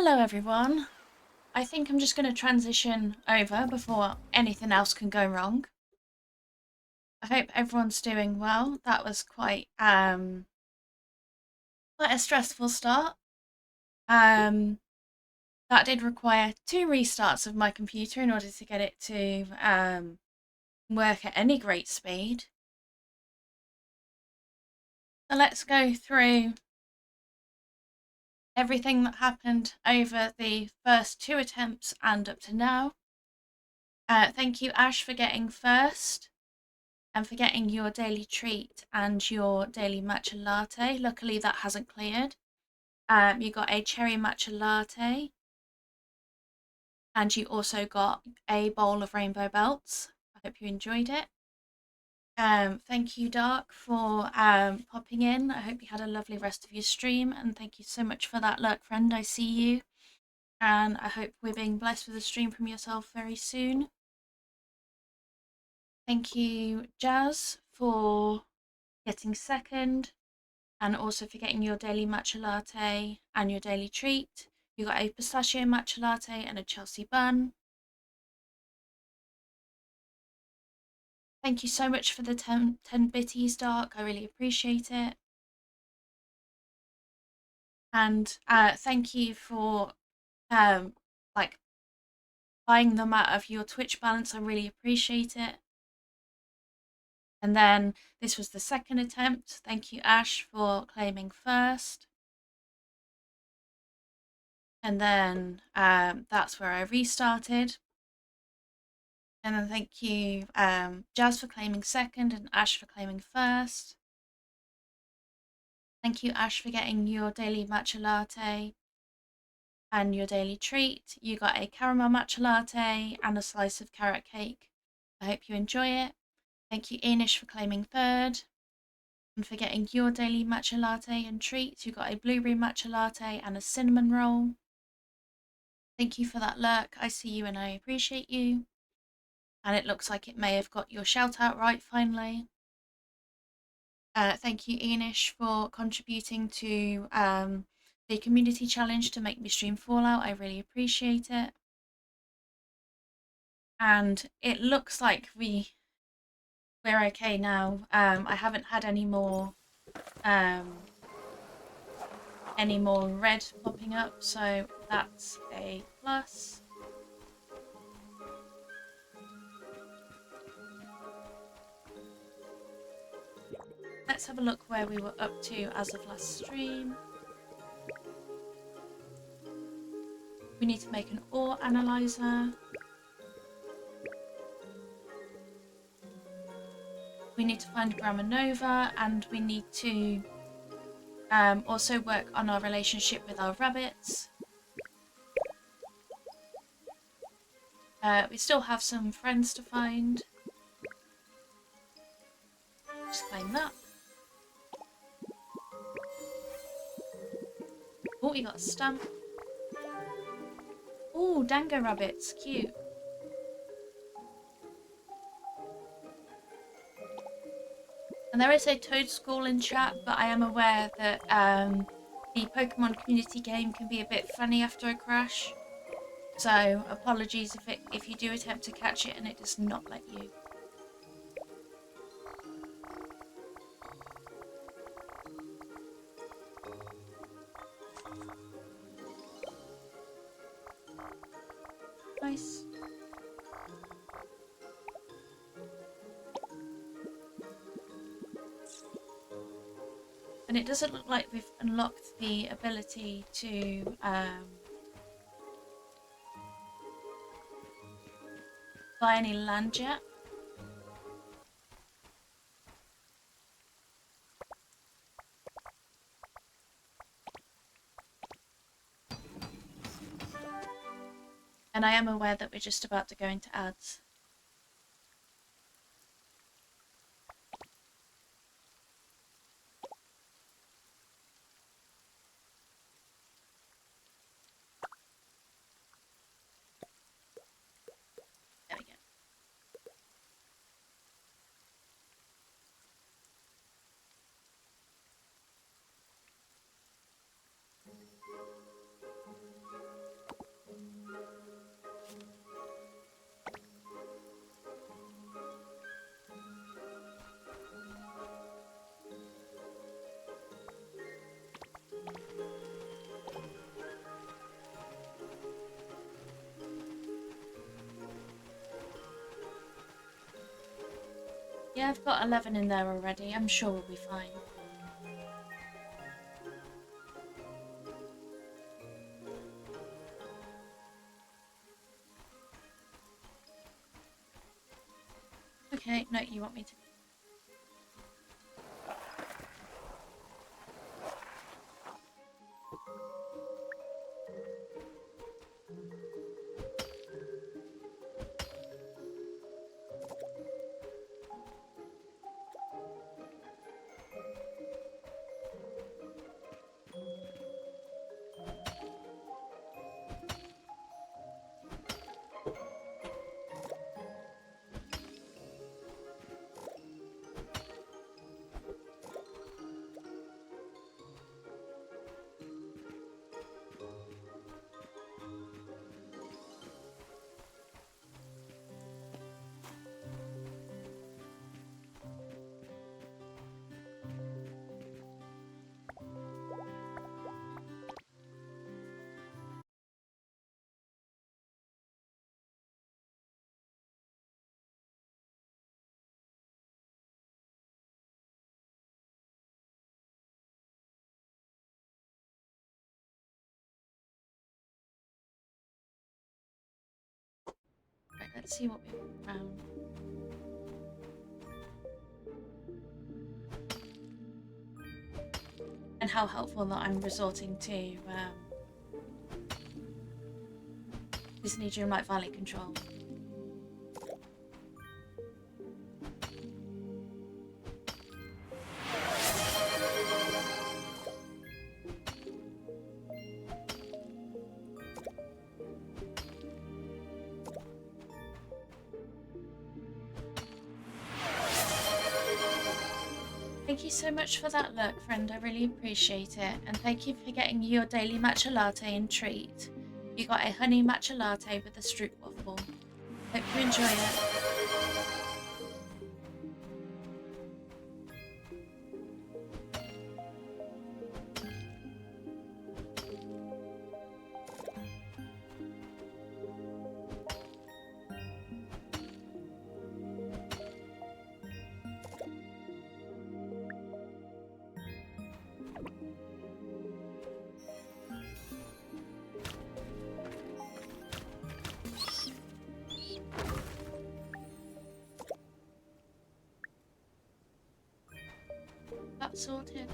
Hello everyone. I think I'm just going to transition over before anything else can go wrong. I hope everyone's doing well. That was quite a stressful start. Um that did require 2 restarts of my computer in order to get it to work at any great speed. So let's go through everything that happened over the first 2 attempts and up to now. Thank you, Ash, for getting first and for getting your daily treat and your daily matcha latte. Luckily, that hasn't cleared. You got a cherry matcha latte, and you also got a bowl of rainbow belts. I hope you enjoyed it. Thank you, Dark, for popping in. I hope you had a lovely rest of your stream, and thank you so much for that, Lurk friend. I see you, and I hope we're being blessed with a stream from yourself very soon. Thank you, Jazz, for getting second, and also for getting your daily matcha latte and your daily treat. You got a pistachio matcha latte and a Chelsea bun. Thank you so much for the 10 bitties, Dark. I really appreciate it. And thank you for like buying them out of your Twitch balance. I really appreciate it. And then this was the second attempt. Thank you, Ash, for claiming first. And then that's where I restarted. And then thank you, Jazz, for claiming second and Ash for claiming first. Thank you, Ash, for getting your daily matcha latte and your daily treat. You got a caramel matcha latte and a slice of carrot cake. I hope you enjoy it. Thank you, Enish, for claiming third and for getting your daily matcha latte and treat. You got a blueberry matcha latte and a cinnamon roll. Thank you for that, Lurk. I see you and I appreciate you. And it looks like it may have got your shout out right finally. Thank you, Enish, for contributing to the community challenge to make me stream Fallout. I really appreciate it. And it looks like we're okay now. I haven't had any more red popping up, so that's a plus. Let's have a look where we were up to as of last stream. We need to make an ore analyzer. We need to find Grammar Nova, and we need to also work on our relationship with our rabbits. We still have some friends to find. Just claim that. Oh, we got a stamp. Oh, dango rabbits, cute. And there is a Toad School in chat, but I am aware that the Pokemon community game can be a bit funny after a crash. So apologies if you do attempt to catch it and it does not let you. Nice. And it doesn't look like we've unlocked the ability to buy any land yet. And I am aware that we're just about to go into ads. There we go. Yeah, I've got 11 in there already. I'm sure we'll be fine. Okay, no, you want me to... Right, let's see what we've found. And how helpful that I'm resorting to Disney Dreamlight Valley control. Thank you so much for that look, friend. I really appreciate it. And thank you for getting your daily matcha latte and treat. You got a honey matcha latte with a stroop waffle. Hope you enjoy it. That's sorted.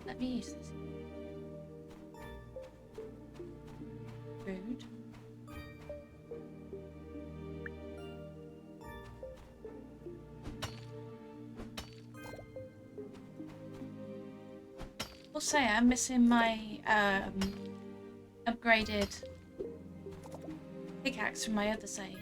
Let me use this. Rude. I'll say I'm missing my upgraded pickaxe from my other save.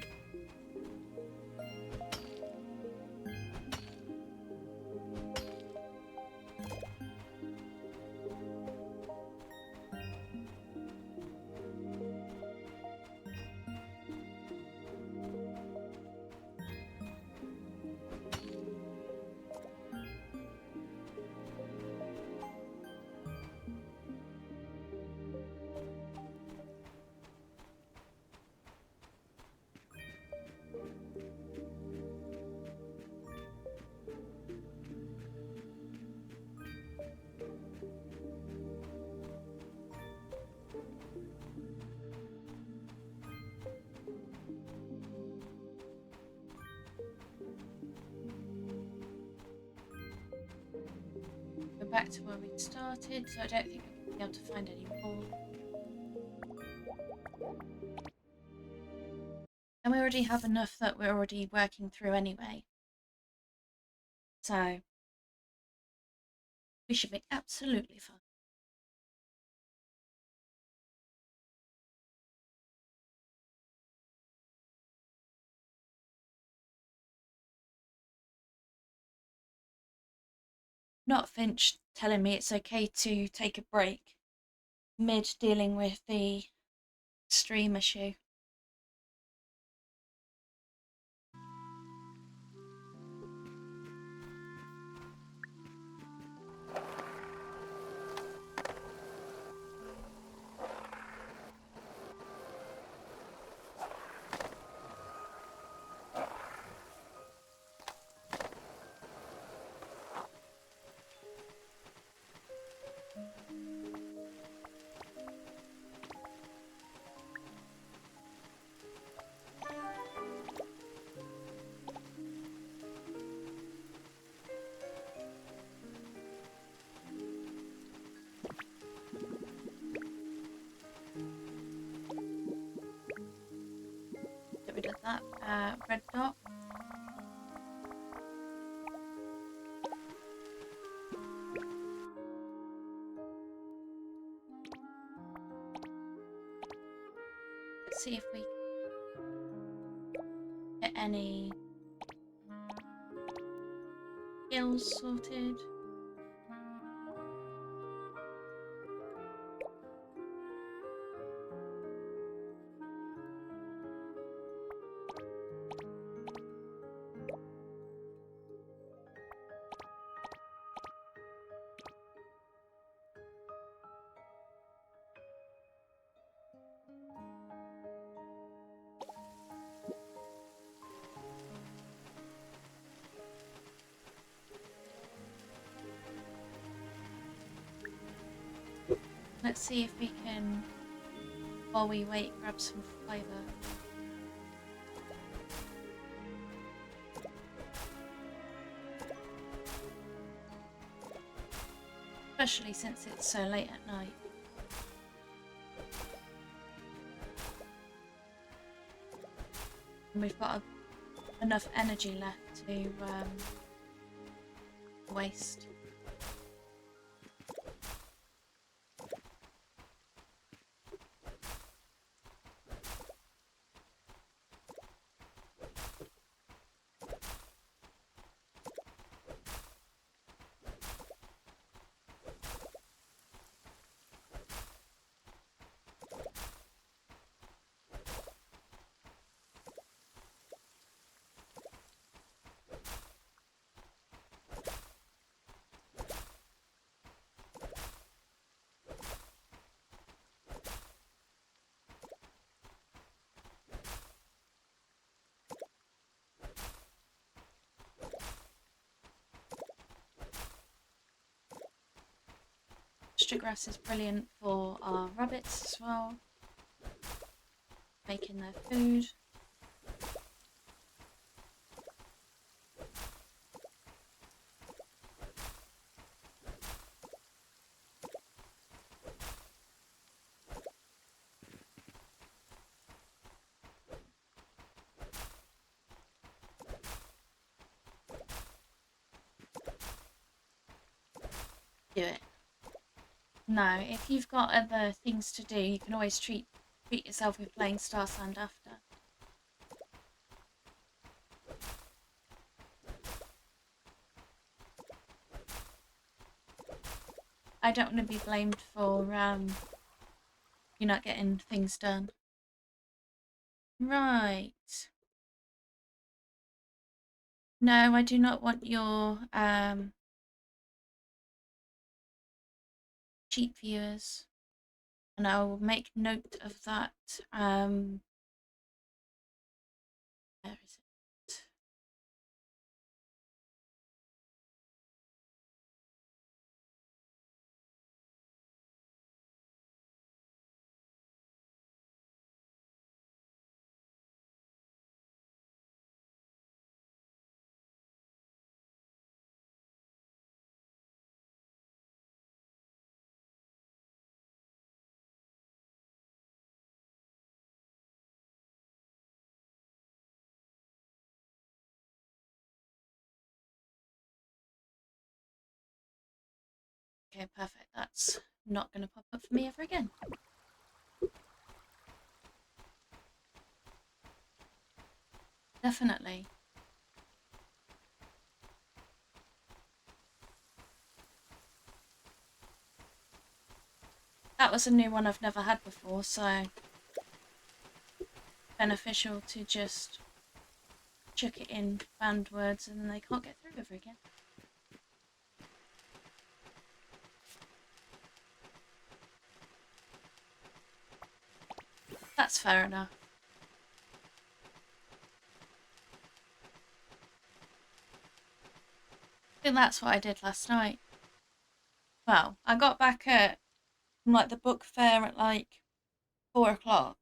Go back to where we started, so I don't think I'll be able to find any more. And we already have enough that we're already working through anyway. So we should be absolutely fine. Not Finch telling me it's okay to take a break mid dealing with the stream issue. Get rid of that red dot. Let's see if we get any skills sorted. Let's see if we can, while we wait, grab some fibre. Especially since it's so late at night. And we've got enough energy left to waste. Grass is brilliant for our rabbits as well, making their food. Do it. No, if you've got other things to do, you can always treat yourself with playing Starsand after. I don't want to be blamed for you not getting things done. Right. No, I do not want your cheap viewers. And I will make note of that. Where is it? Okay, perfect. That's not going to pop up for me ever again. Definitely. That was a new one I've never had before, so beneficial to just chuck it in banned words and then they can't get through ever again. That's fair enough. I think that's what I did last night. Well, I got back at like the book fair at like 4 o'clock.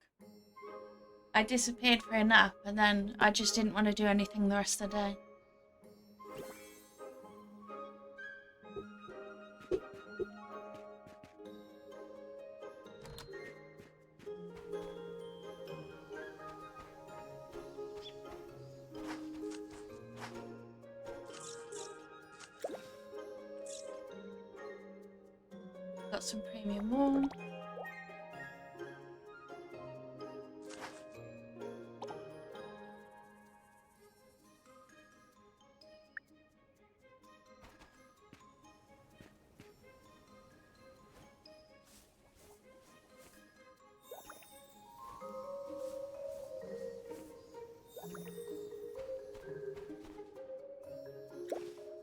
I disappeared for a nap and then I just didn't want to do anything the rest of the day. Got some premium wool.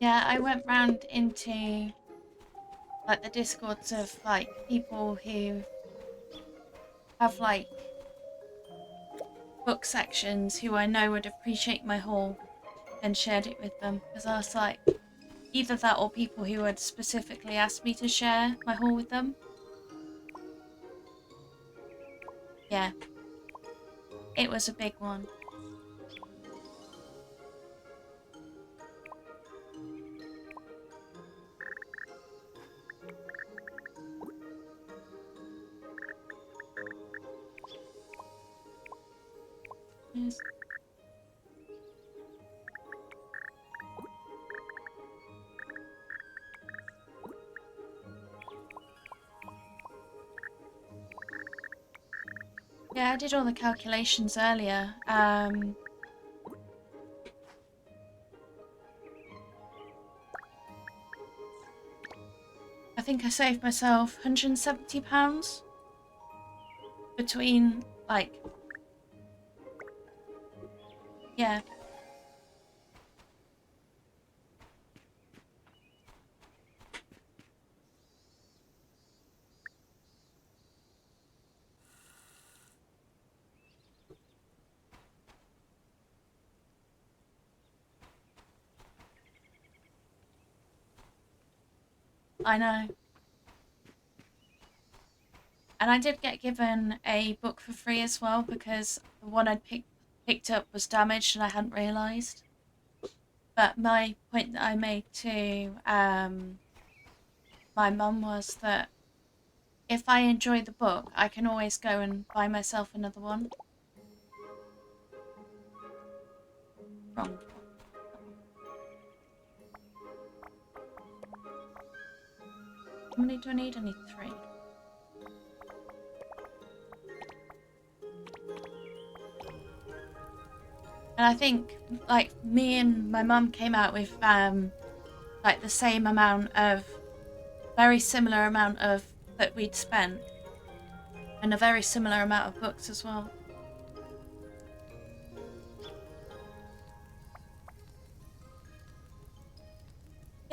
Yeah, I went round into like the discords of like people who have like book sections who I know would appreciate my haul and shared it with them, because I was like, either that or people who had specifically asked me to share my haul with them. Yeah, it was a big one. Yes. Yeah, I did all the calculations earlier. I think I saved myself £170 between, like, yeah. I know. And I did get given a book for free as well, because the one I'd picked up was damaged and I hadn't realised. But my point that I made to my mum was that if I enjoy the book, I can always go and buy myself another one. Wrong. How many do I need? I need 3. And I think, like, me and my mum came out with, like, the same amount of, very similar amount of, that we'd spent. And a very similar amount of books as well.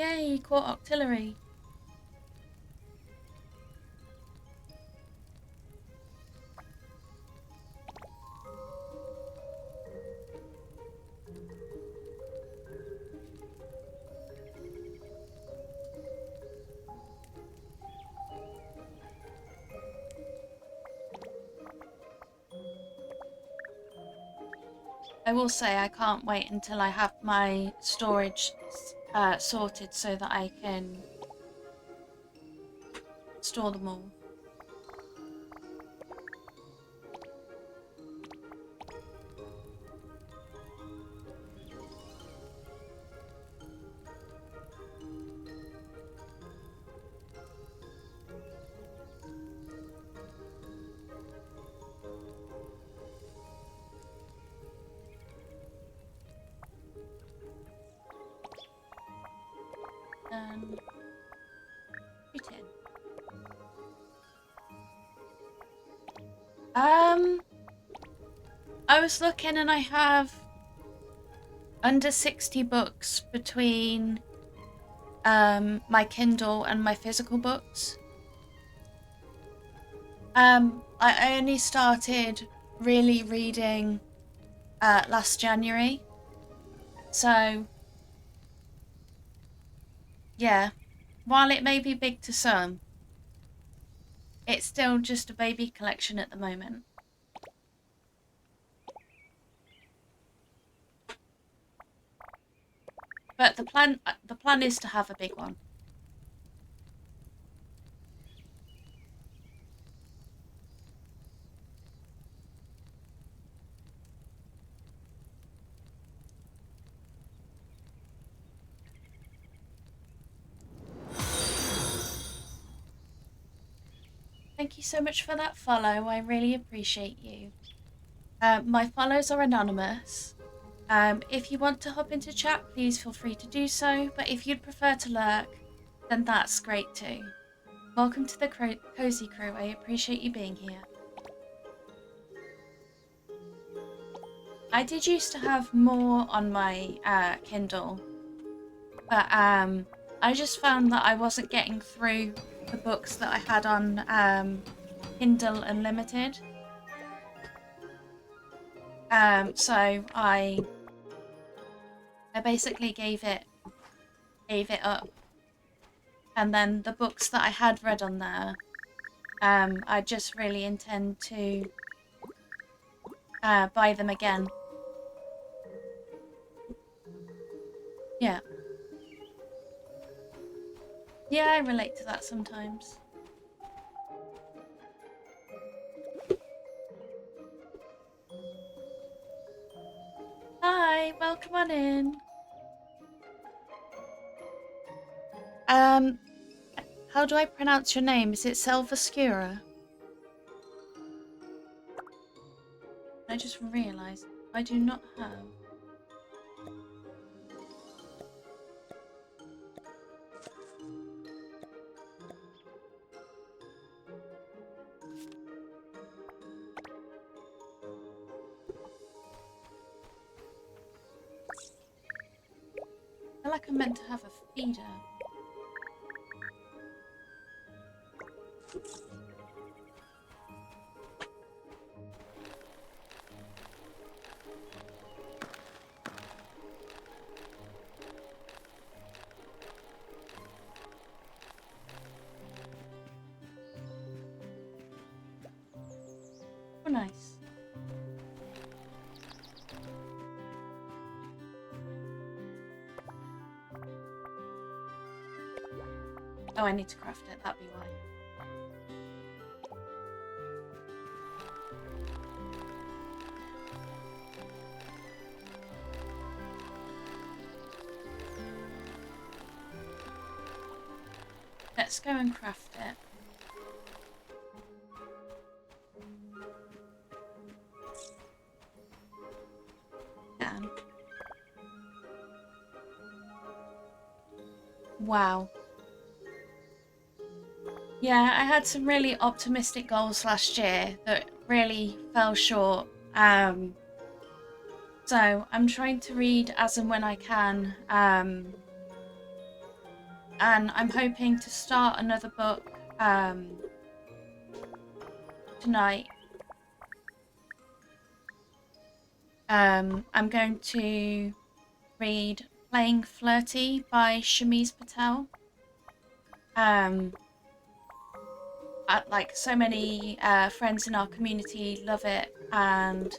Yay, you caught Octillery. I will say I can't wait until I have my storage sorted so that I can store them all. Return. I was looking and I have under 60 books between my Kindle and my physical books. I only started really reading last January. So, yeah, while it may be big to some, it's still just a baby collection at the moment. But the plan is to have a big one. Thank you so much for that follow. I really appreciate you. My follows are anonymous. If you want to hop into chat, please feel free to do so. But if you'd prefer to lurk, then that's great too. Welcome to the Cozy Crew. I appreciate you being here. I did used to have more on my Kindle, but I just found that I wasn't getting through the books that I had on Kindle Unlimited. So I basically gave it up, and then the books that I had read on there, I just really intend to buy them again. Yeah. Yeah, I relate to that sometimes. Hi, welcome on in. How do I pronounce your name? Is it Selvascura? I just realised I do not have. I feel like I meant to have a feeder. Oh, nice. Oh, I need to craft it, that'd be why. Let's go and craft it. Down. Wow. Yeah, I had some really optimistic goals last year that really fell short. So I'm trying to read as and when I can. And I'm hoping to start another book tonight. I'm going to read Playing Flirty by Shamiz Patel. Like so many friends in our community love it, and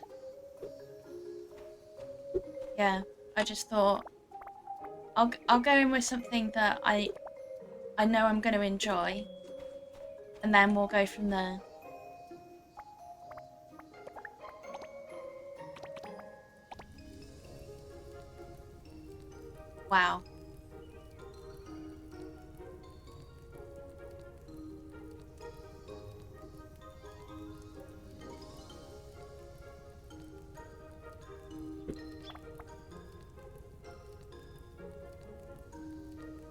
yeah, I just thought I'll go in with something that I know I'm going to enjoy, and then we'll go from there. Wow.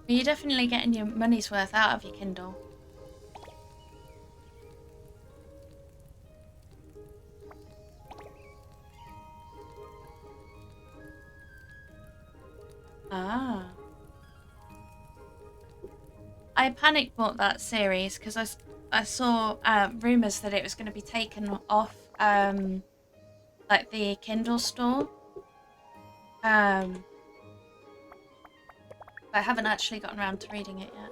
You're definitely getting your money's worth out of your Kindle. Ah. I panic bought that series because I saw rumours that it was going to be taken off like the Kindle store. But I haven't actually gotten around to reading it yet.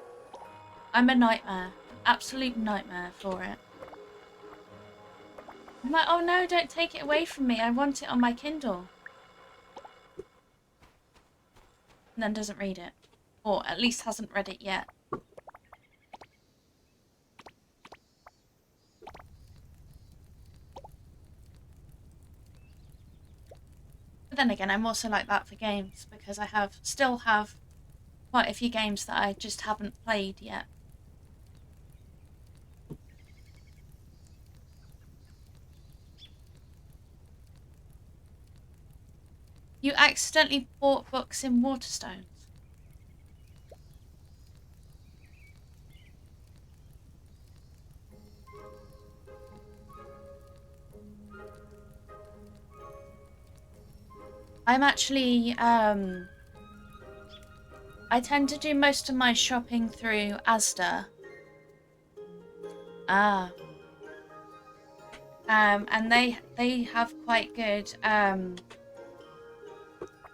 I'm a nightmare. An absolute nightmare for it. I'm like, oh no, don't take it away from me. I want it on my Kindle. And then doesn't read it. Or at least hasn't read it yet. But then again, I'm also like that for games because I still have quite a few games that I just haven't played yet. You accidentally bought books in Waterstones. I'm actually, I tend to do most of my shopping through Asda. Ah. And they have quite good,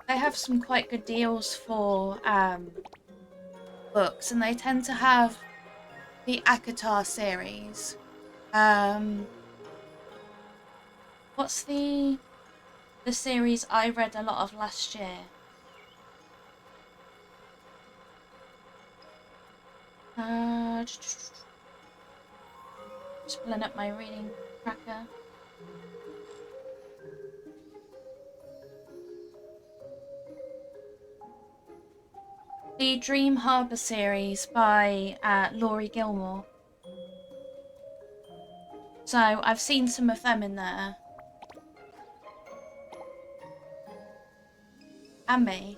they have some quite good deals for, books, and they tend to have the Akatar series. What's the series I read a lot of last year? Just pulling up my reading tracker. The Dream Harbour series by Laurie Gilmore. So I've seen some of them in there. And me.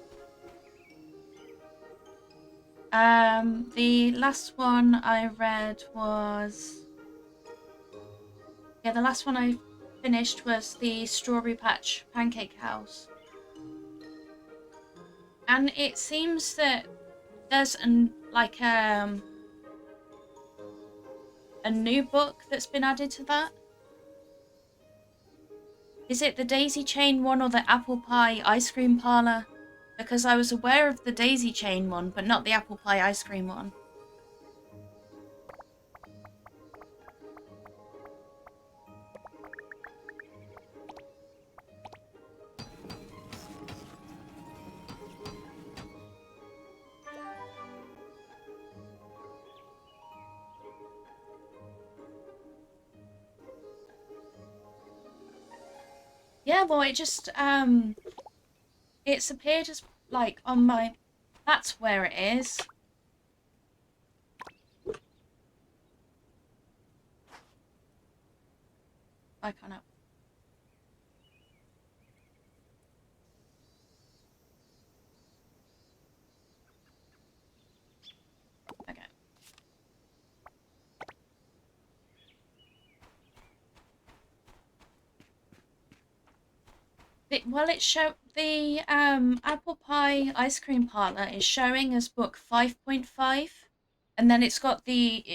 The last one I read was... Yeah, the last one I finished was the Strawberry Patch Pancake House. And it seems that there's a new book that's been added to that. Is it the Daisy Chain one or the Apple Pie Ice Cream Parlour? Because I was aware of the Daisy Chain one, but not the Apple Pie Ice Cream one. Yeah, well, it just, it's appeared as, like, on my... That's where it is. I can't... Okay. Well, the Apple Pie Ice Cream Parlour is showing as book 5.5, and then it's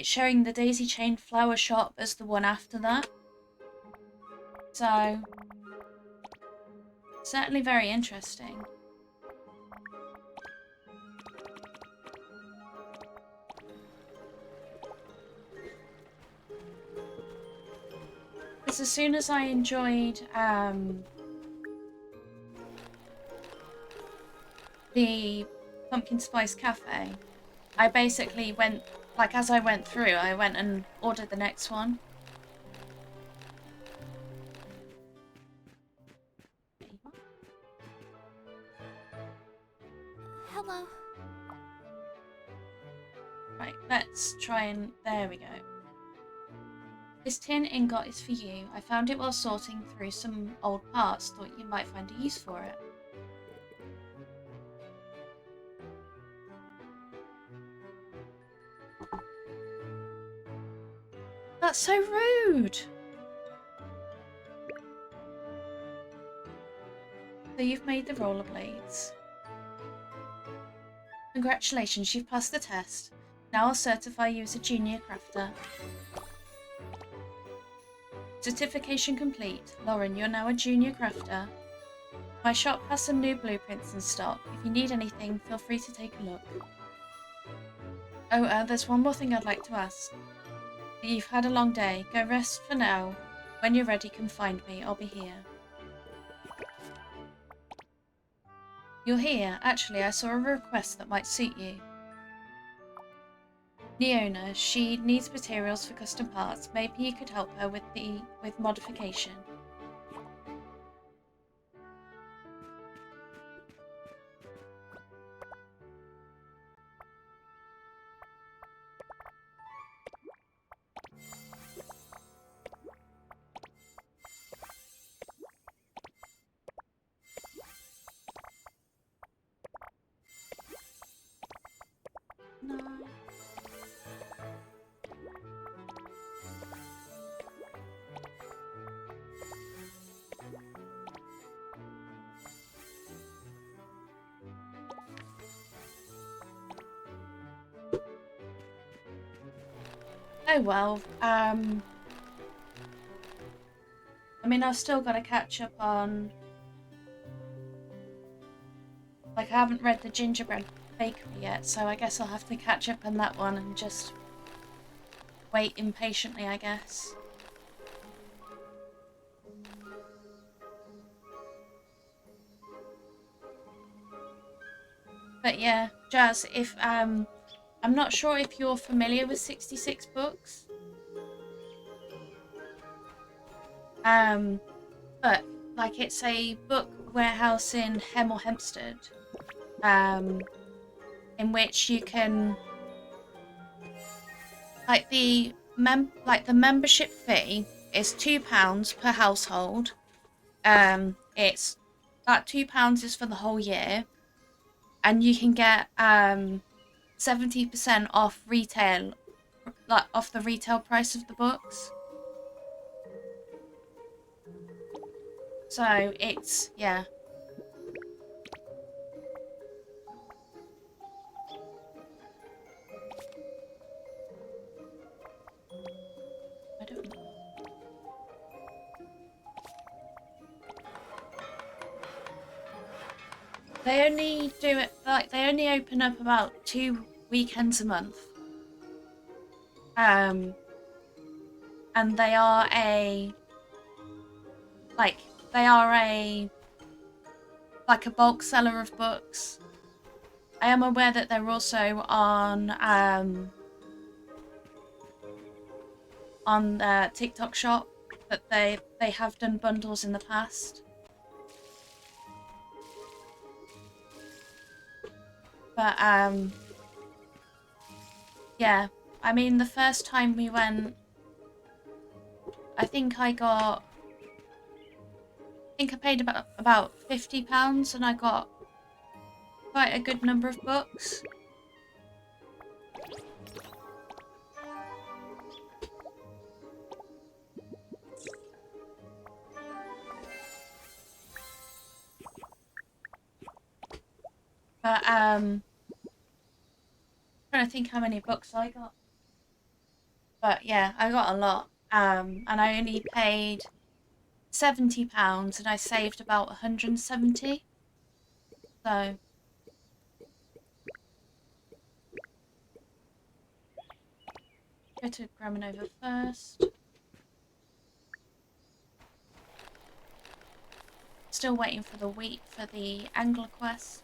showing the Daisy Chain Flower Shop as the one after that. So, certainly very interesting. Because as soon as I enjoyed the Pumpkin Spice Cafe, I basically went, like, as I went through, I went and ordered the next one. Hello. Right, let's try and... There we go. This tin ingot is for you. I found it while sorting through some old parts. Thought you might find a use for it. That's so rude! So you've made the rollerblades. Congratulations, you've passed the test. Now I'll certify you as a junior crafter. Certification complete. Lauren, you're now a junior crafter. My shop has some new blueprints in stock. If you need anything, feel free to take a look. Oh, there's one more thing I'd like to ask. You've had a long day. Go rest for now. When you're ready, come find me. I'll be here. You're here. Actually, I saw a request that might suit you. Neona, she needs materials for custom parts. Maybe you could help her with modification. No. Oh well, I mean, I've still got to catch up on... Like, I haven't read the Gingerbread Bakery yet, so I guess I'll have to catch up on that one and just wait impatiently, I guess. But yeah, Jazz, if, I'm not sure if you're familiar with 66 Books. But, like, it's a book warehouse in Hemel Hempstead, in which you can, like, the membership fee is £2 per household. It's that £2 is for the whole year, and you can get 70% off retail, like off the retail price of the books. So it's, yeah. I don't know. They only do it, like, they only open up about 2 weekends a month. And they are a, like, a bulk seller of books. I am aware that they're also on the TikTok shop, that they have done bundles in the past. But yeah, I mean, the first time we went, I think I paid about £50, and I got quite a good number of books. But trying to think how many books I got. But yeah, I got a lot. And I only paid £70, and I saved about 170. So go to Graminova first. Still waiting for the wheat for the angler quest.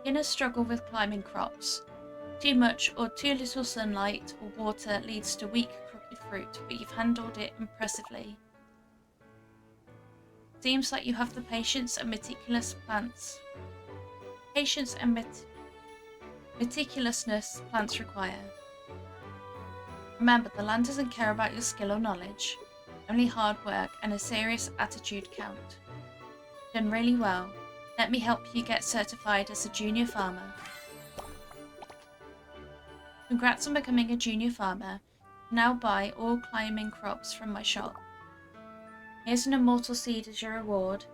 In a struggle with climbing crops. Too much or too little sunlight or water leads to weak, crooked fruit, but you've handled it impressively. Seems like you have the patience and meticulousness plants require. Remember, the land doesn't care about your skill or knowledge. Only hard work and a serious attitude count. Done really well. Let me help you get certified as a junior farmer. Congrats on becoming a junior farmer. Now buy all climbing crops from my shop. Here's an immortal seed as your reward.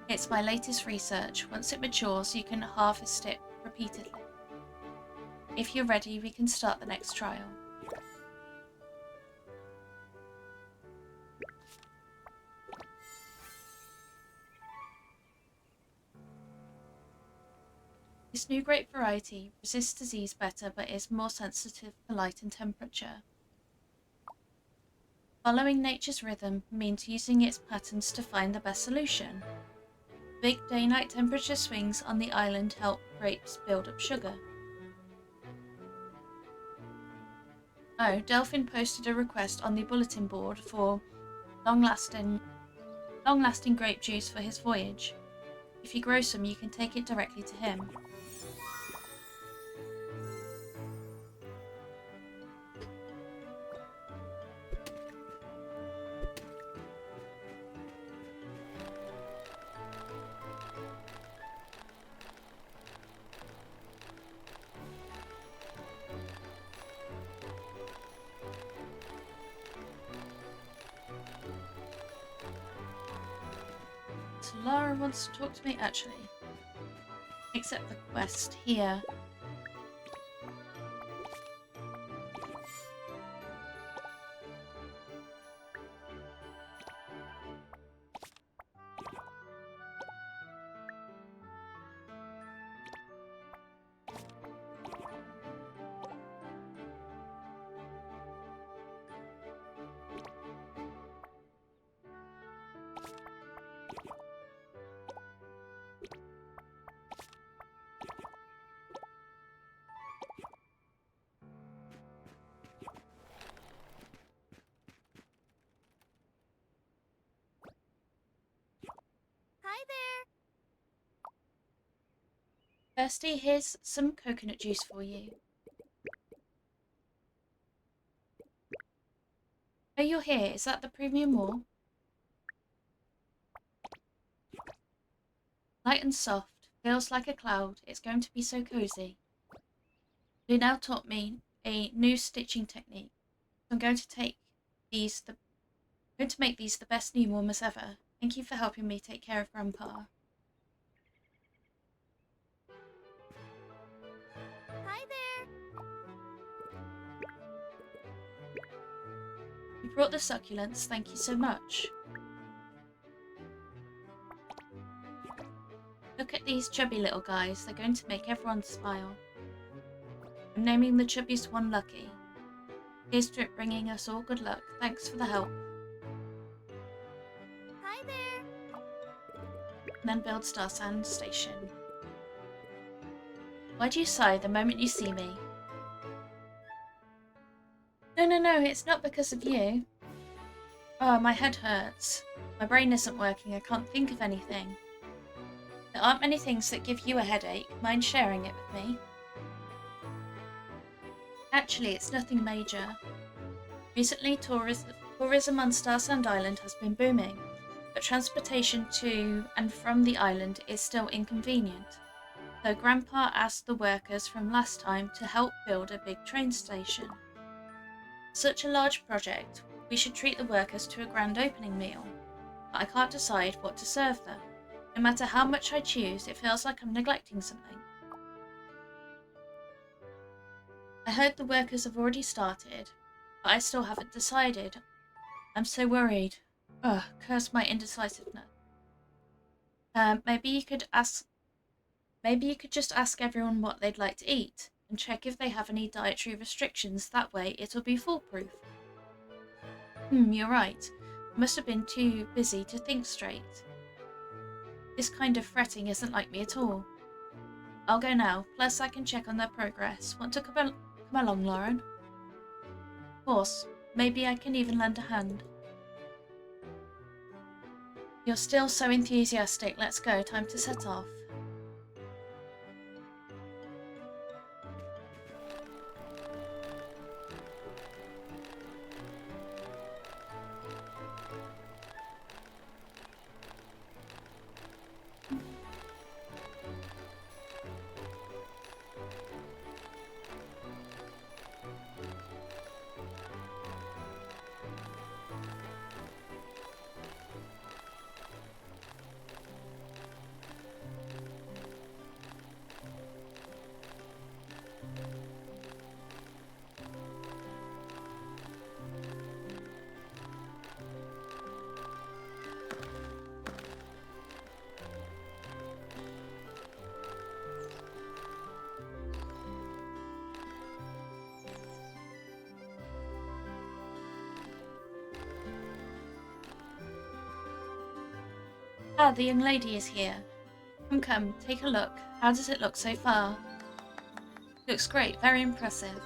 It's my latest research. Once it matures, you can harvest it repeatedly. If you're ready, we can start the next trial. This new grape variety resists disease better but is more sensitive to light and temperature. Following nature's rhythm means using its patterns to find the best solution. Big day-night temperature swings on the island help grapes build up sugar. Oh, Delphin posted a request on the bulletin board for long-lasting grape juice for his voyage. If you grow some, you can take it directly to him. So Lara wants to talk to me, actually. Accept the quest here. Thirsty, here's some coconut juice for you. Oh, you're here. Is that the premium wall? Light and soft. Feels like a cloud. It's going to be so cozy. You now taught me a new stitching technique. I'm going to make these the best new warmers ever. Thank you for helping me take care of Grandpa. Hi there! You brought the succulents. Thank you so much. Look at these chubby little guys. They're going to make everyone smile. I'm naming the chubbiest one Lucky. Here's Drip bringing us all good luck. Thanks for the help. Hi there! And then build Starsand Station. Why do you sigh the moment you see me? No, it's not because of you. Oh, my head hurts. My brain isn't working, I can't think of anything. There aren't many things that give you a headache. Mind sharing it with me? Actually, it's nothing major. Recently, tourism on Starsand Island has been booming, but transportation to and from the island is still inconvenient. So Grandpa asked the workers from last time to help build a big train station. Such a large project, we should treat the workers to a grand opening meal. But I can't decide what to serve them. No matter how much I choose, it feels like I'm neglecting something. I heard the workers have already started, but I still haven't decided. I'm so worried. Ugh, curse my indecisiveness. Maybe you could just ask everyone what they'd like to eat, and check if they have any dietary restrictions. That way it'll be foolproof. You're right. I must have been too busy to think straight. This kind of fretting isn't like me at all. I'll go now, plus I can check on their progress. Want to come along, Lauren? Of course. Maybe I can even lend a hand. You're still so enthusiastic. Let's go. Time to set off. Ah, the young lady is here. Come, take a look. How does it look so far? Looks great, very impressive.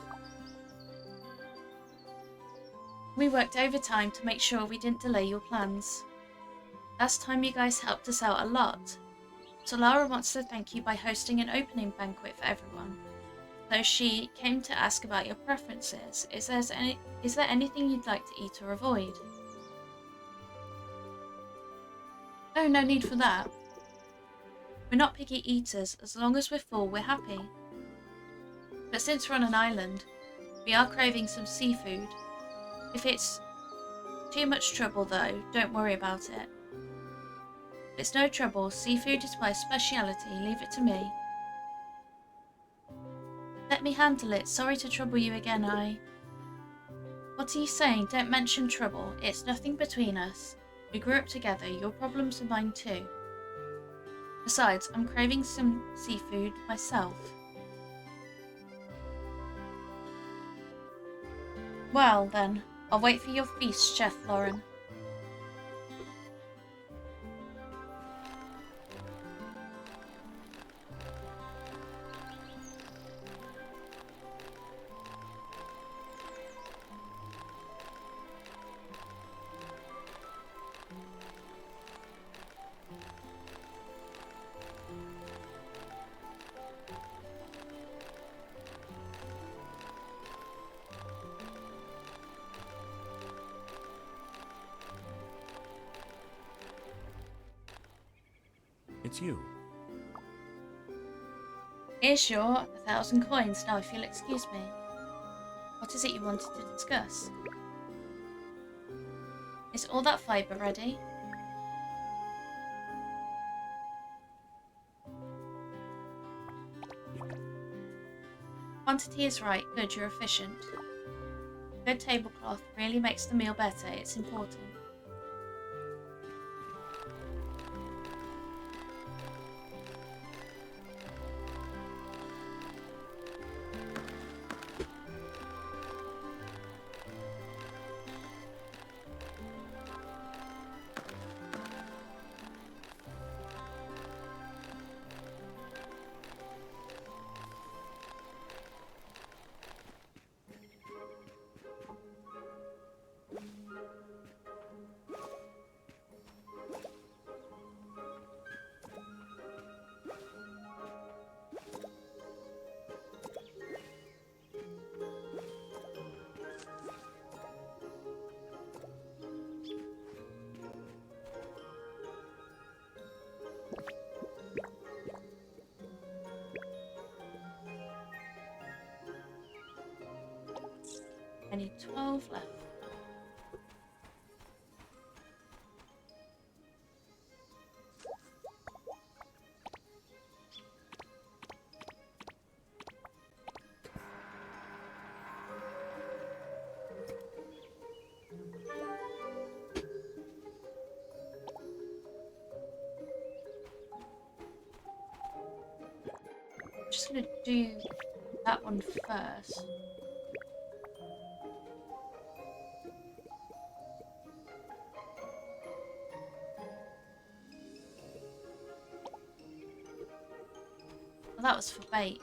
We worked overtime to make sure we didn't delay your plans. Last time you guys helped us out a lot. So Lara wants to thank you by hosting an opening banquet for everyone. So she came to ask about your preferences. Is there anything you'd like to eat or avoid? Oh, no need for that. We're not picky eaters. As long as we're full, we're happy. But since we're on an island, we are craving some seafood. If it's too much trouble though, don't worry about it. If it's no trouble, seafood is my speciality, leave it to me. Let me handle it, sorry to trouble you again, What are you saying? Don't mention trouble, it's nothing between us. We grew up together, your problems are mine too. Besides, I'm craving some seafood myself. Well then, I'll wait for your feast, Chef Lauren. It's you. Here's your 1,000 coins, now if you'll excuse me. What is it you wanted to discuss? Is all that fibre ready? Quantity is right, good, you're efficient. Good tablecloth really makes the meal better, it's important. I need 12 left. I'm just going to do that one first. Well, that was for bait.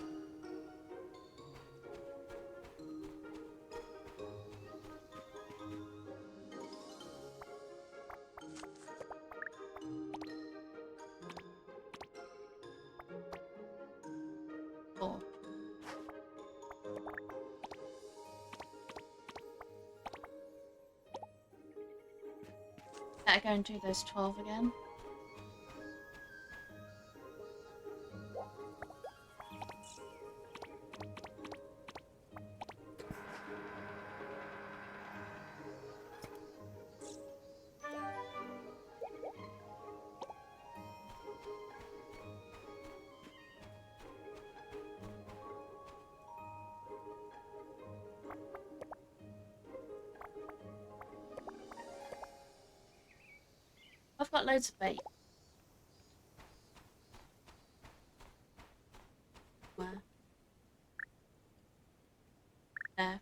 Better go and do those 12 again. I've got loads of bait. Where? There.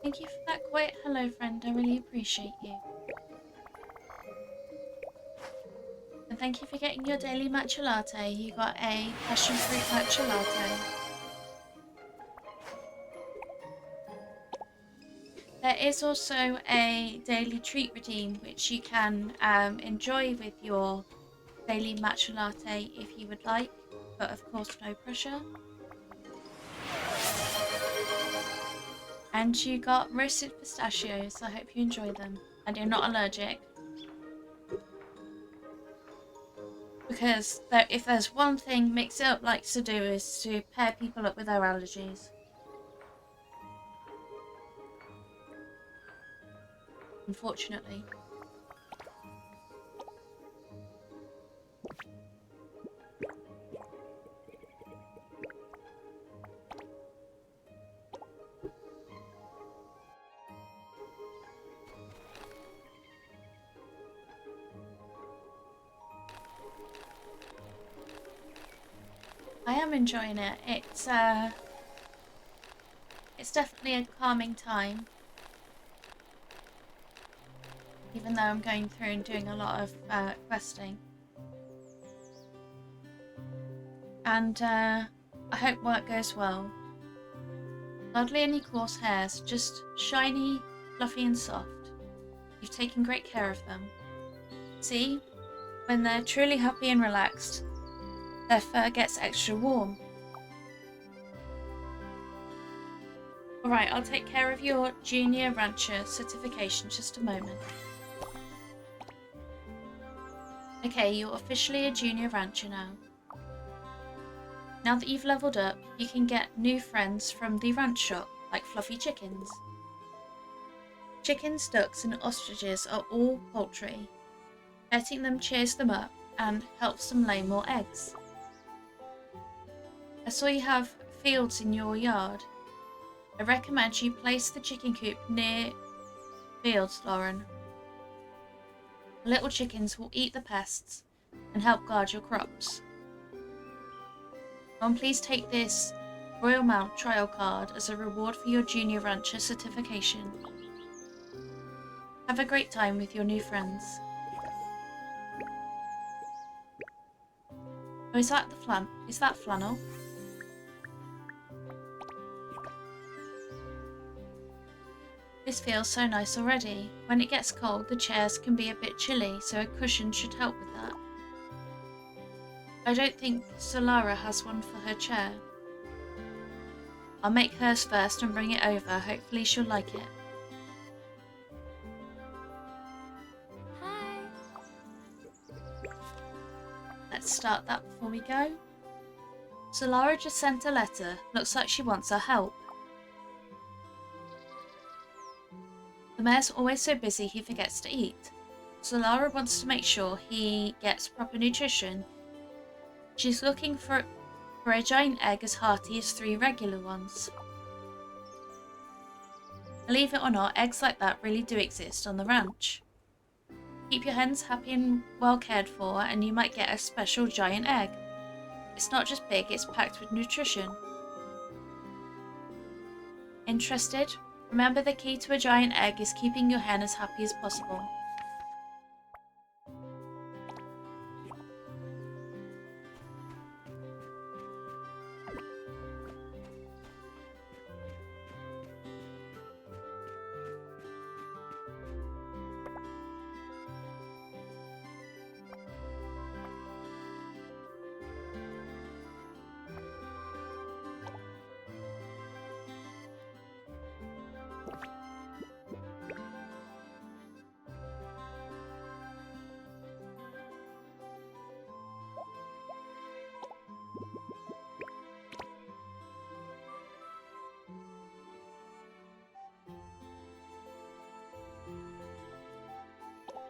Thank you for that quiet hello, friend. I really appreciate you. And thank you for getting your daily matcha latte. You got a passion fruit matcha latte. There is also a daily treat redeem which you can enjoy with your daily matcha latte if you would like, but of course no pressure. And you got roasted pistachios. I hope you enjoy them and you're not allergic. Because if there's one thing Mix It Up likes to do is to pair people up with their allergies. Unfortunately. I am enjoying it. It's definitely a calming time. Even though I'm going through and doing a lot of questing. And I hope work goes well. Hardly any coarse hairs, just shiny, fluffy and soft. You've taken great care of them. See? When they're truly happy and relaxed, their fur gets extra warm. Alright, I'll take care of your Junior Rancher certification just a moment. Okay, you're officially a Junior Rancher now. Now that you've leveled up, you can get new friends from the ranch shop, like fluffy chickens. Chickens, ducks and ostriches are all poultry. Petting them cheers them up and helps them lay more eggs. I saw you have fields in your yard. I recommend you place the chicken coop near fields, Lauren. The little chickens will eat the pests and help guard your crops. Please take this Royal Mount trial card as a reward for your Junior Rancher certification. Have a great time with your new friends. Oh, is that flannel? This feels so nice already. When it gets cold, the chairs can be a bit chilly, so a cushion should help with that. I don't think Solara has one for her chair. I'll make hers first and bring it over. Hopefully she'll like it. Hi. Let's start that before we go. So Lara just sent a letter. Looks like she wants our help. The mayor's always so busy he forgets to eat. So Lara wants to make sure he gets proper nutrition. She's looking for a giant egg as hearty as 3 regular ones. Believe it or not, eggs like that really do exist on the ranch. Keep your hens happy and well cared for and you might get a special giant egg. It's not just big, it's packed with nutrition. Interested? Remember, the key to a giant egg is keeping your hen as happy as possible.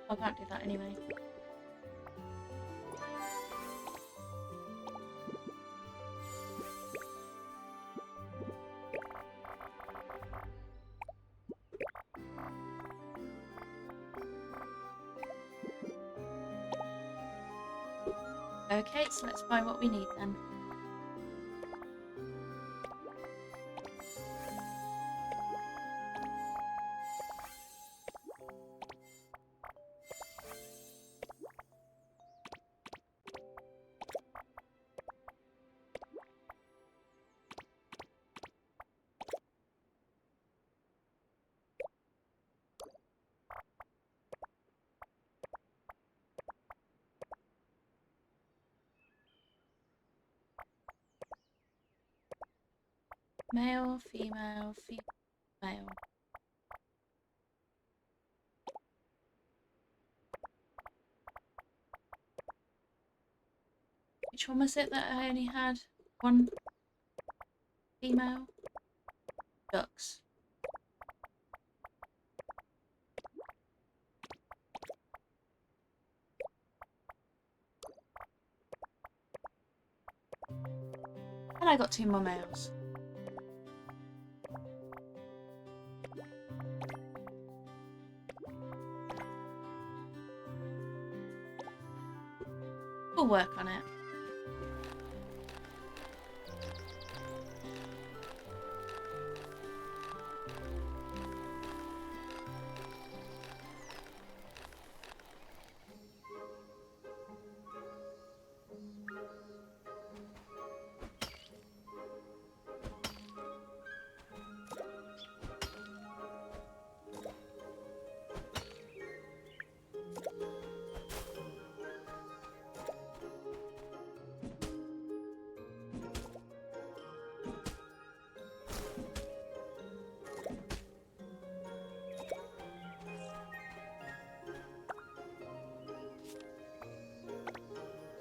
I can't do that anyway. Okay, so let's buy what we need then. Male, female, female. Which one was it that I only had one female? Ducks. And I got 2 more males. We'll work on it.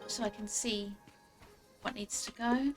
So I can see what needs to go.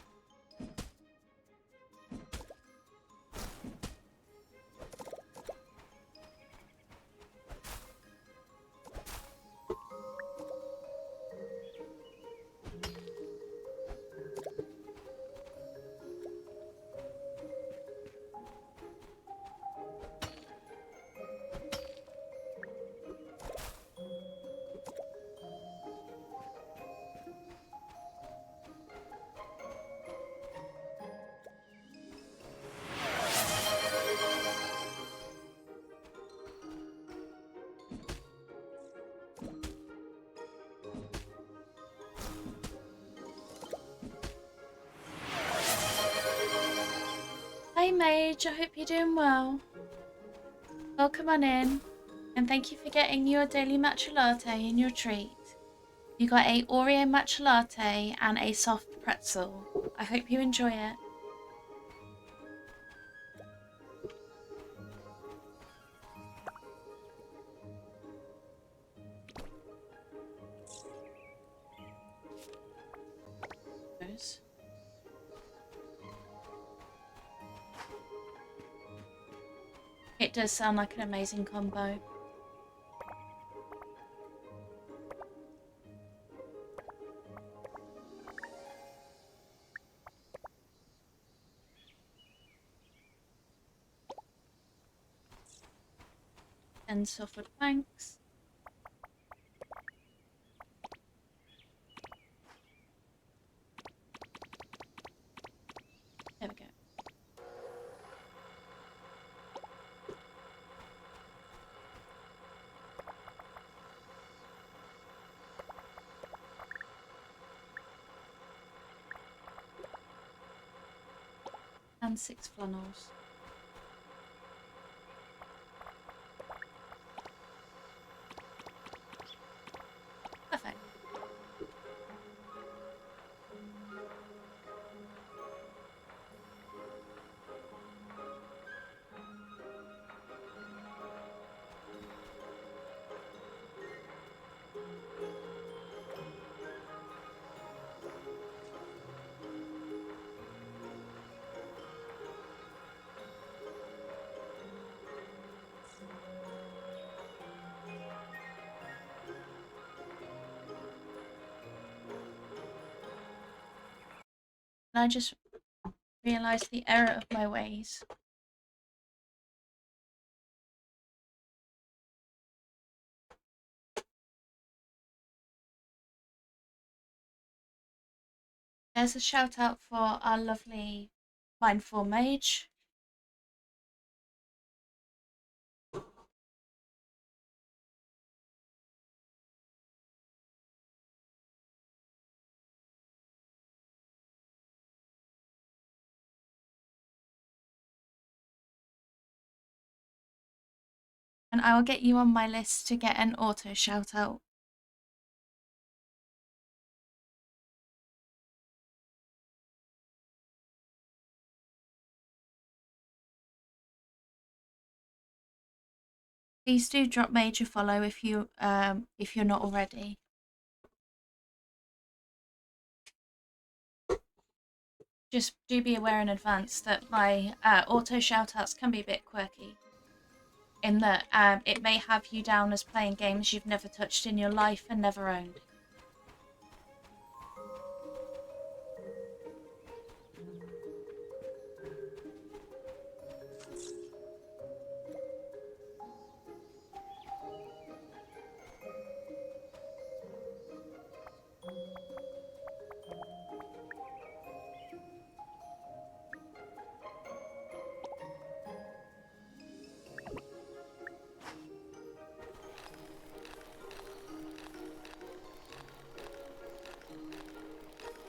Hi Mage, I hope you're doing well. Welcome on in, and thank you for getting your daily matcha latte and your treat. You got a Oreo matcha latte and a soft pretzel. I hope you enjoy it. It does sound like an amazing combo. And softwood planks. There we go. And 6 funnels. Perfect. And I just realised the error of my ways. There's a shout out for our lovely mindful mage. And I will get you on my list to get an auto shout out. Please do drop Mage a follow if you're not already. Just do be aware in advance that my auto shoutouts can be a bit quirky, in that it may have you down as playing games you've never touched in your life and never owned.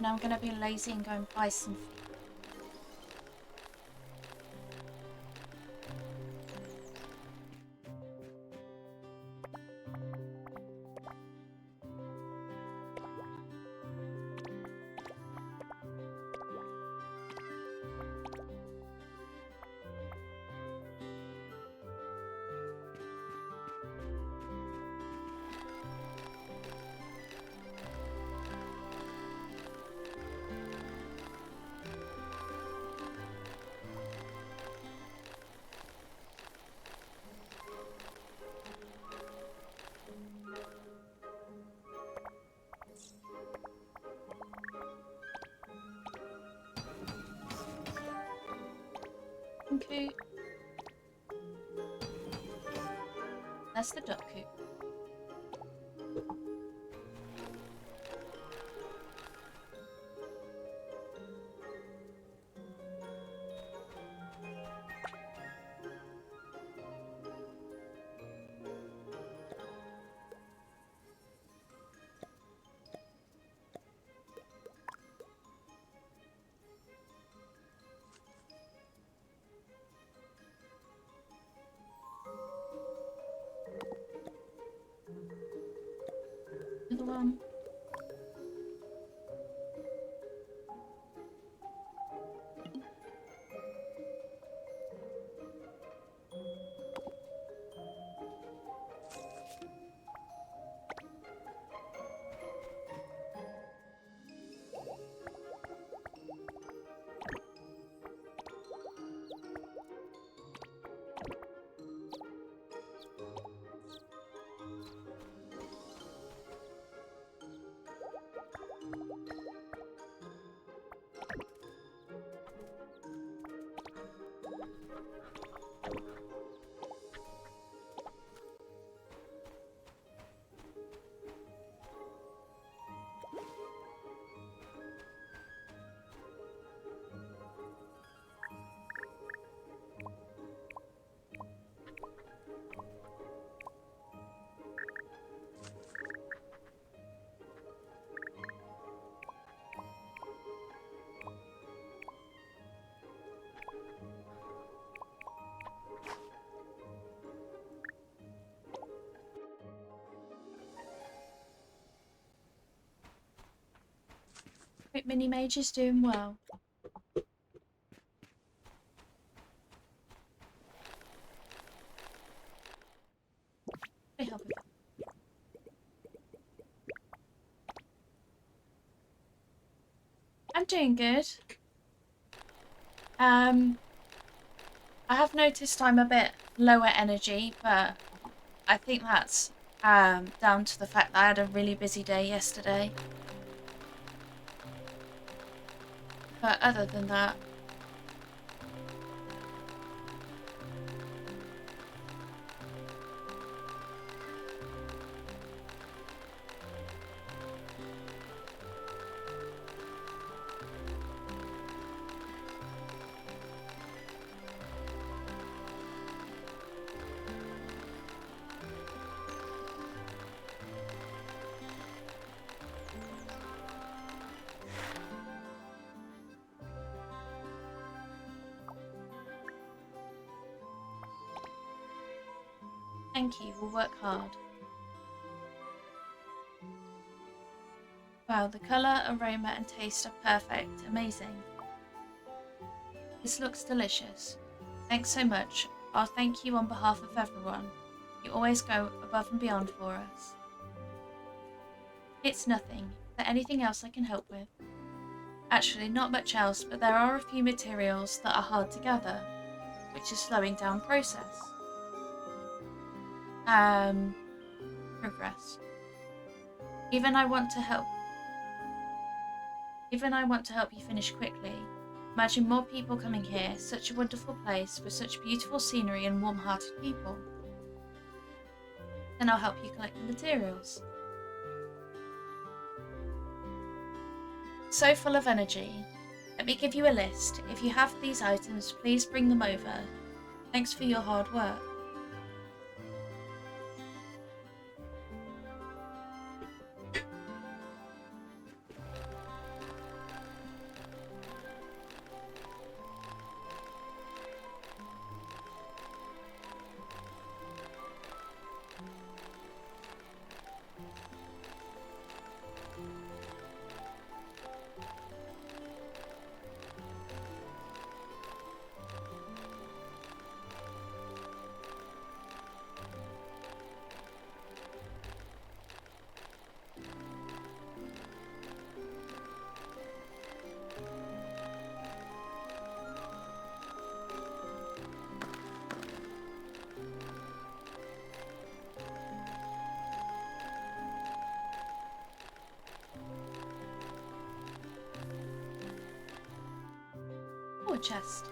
Now I'm going to be lazy and go and buy some food. Okay. That's the duck coop. Another one. Hope Mini Mage is doing well. Let me help with that. I'm doing good. I have noticed I'm a bit lower energy, but I think that's down to the fact that I had a really busy day yesterday. But other than that, thank you, we'll work hard. Wow, the colour, aroma and taste are perfect. Amazing. This looks delicious. Thanks so much. I'll thank you on behalf of everyone. You always go above and beyond for us. It's nothing. Is there anything else I can help with? Actually, not much else, but there are a few materials that are hard to gather, which is slowing down process. Progress. Even I want to help you finish quickly. Imagine more people coming here, such a wonderful place with such beautiful scenery and warm-hearted people. Then I'll help you collect the materials. So full of energy. Let me give you a list. If you have these items, please bring them over. Thanks for your hard work. Oh, a chest.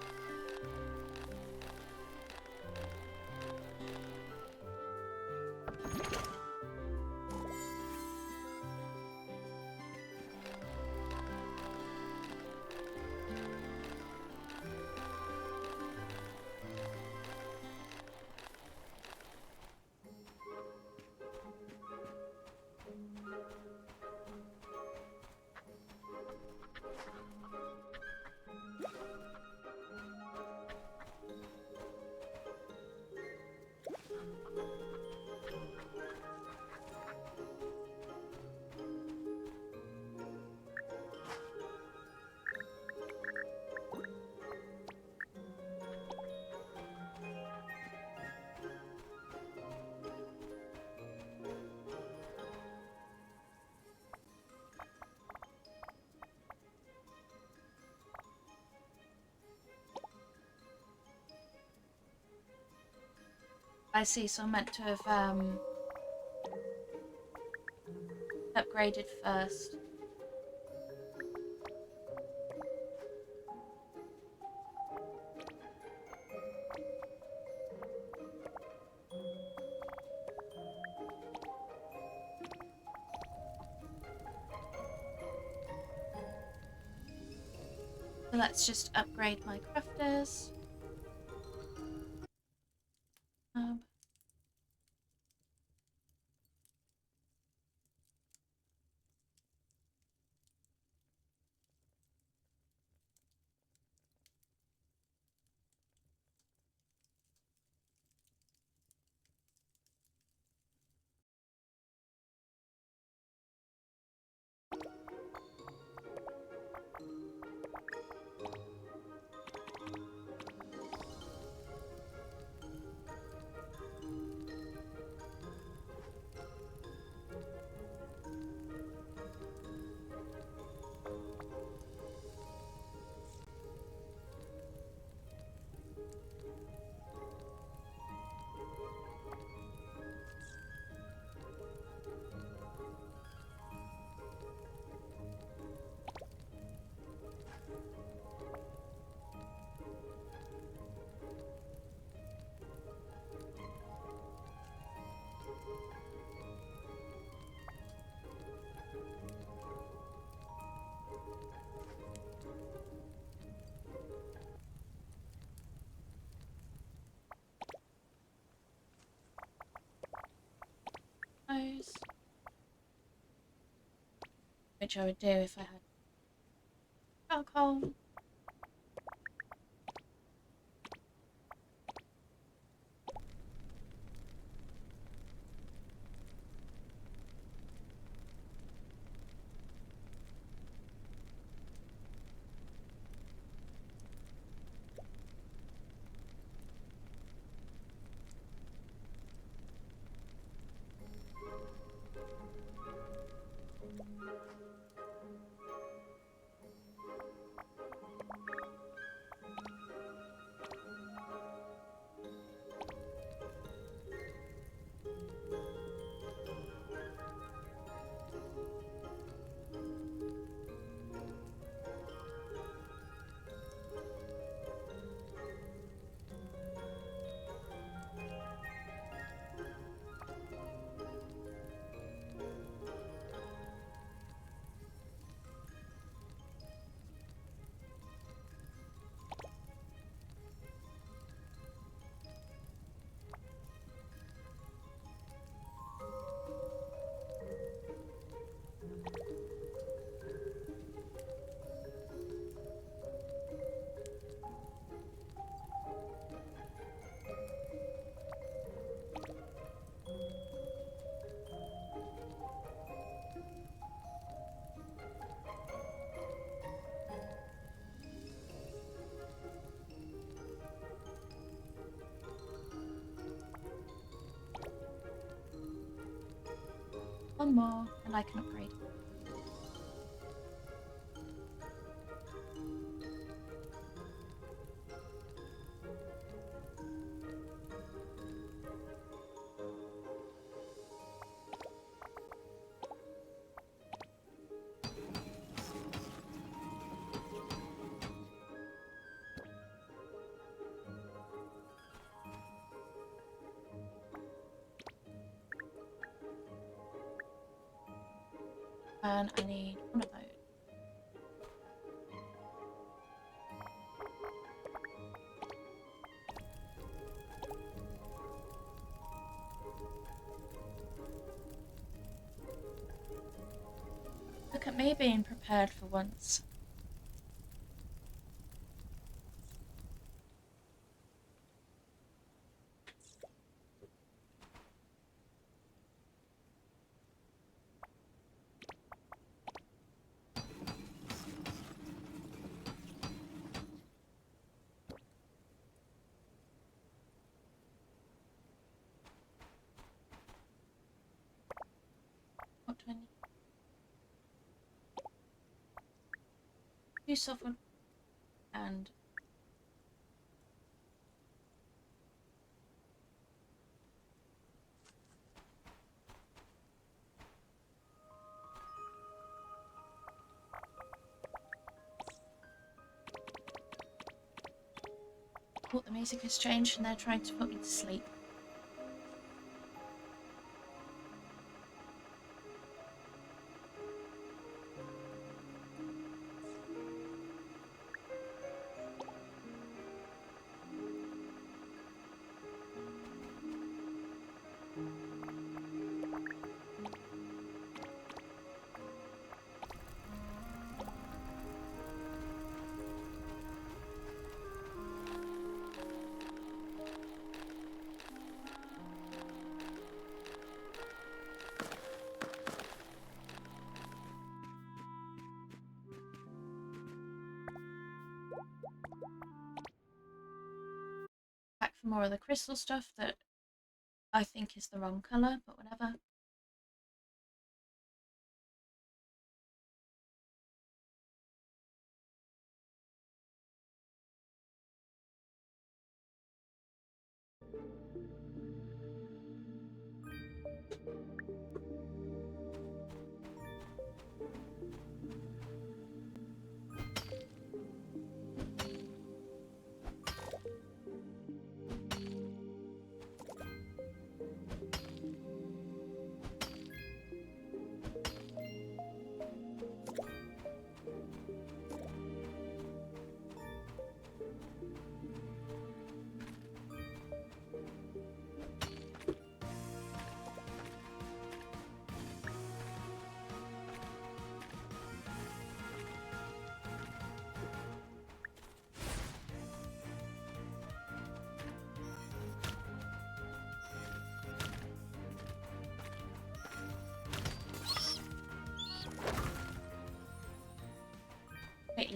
I see, so I'm meant to have upgraded first. So let's just upgrade my crafters. which I would do if I had charcoal. One more, and I can upgrade. And I need one of those. Look at me being prepared for once. What do I need? 2 sovereign and oh, the music has changed and they're trying to put me to sleep. Back for more of the crystal stuff that I think is the wrong colour, but whatever.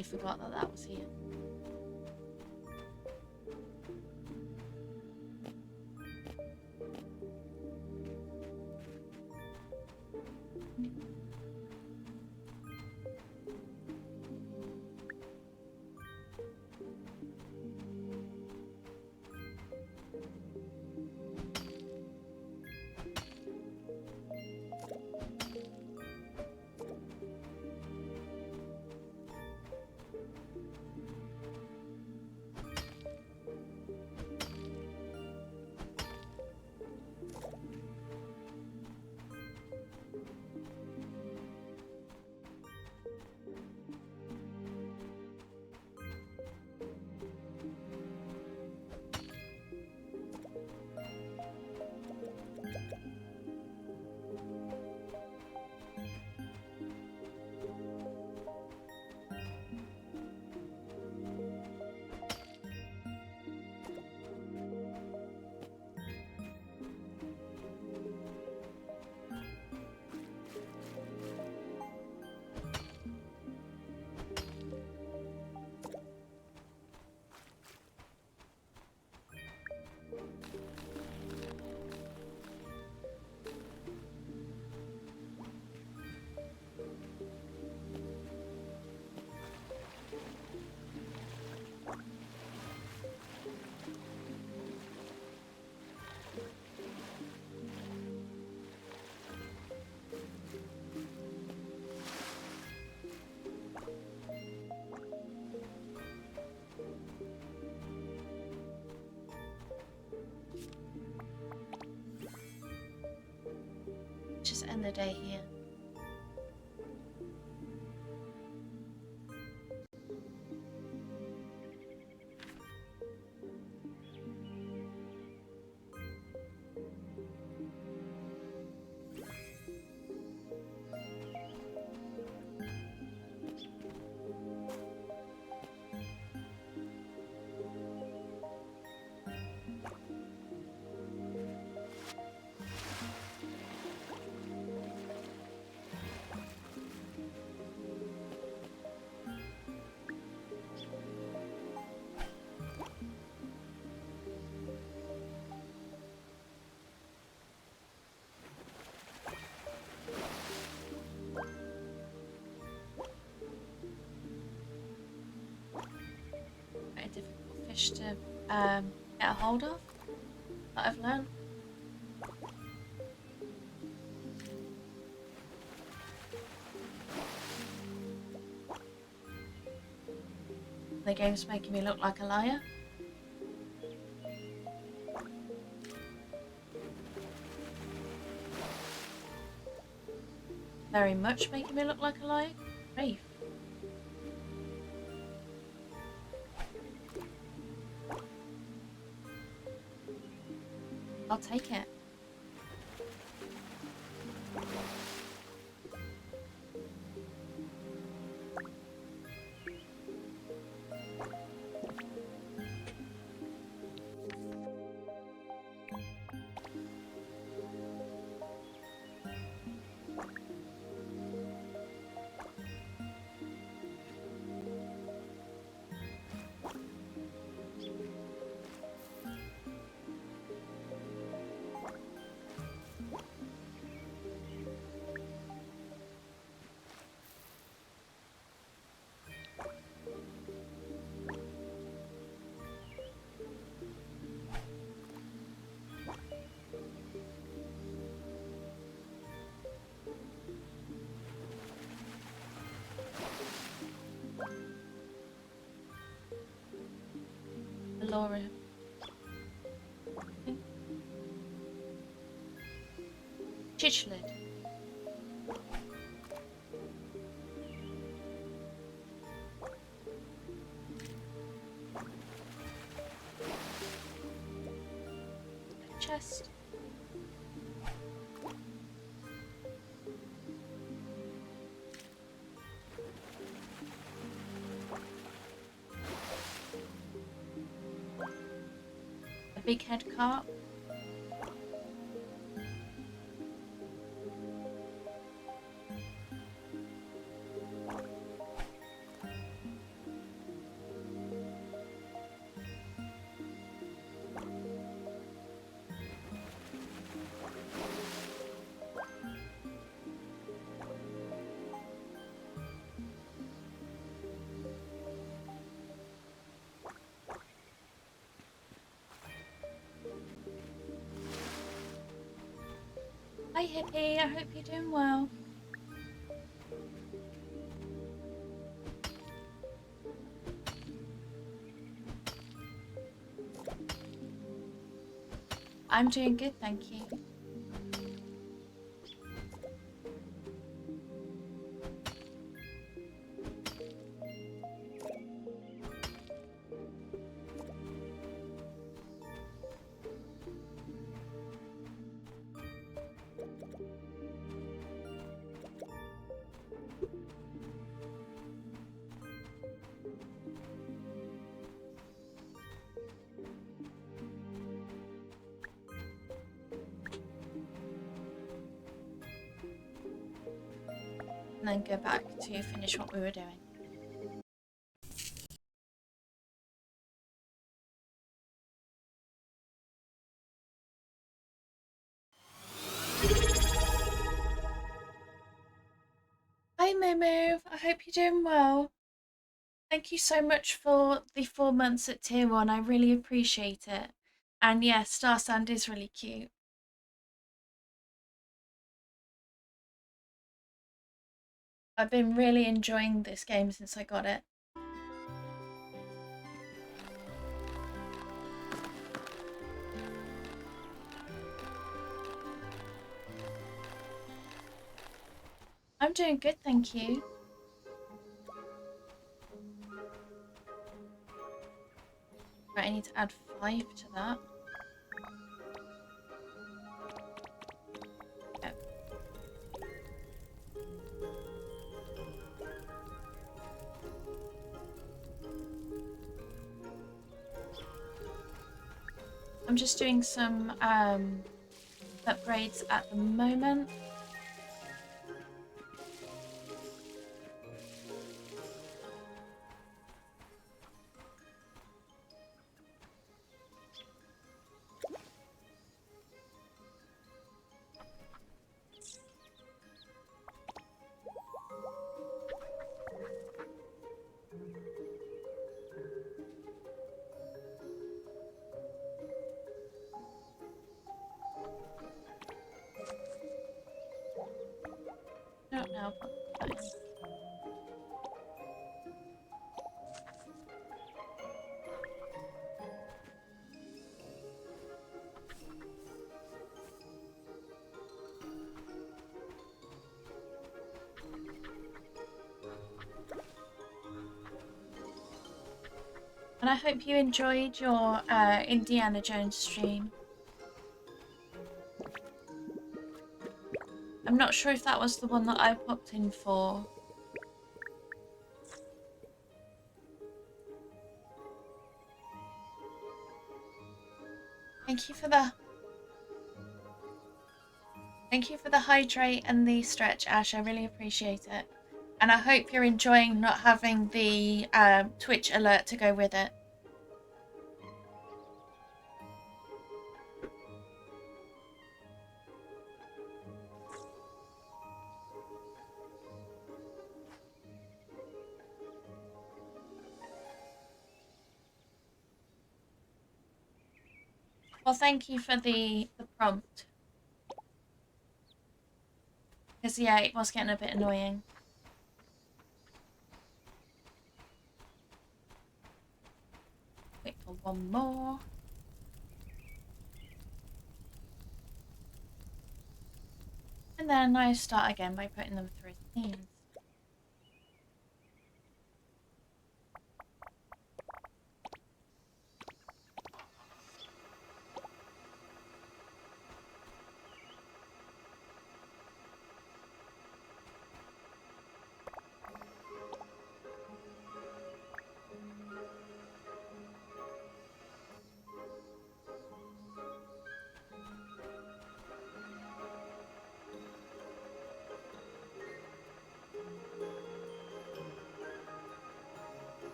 totally forgot that that was here. Just end the day here. Very difficult fish to get a hold of, that I've learned. The game's making me look like a liar. Very much making me look like a liar. Grief. I'll take it. Laura. Chichlid. Chest. A big head carp. Hi Hippie, I hope you're doing well. I'm doing good, thank you. And then go back to finish what we were doing. Hi Momo, I hope you're doing well. Thank you so much for the 4 months at tier 1, I really appreciate it. And yes, Starsand is really cute. I've been really enjoying this game since I got it. I'm doing good, thank you. Right, I need to add 5 to that. Okay. I'm just doing some upgrades at the moment. Don't know what that is. And I hope you enjoyed your Indiana Jones stream. I'm not sure if that was the one that I popped in for. Thank you for the hydrate and the stretch, Ash. I really appreciate it. And I hope you're enjoying not having the Twitch alert to go with it. Well, thank you for the prompt. Because, yeah, it was getting a bit annoying. Wait for one more. And then I start again by putting them through themes.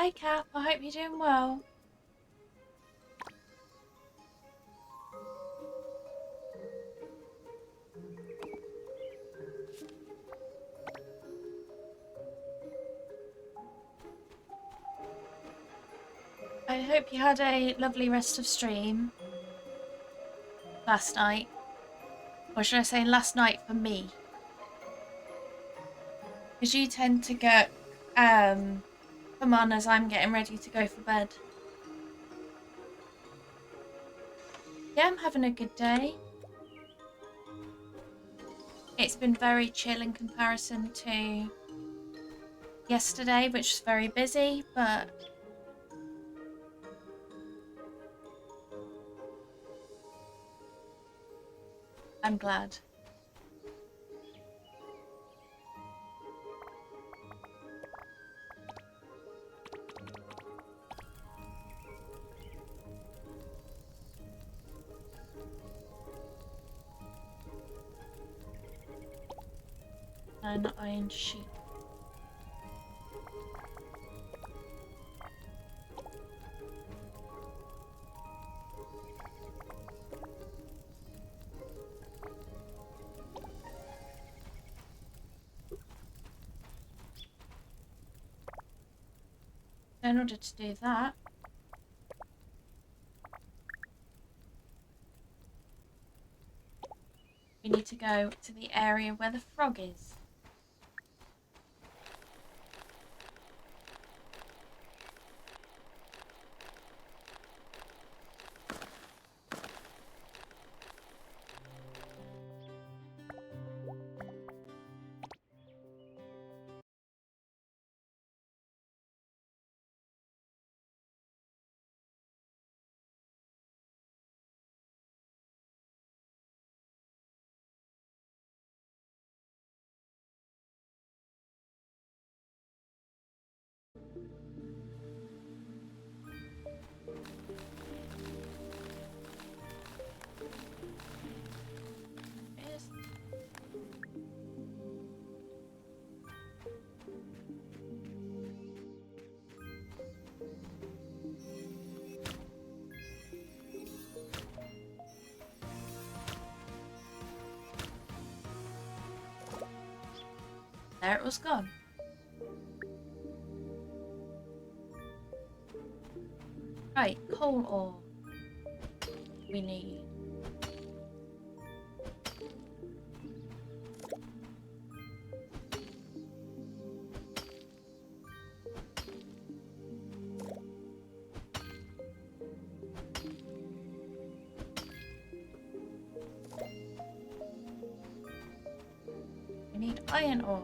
Hi Cap, I hope you're doing well. I hope you had a lovely rest of stream last night. Or should I say last night for me? Because you tend to get come on as I'm getting ready to go for bed. Yeah, I'm having a good day. It's been very chill in comparison to yesterday, which was very busy, but I'm glad. An iron sheet. In order to do that, we need to go to the area where the frog is. Yes. There it was gone. Right, coal ore. We need. We need iron ore.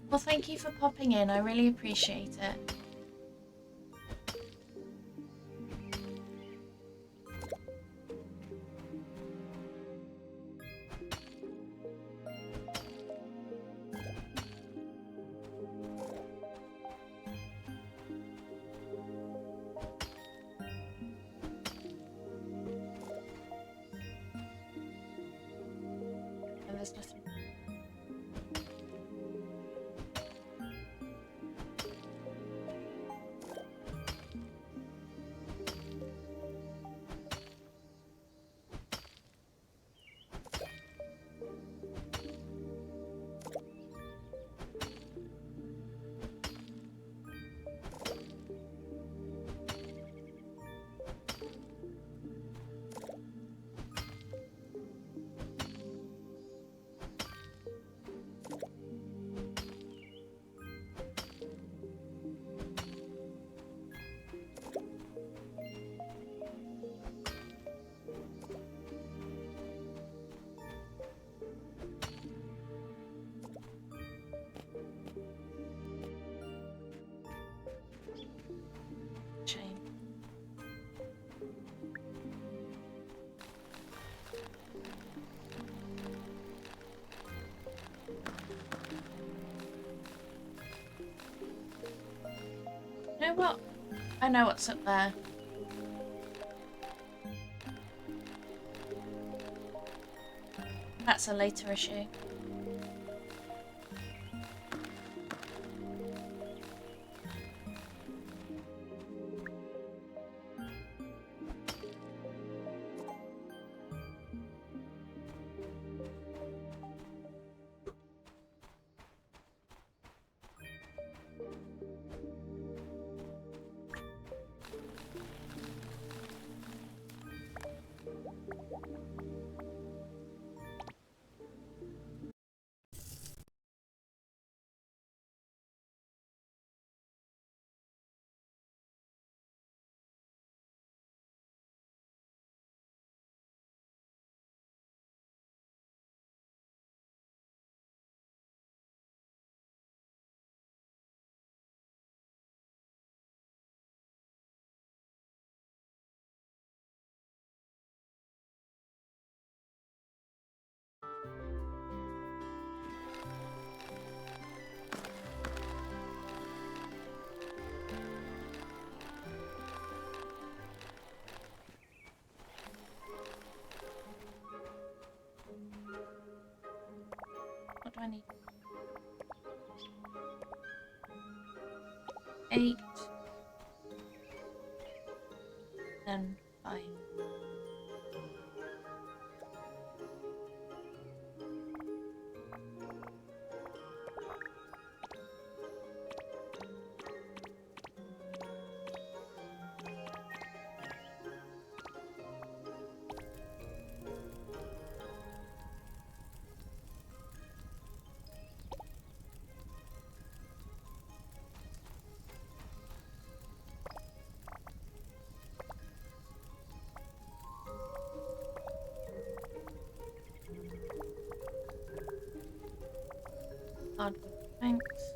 Well, thank you for popping in. I really appreciate it. And there's nothing. Shame. You know what? I know what's up there. That's a later issue. What do I need? 8. Then 5. Hardwood, thanks.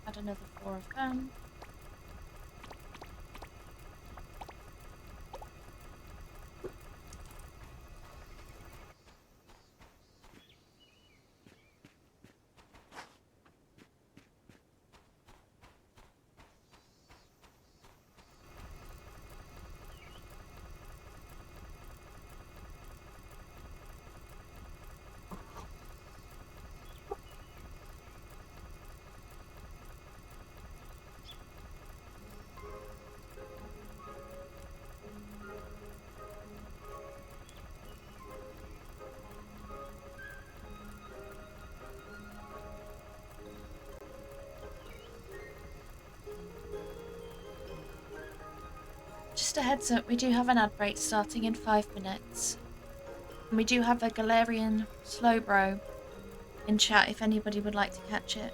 Add another 4 of them. Just a heads up, we do have an ad break starting in 5 minutes. And we do have a Galarian Slowbro in chat if anybody would like to catch it.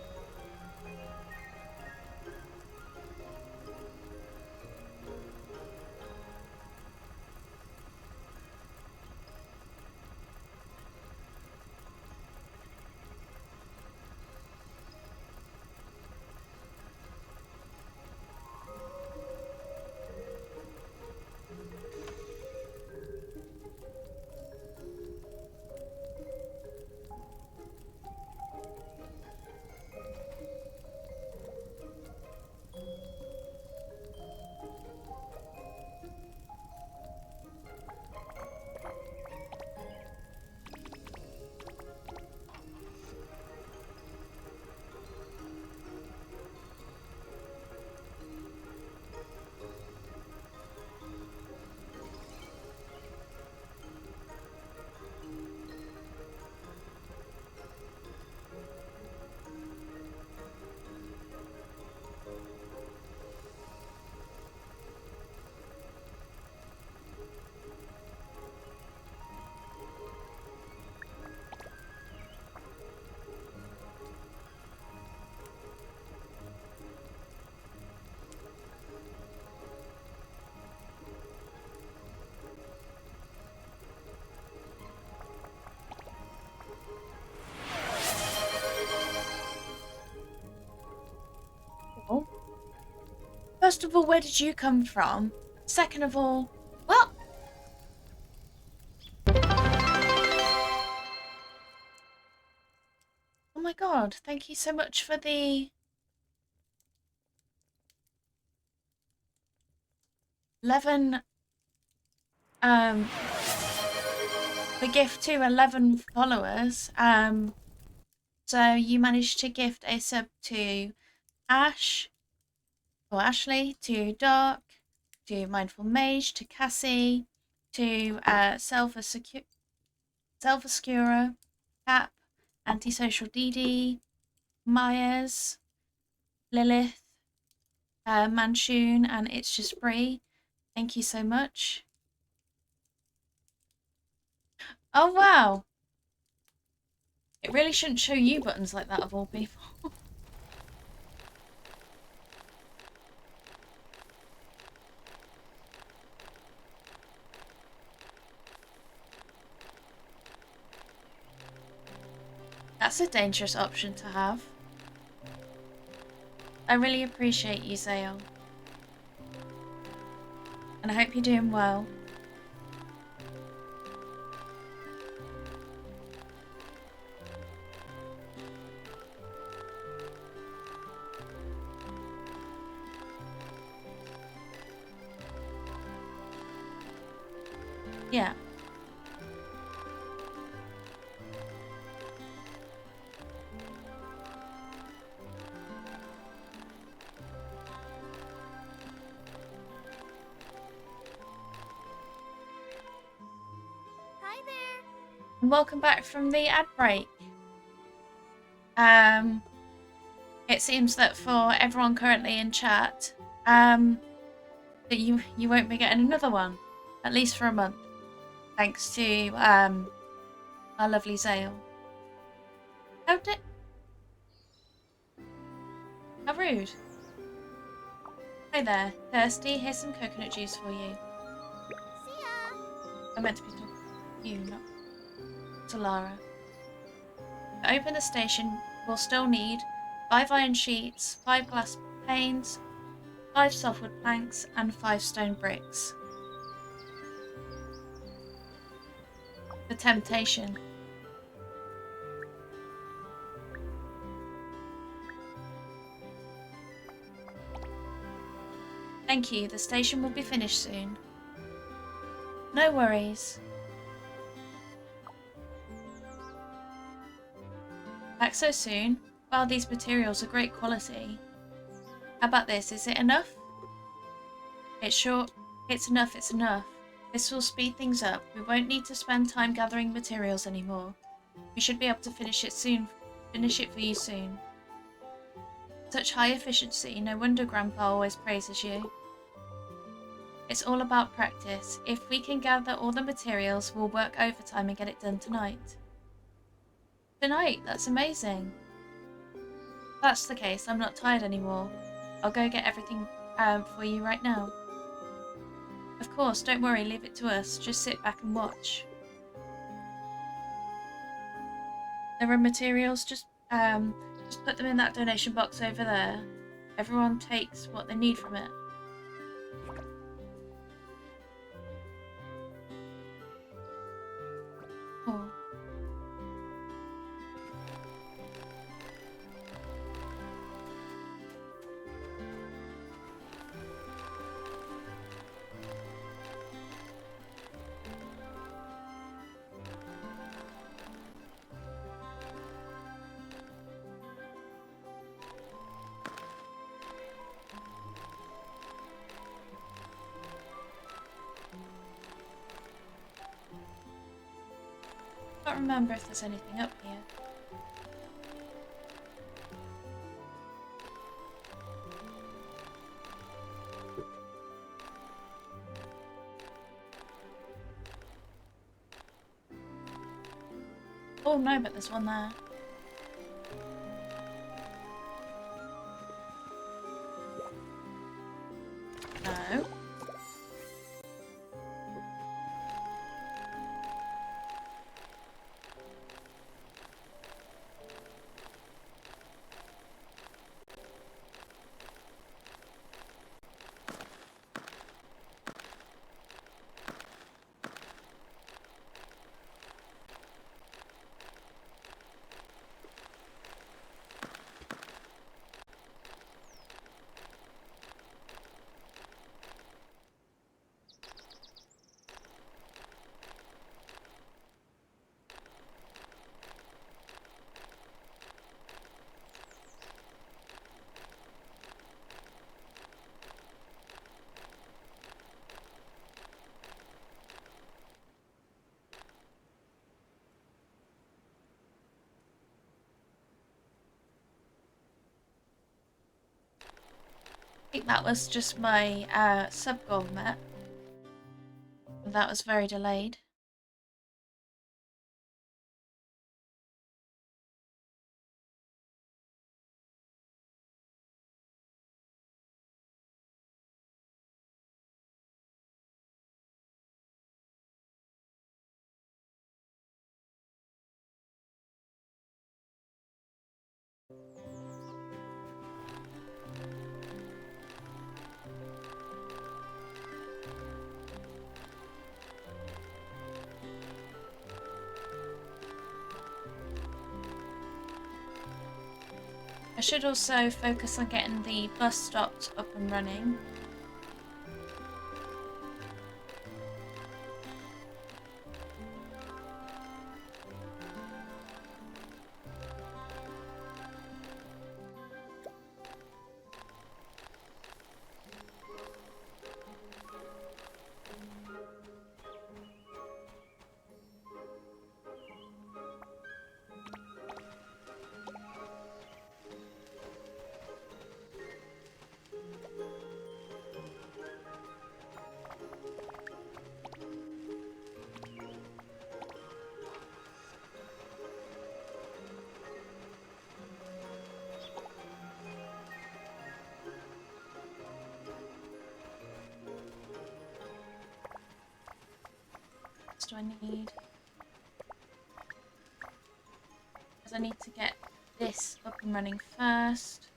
first of all, where did you come from? Second of all, well... Oh my god, thank you so much for the... 11... the gift to 11 followers. So you managed to gift a sub to Ash, or Ashley, to Dark, to Mindful Mage, to Cassie, to Self-Oscura, Cap, Antisocial DD, Myers, Lilith, Manchun, and It's Just Bree. Thank you so much. Oh wow! It really shouldn't show you buttons like that of all people. That's a dangerous option to have. I really appreciate you, Zale. And I hope you're doing well. Yeah. Hi there. And welcome back from the ad break. It seems that for everyone currently in chat, that you won't be getting another one, at least for a month, thanks to our lovely Zale. How rude. Hi there, thirsty? Here's some coconut juice for you. See ya. I meant to be talking to you, not to Lara. To open the station, we'll still need 5 iron sheets, 5 glass panes, 5 softwood planks, and 5 stone bricks. The temptation. Thank you, the station will be finished soon. No worries. Back so soon? Well, these materials are great quality. How about this, is it enough? It's enough, it's enough. This will speed things up. We won't need to spend time gathering materials anymore. We should be able to finish it for you soon. Such high efficiency, no wonder Grandpa always praises you. It's all about practice. If we can gather all the materials, we'll work overtime and get it done tonight. Tonight? That's amazing. If that's the case, I'm not tired anymore. I'll go get everything for you right now. Of course, don't worry, leave it to us. Just sit back and watch. There are materials, just put them in that donation box over there. Everyone takes what they need from it. Cool. I can't remember if there's anything up here. Oh no, but there's one there. No. think that was just my sub-goal met. That was very delayed. I should also focus on getting the bus stops up and running. What do I need? Because I need to get this up and running first.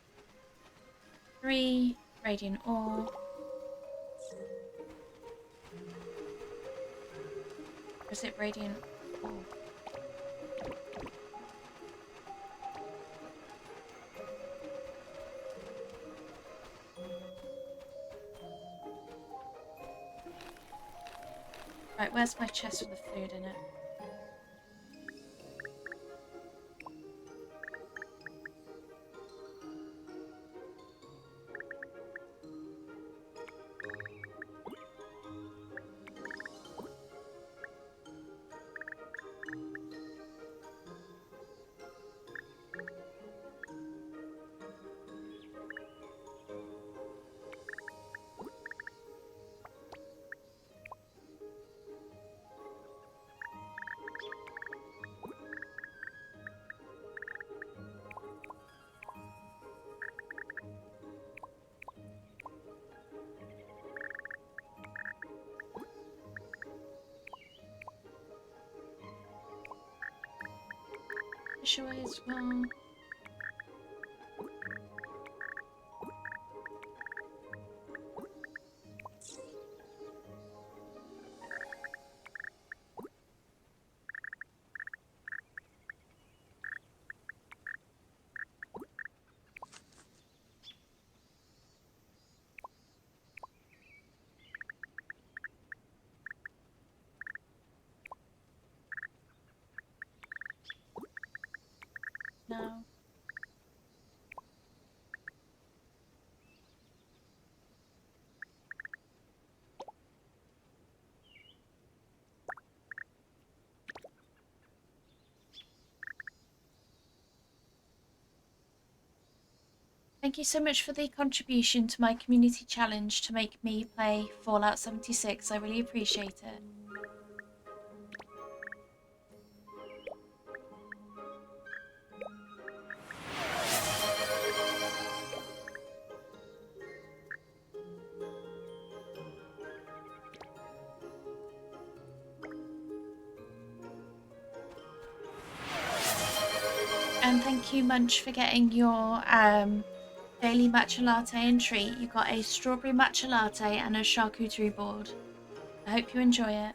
3 radiant ore. Or is it radiant ore? Right, where's my chest with the food in it? Fish away as well. No. Thank you so much for the contribution to my community challenge to make me play Fallout 76. I really appreciate it. And thank you, Munch, for getting your daily matcha latte and treat. You got a strawberry matcha latte and a charcuterie board. I hope you enjoy it.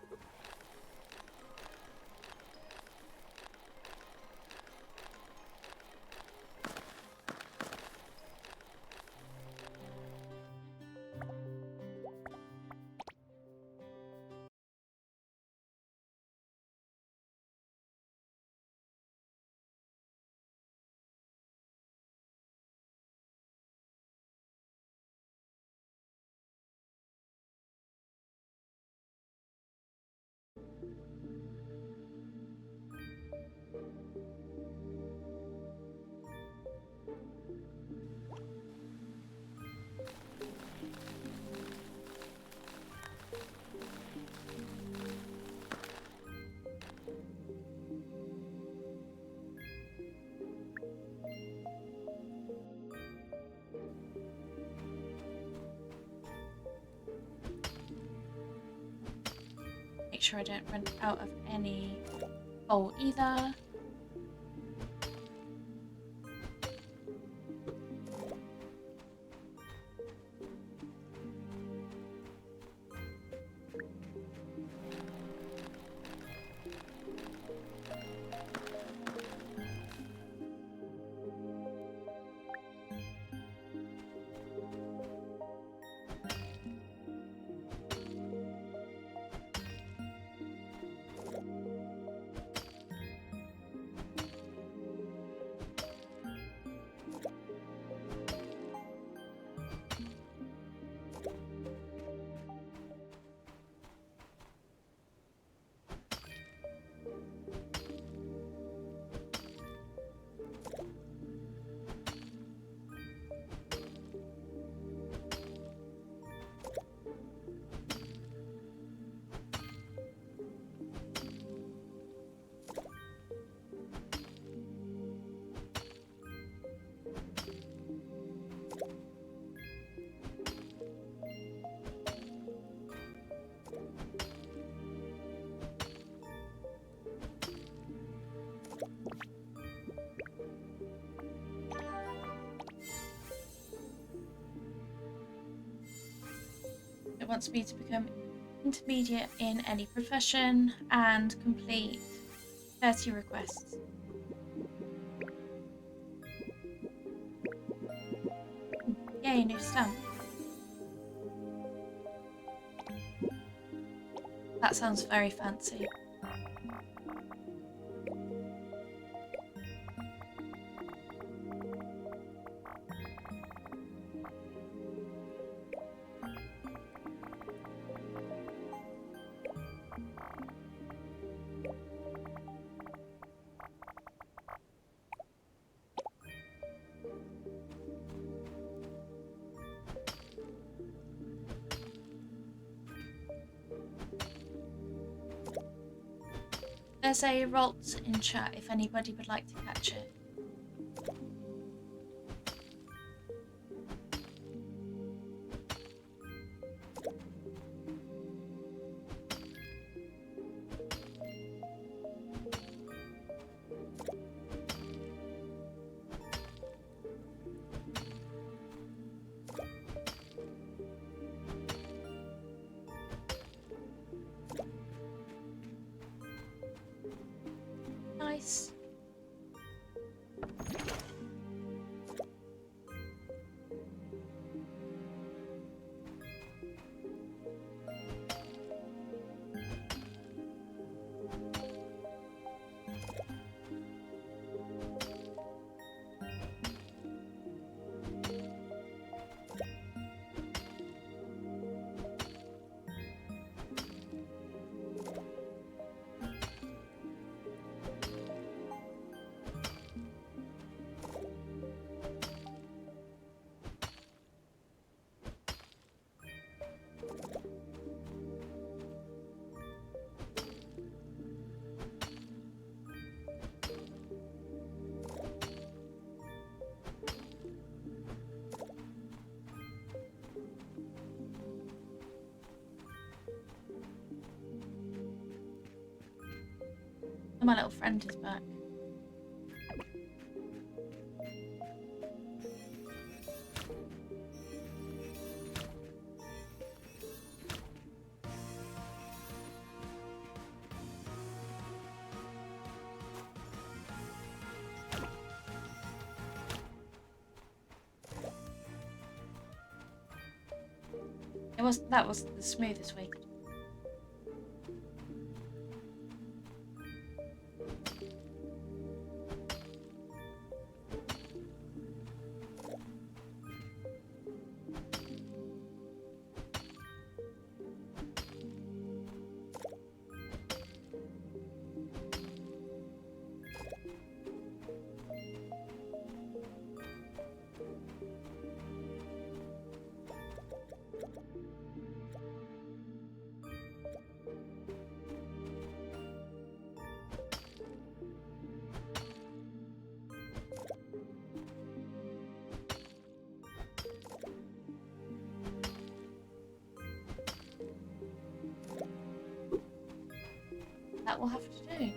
sure I don't run out of any coal either. It wants me to become intermediate in any profession and complete 30 requests. Yay, new stamp. That sounds very fancy. There's a Rolt in chat if anybody would like to catch it. Nice. And my little friend is back. That was the smoothest way. that we'll have to do.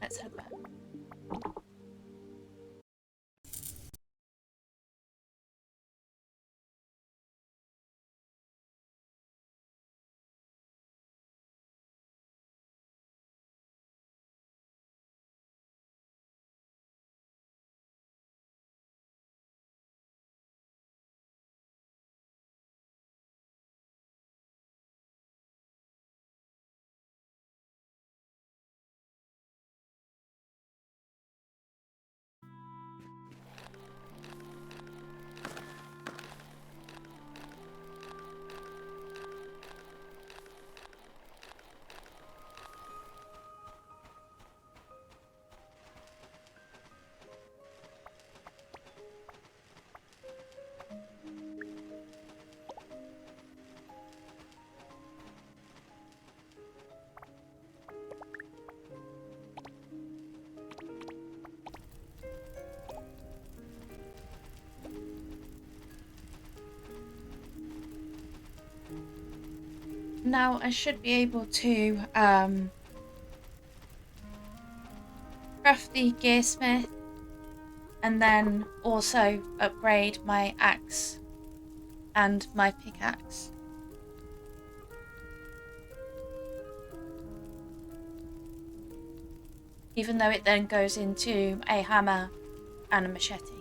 Let's head back. Now I should be able to craft the gearsmith and then also upgrade my axe and my pickaxe. Even though it then goes into a hammer and a machete.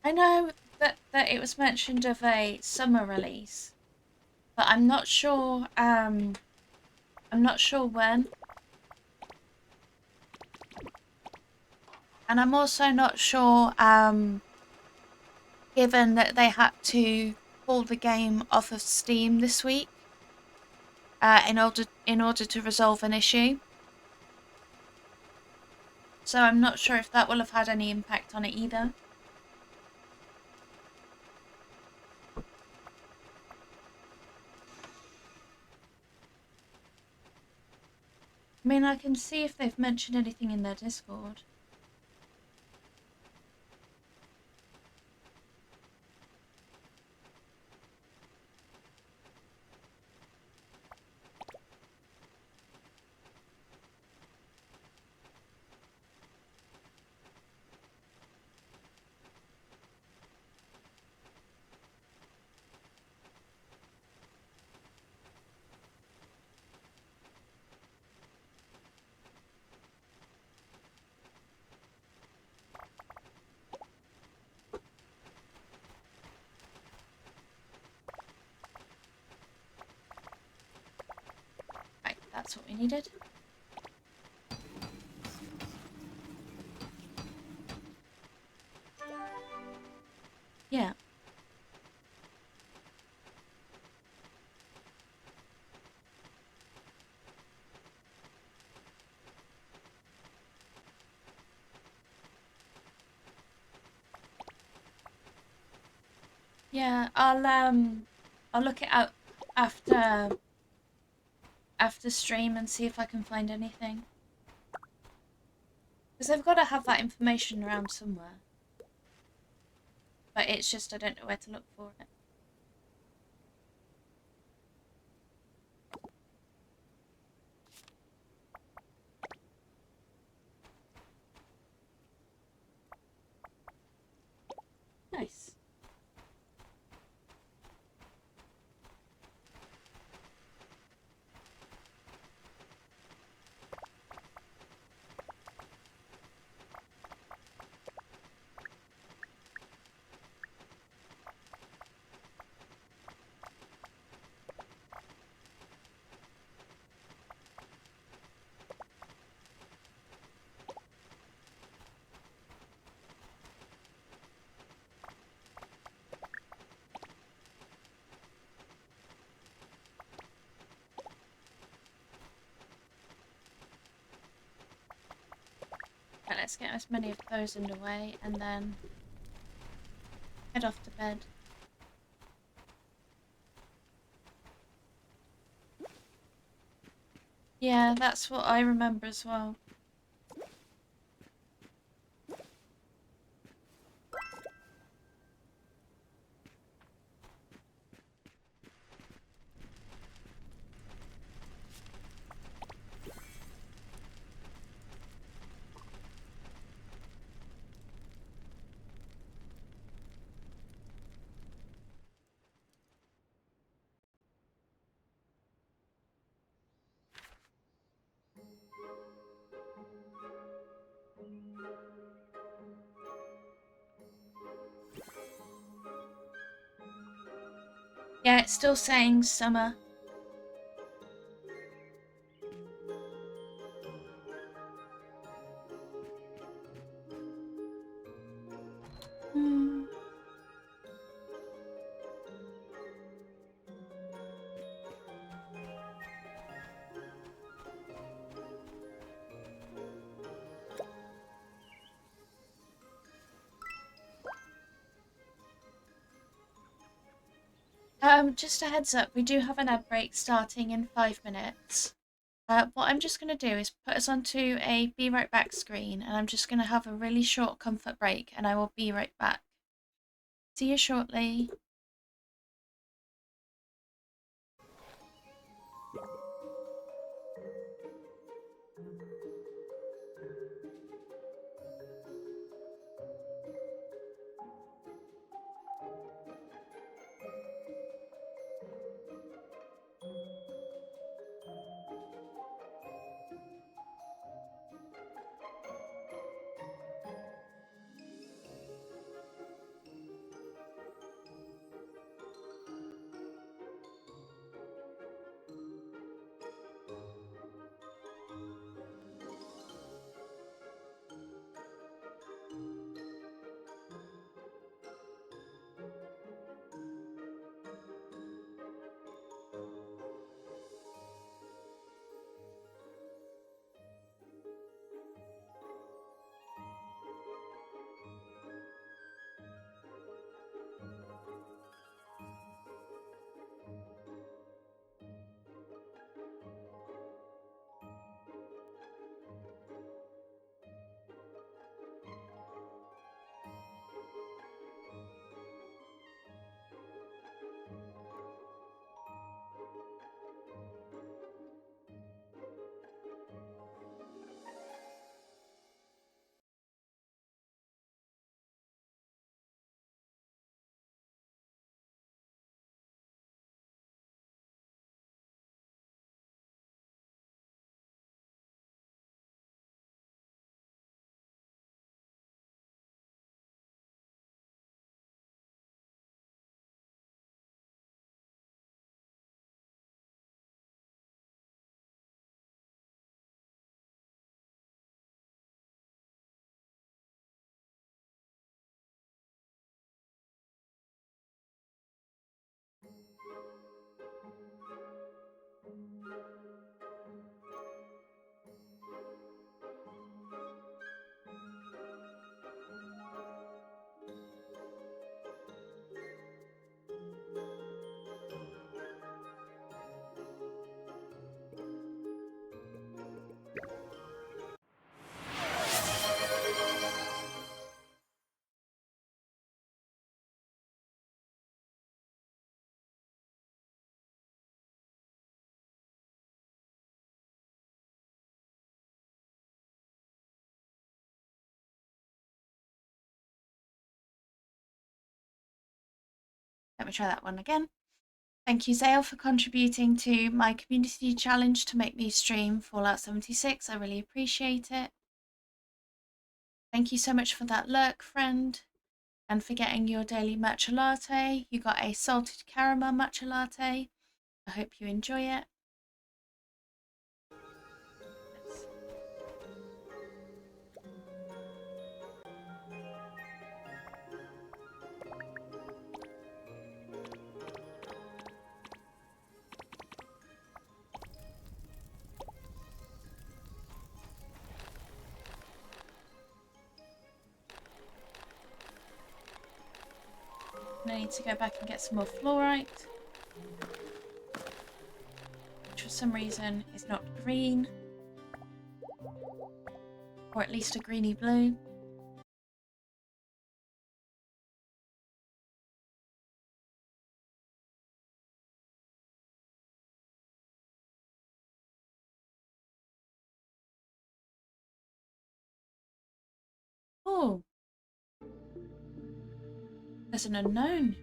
I know that it was mentioned of a summer release, but I'm not sure when. And I'm also not sure given that they had to pull the game off of Steam this week in order to resolve an issue. So I'm not sure if that will have had any impact on it either. I mean, I can see if they've mentioned anything in their Discord. That's what we needed. Yeah. Yeah, I'll look it up after stream and see if I can find anything. Because they've got to have that information around somewhere. But it's just I don't know where to look for it. Nice. Okay, let's get as many of those underway and then head off to bed. Yeah, that's what I remember as well. Yeah, it's still saying summer. Hmm. Just a heads up, we do have an ad break starting in 5 minutes. What I'm just going to do is put us onto a be right back screen, and I'm just going to have a really short comfort break, and I will be right back. See you shortly. Let me try that one again. Thank you, Zale, for contributing to my community challenge to make me stream Fallout 76. I really appreciate it. Thank you so much for that lurk, friend, and for getting your daily matcha latte. You got a salted caramel matcha latte. I hope you enjoy it. Yes. I need to go back and get some more fluorite, which for some reason is not green, or at least a greeny blue. Oh, there's an unknown.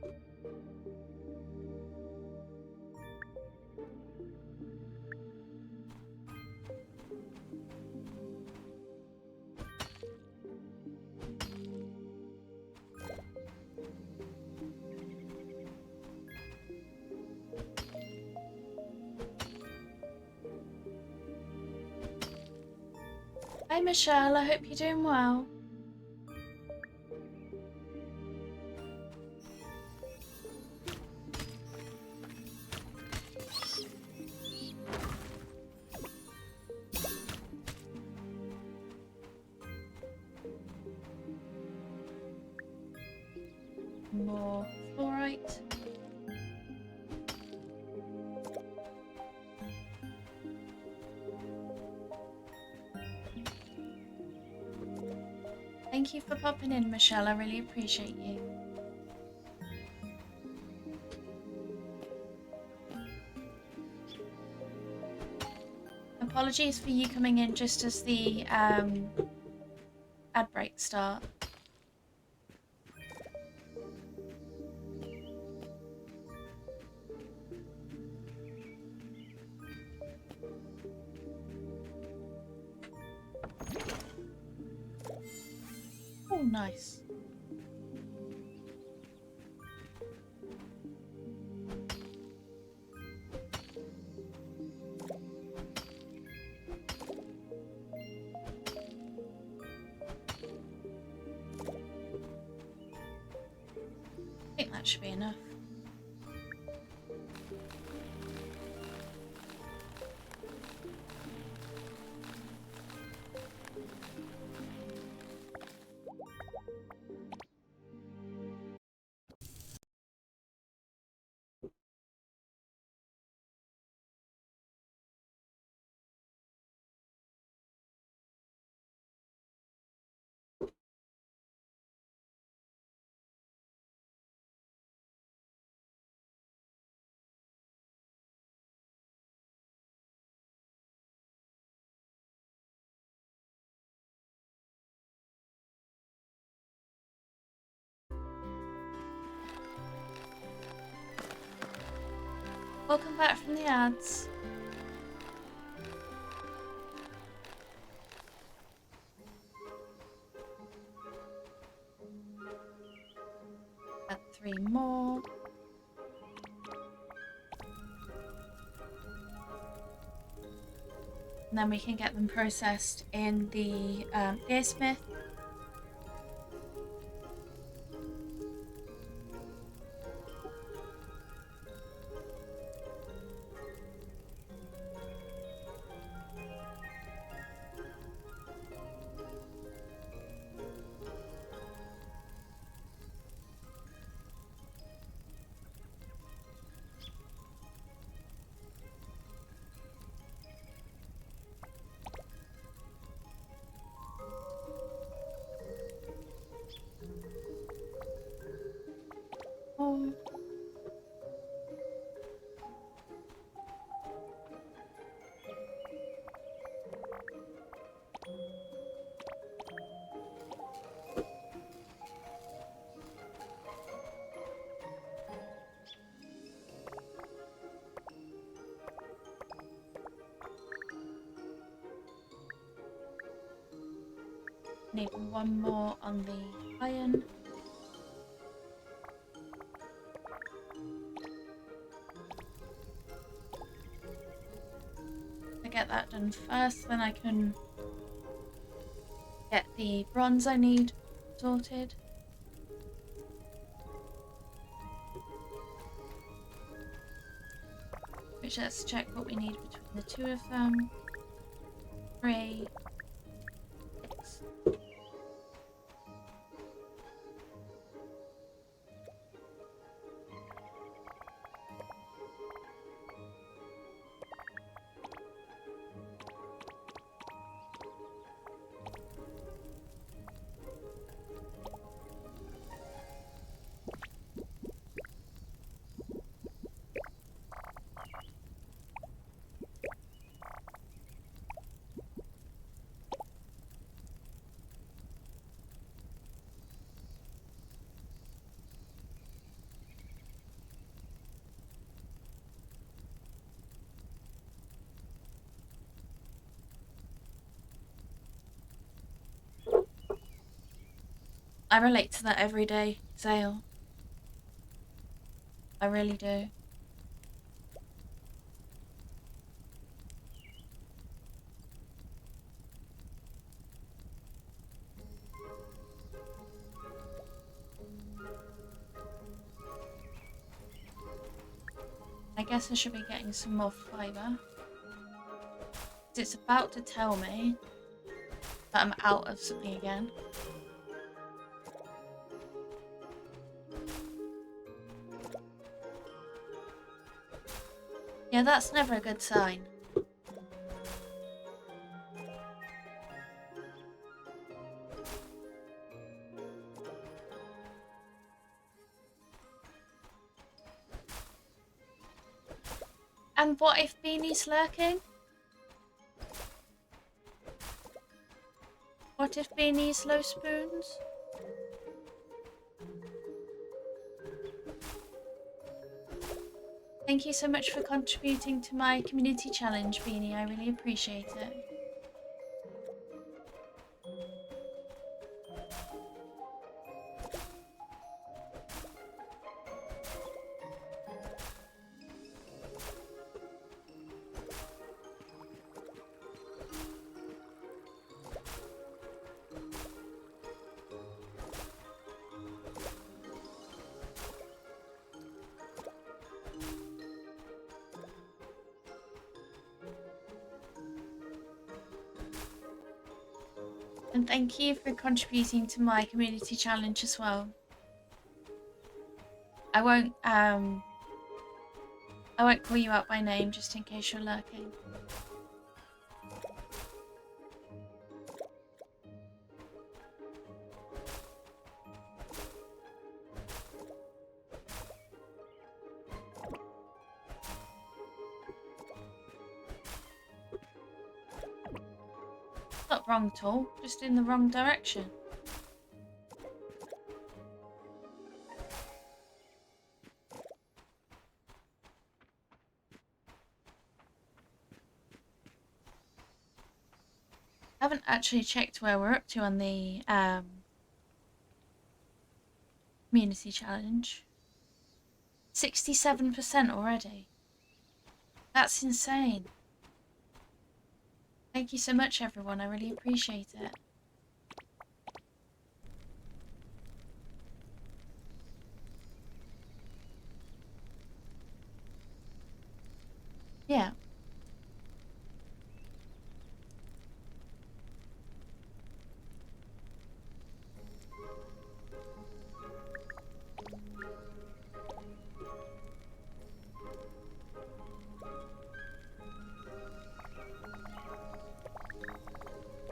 Hi Michelle, I hope you're doing well. More fluorite. Thank you for popping in, Michelle. I really appreciate you. Apologies for you coming in just as the ad break start. Oh, nice. I think that should be enough. Welcome back from the ads. Add 3 more. And then we can get them processed in the Deersmith. Need one more on the iron. I get that done first, then I can get the bronze I need sorted. Which, let's check what we need between the two of them. 3, 6. I relate to that every day, Zale. I really do. I guess I should be getting some more fibre. It's about to tell me that I'm out of something again. Yeah, that's never a good sign. And what if Beanie's lurking? What if Beanie's low spoons? Thank you so much for contributing to my community challenge, Beanie. I really appreciate it. And thank you for contributing to my community challenge as well. I won't call you out by name just in case you're lurking. Not wrong at all, just in the wrong direction. I haven't actually checked where we're up to on the community challenge. 67% already. That's insane. Thank you so much, everyone. I really appreciate it. Yeah.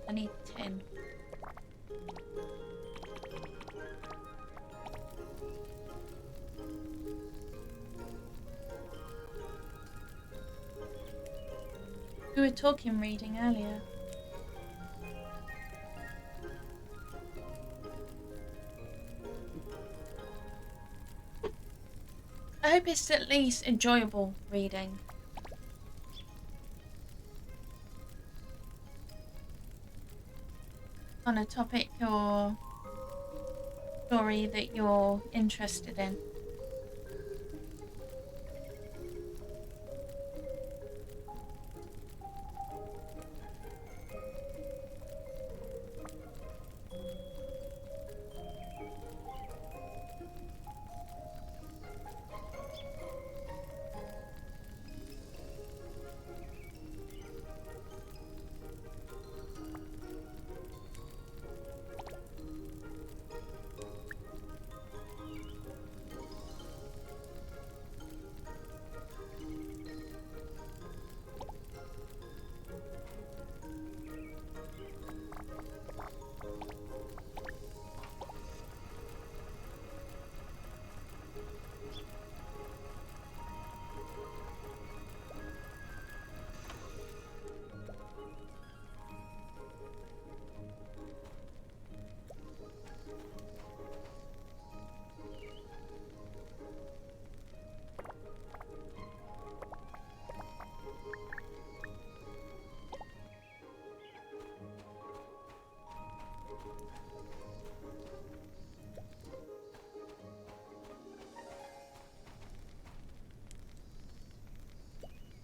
I need 10. We were talking reading earlier. I hope it's at least enjoyable reading. on a topic or story that you're interested in.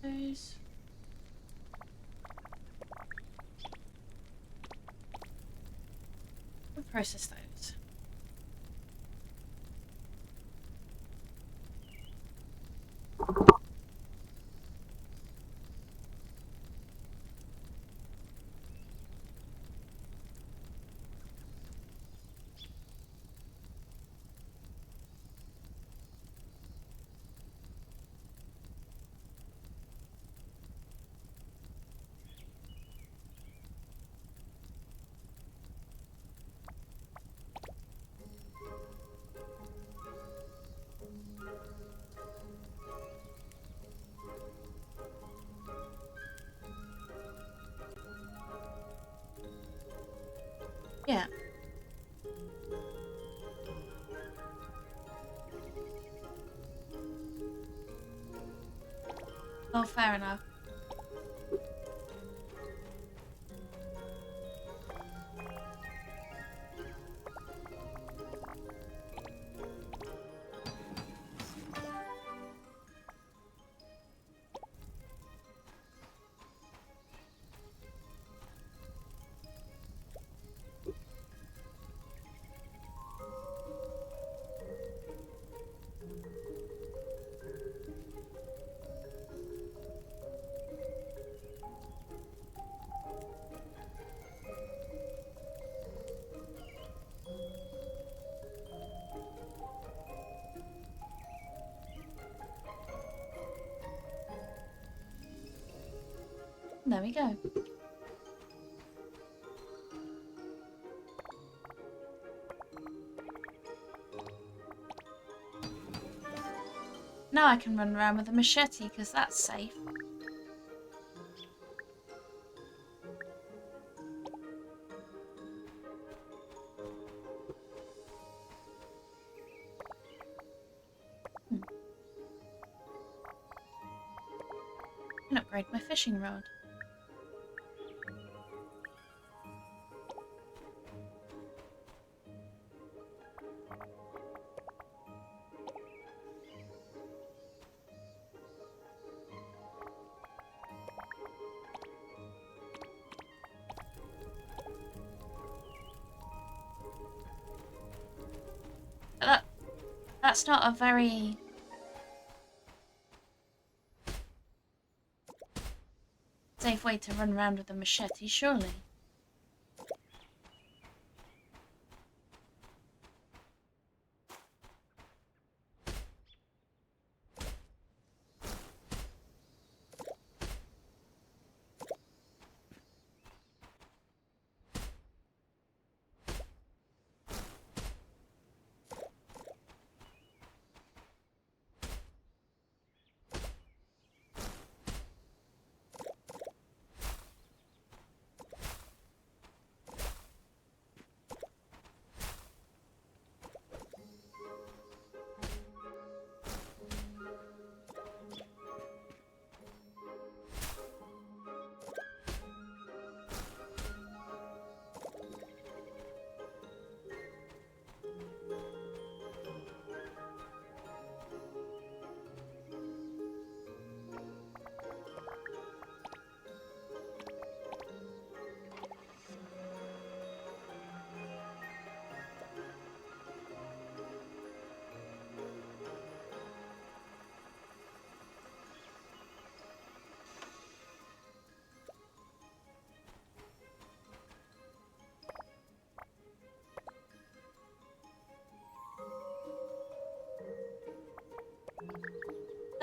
Those. We'll process those. Yeah. Oh, fair enough. There we go. Now I can run around with a machete because that's safe. I can upgrade my fishing rod. That's not a very safe way to run around with a machete, surely.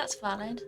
That's valid.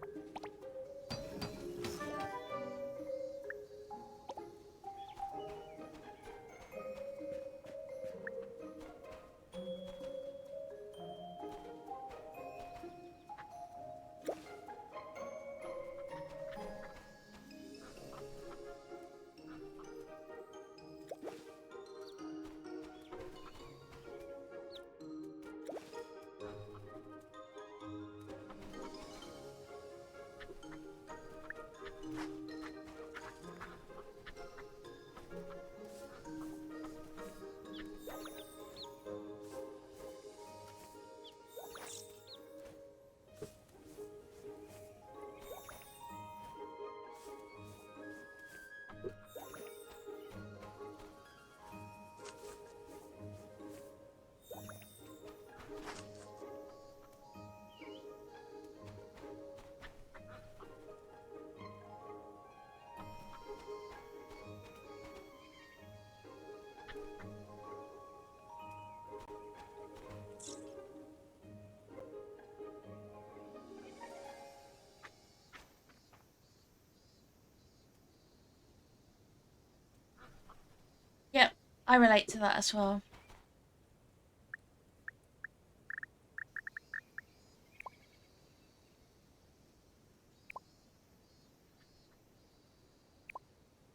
Yep, I relate to that as well.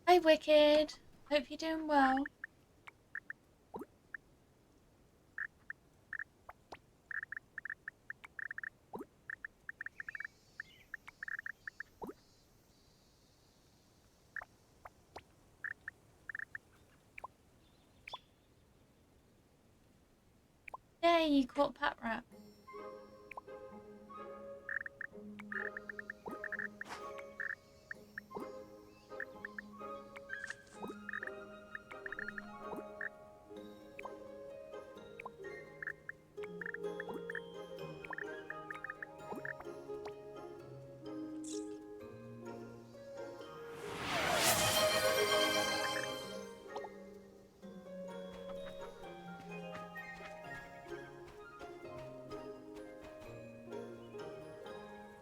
Hi, Wicked. Hope you're doing well. Yay, you caught Pat Rat.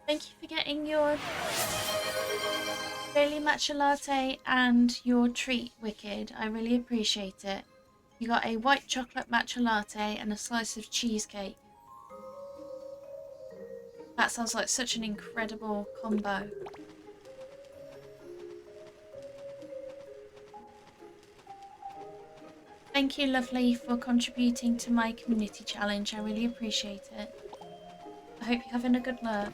Thank you for getting your daily matcha latte and your treat, Wicked. I really appreciate it. You got a white chocolate matcha latte and a slice of cheesecake. That sounds like such an incredible combo. Thank you, Lovely, for contributing to my community challenge. I really appreciate it. I hope you're having a good lurk.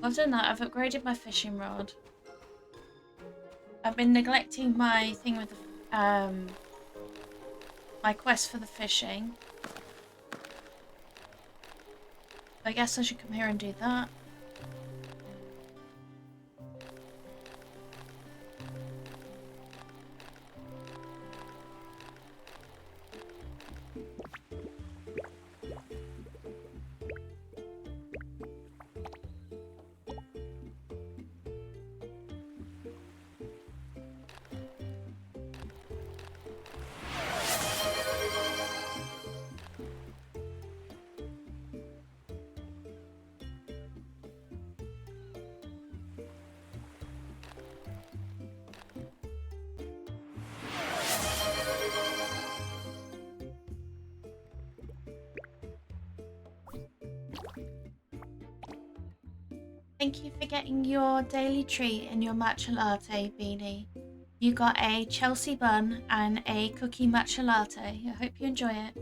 I've done that. I've upgraded my fishing rod. I've been neglecting my thing with the, my quest for the fishing. I guess I should come here and do that. Thank you for getting your daily treat and your matcha latte, Beanie. You got a Chelsea bun and a cookie matcha latte. I hope you enjoy it.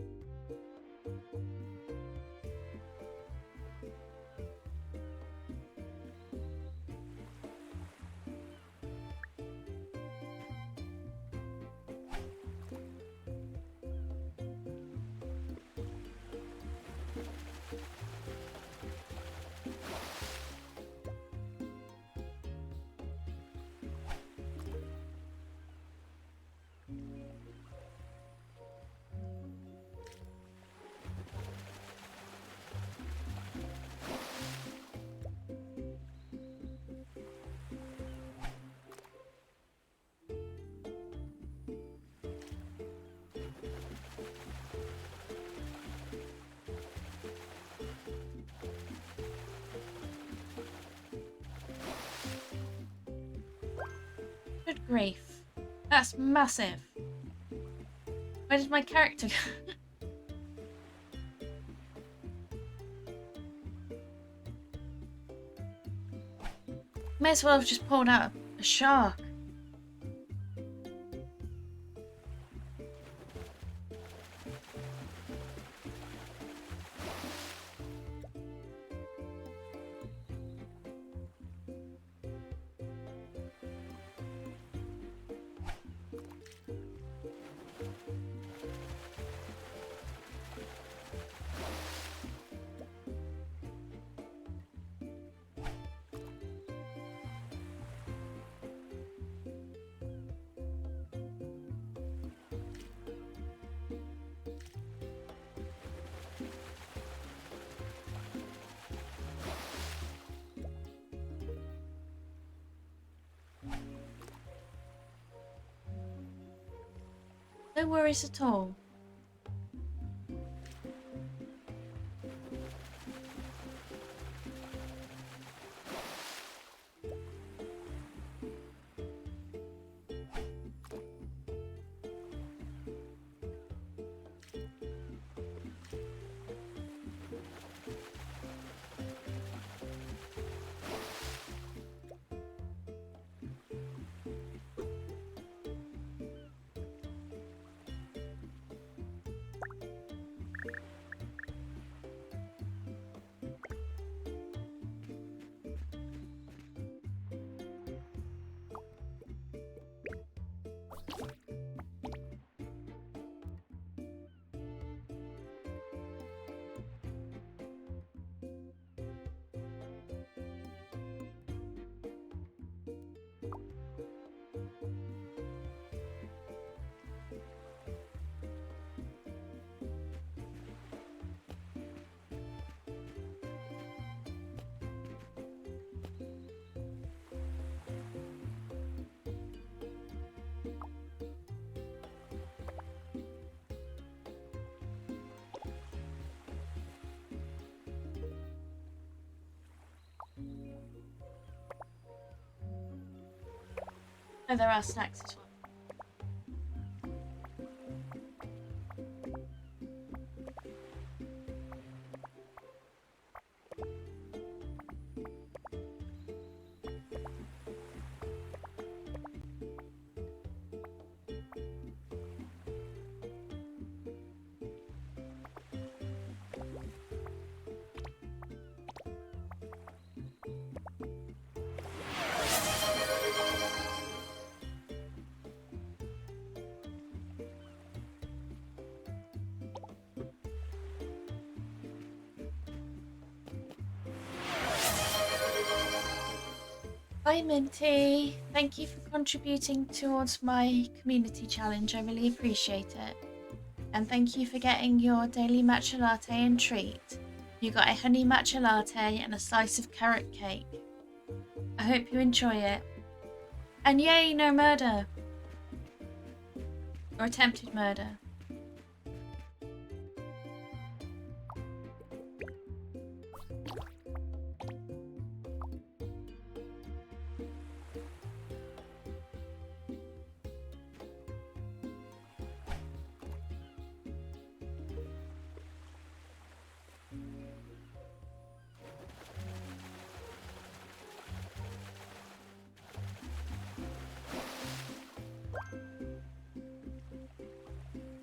grief. That's massive. Where did my character go? May as well have just pulled out a shark. No worries at all. Oh, there are snacks as well. Hi Minty, thank you for contributing towards my community challenge, I really appreciate it. And thank you for getting your daily matcha latte and treat. You got a honey matcha latte and a slice of carrot cake. I hope you enjoy it. And yay, no murder! Or attempted murder.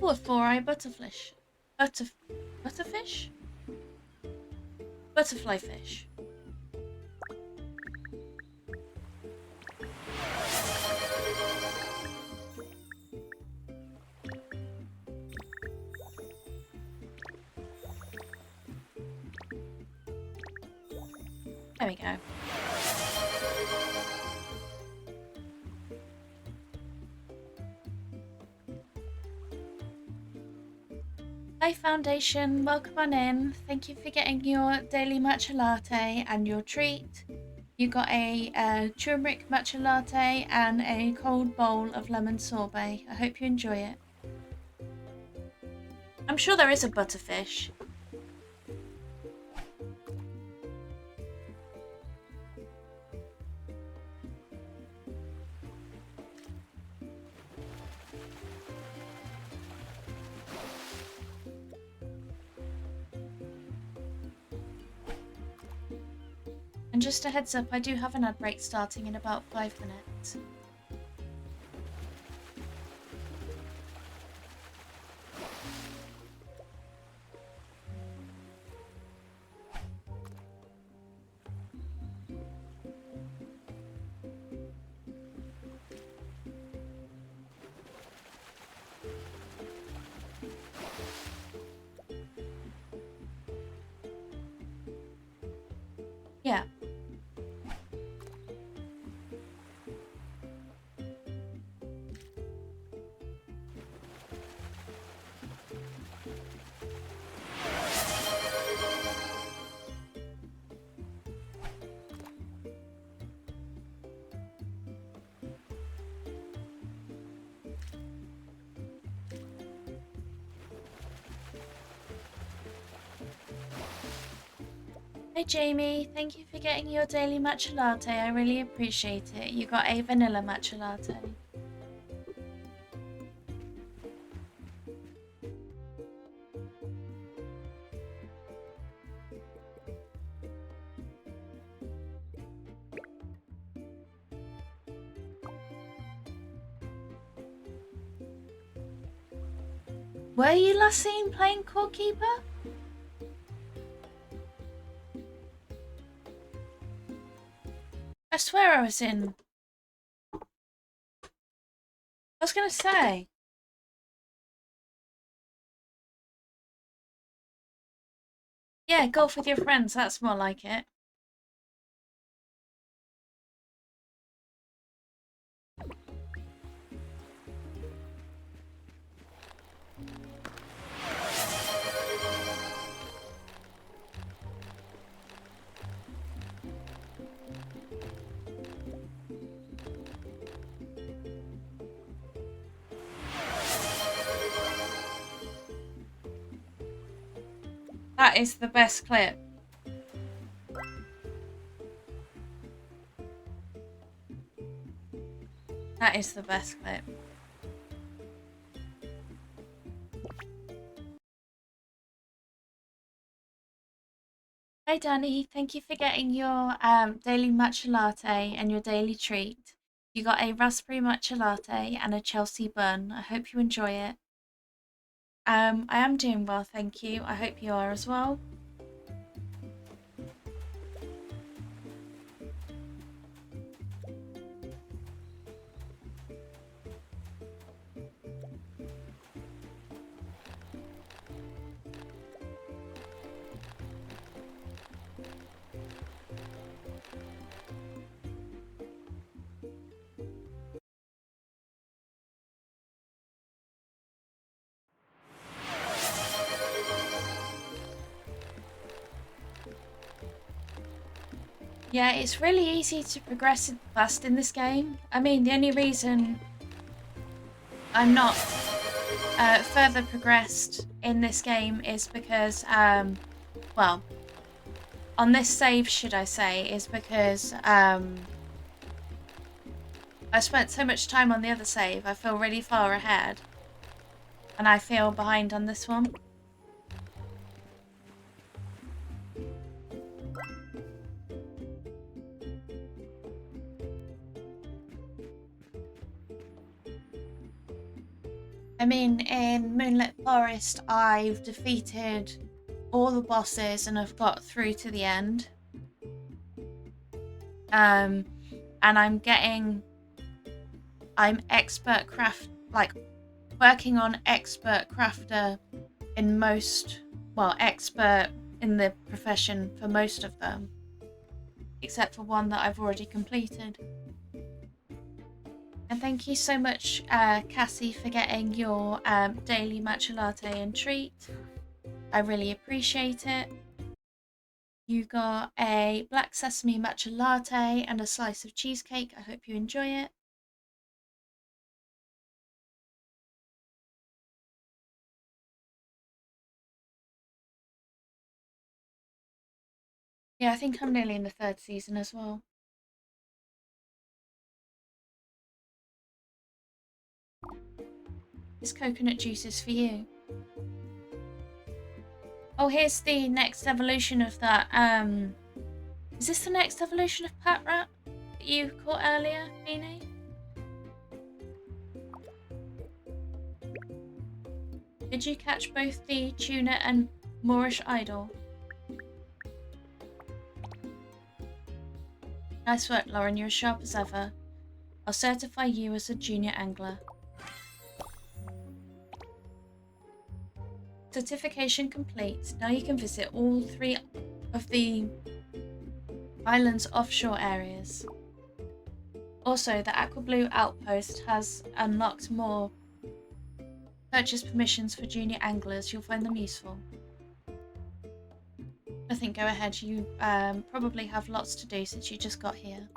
Oh, a four-eye butterfish. Butterfish? Butterfly fish. There we go. Hi Foundation, welcome on in. Thank you for getting your daily matcha latte and your treat. You got a turmeric matcha latte and a cold bowl of lemon sorbet. I hope you enjoy it. I'm sure there is a butterfish. And just a heads up, I do have an ad break starting in about 5 minutes. Yeah. Hi Jamie, thank you for getting your daily matcha latte. I really appreciate it. You got a vanilla matcha latte. Were you last seen playing Core Keeper? I swear I was in. I was gonna say. Yeah, golf with your friends, that's more like it. That is the best clip. That is the best clip. Hi Danny, thank you for getting your daily matcha latte and your daily treat. You got a raspberry matcha latte and a Chelsea bun. I hope you enjoy it. I am doing well, thank you. I hope you are as well. Yeah, it's really easy to progress fast in this game. I mean, the only reason I'm not further progressed in this game is because, well, on this save, should I say, is because I spent so much time on the other save, I feel really far ahead. And I feel behind on this one. I mean, in Moonlit Forest, I've defeated all the bosses and I've got through to the end. And I'm expert craft, like working on expert crafter in most, well, expert in the profession for most of them, except for one that I've already completed. And thank you so much, Cassie, for getting your daily matcha latte and treat. I really appreciate it. You got a black sesame matcha latte and a slice of cheesecake. I hope you enjoy it. Yeah, I think I'm nearly in the 3rd season as well. This coconut juice is for you. Oh, here's the next evolution of that Is this the next evolution of Pat Rat that you caught earlier, Beanie? Did you catch both the tuna and Moorish idol? Nice work, Lauren. You're as sharp as ever. I'll certify you as a junior angler. Certification complete. Now you can visit all 3 of the island's offshore areas. Also, the Aqua Blue Outpost has unlocked more purchase permissions for junior anglers. You'll find them useful. I think go ahead. You probably have lots to do since you just got here.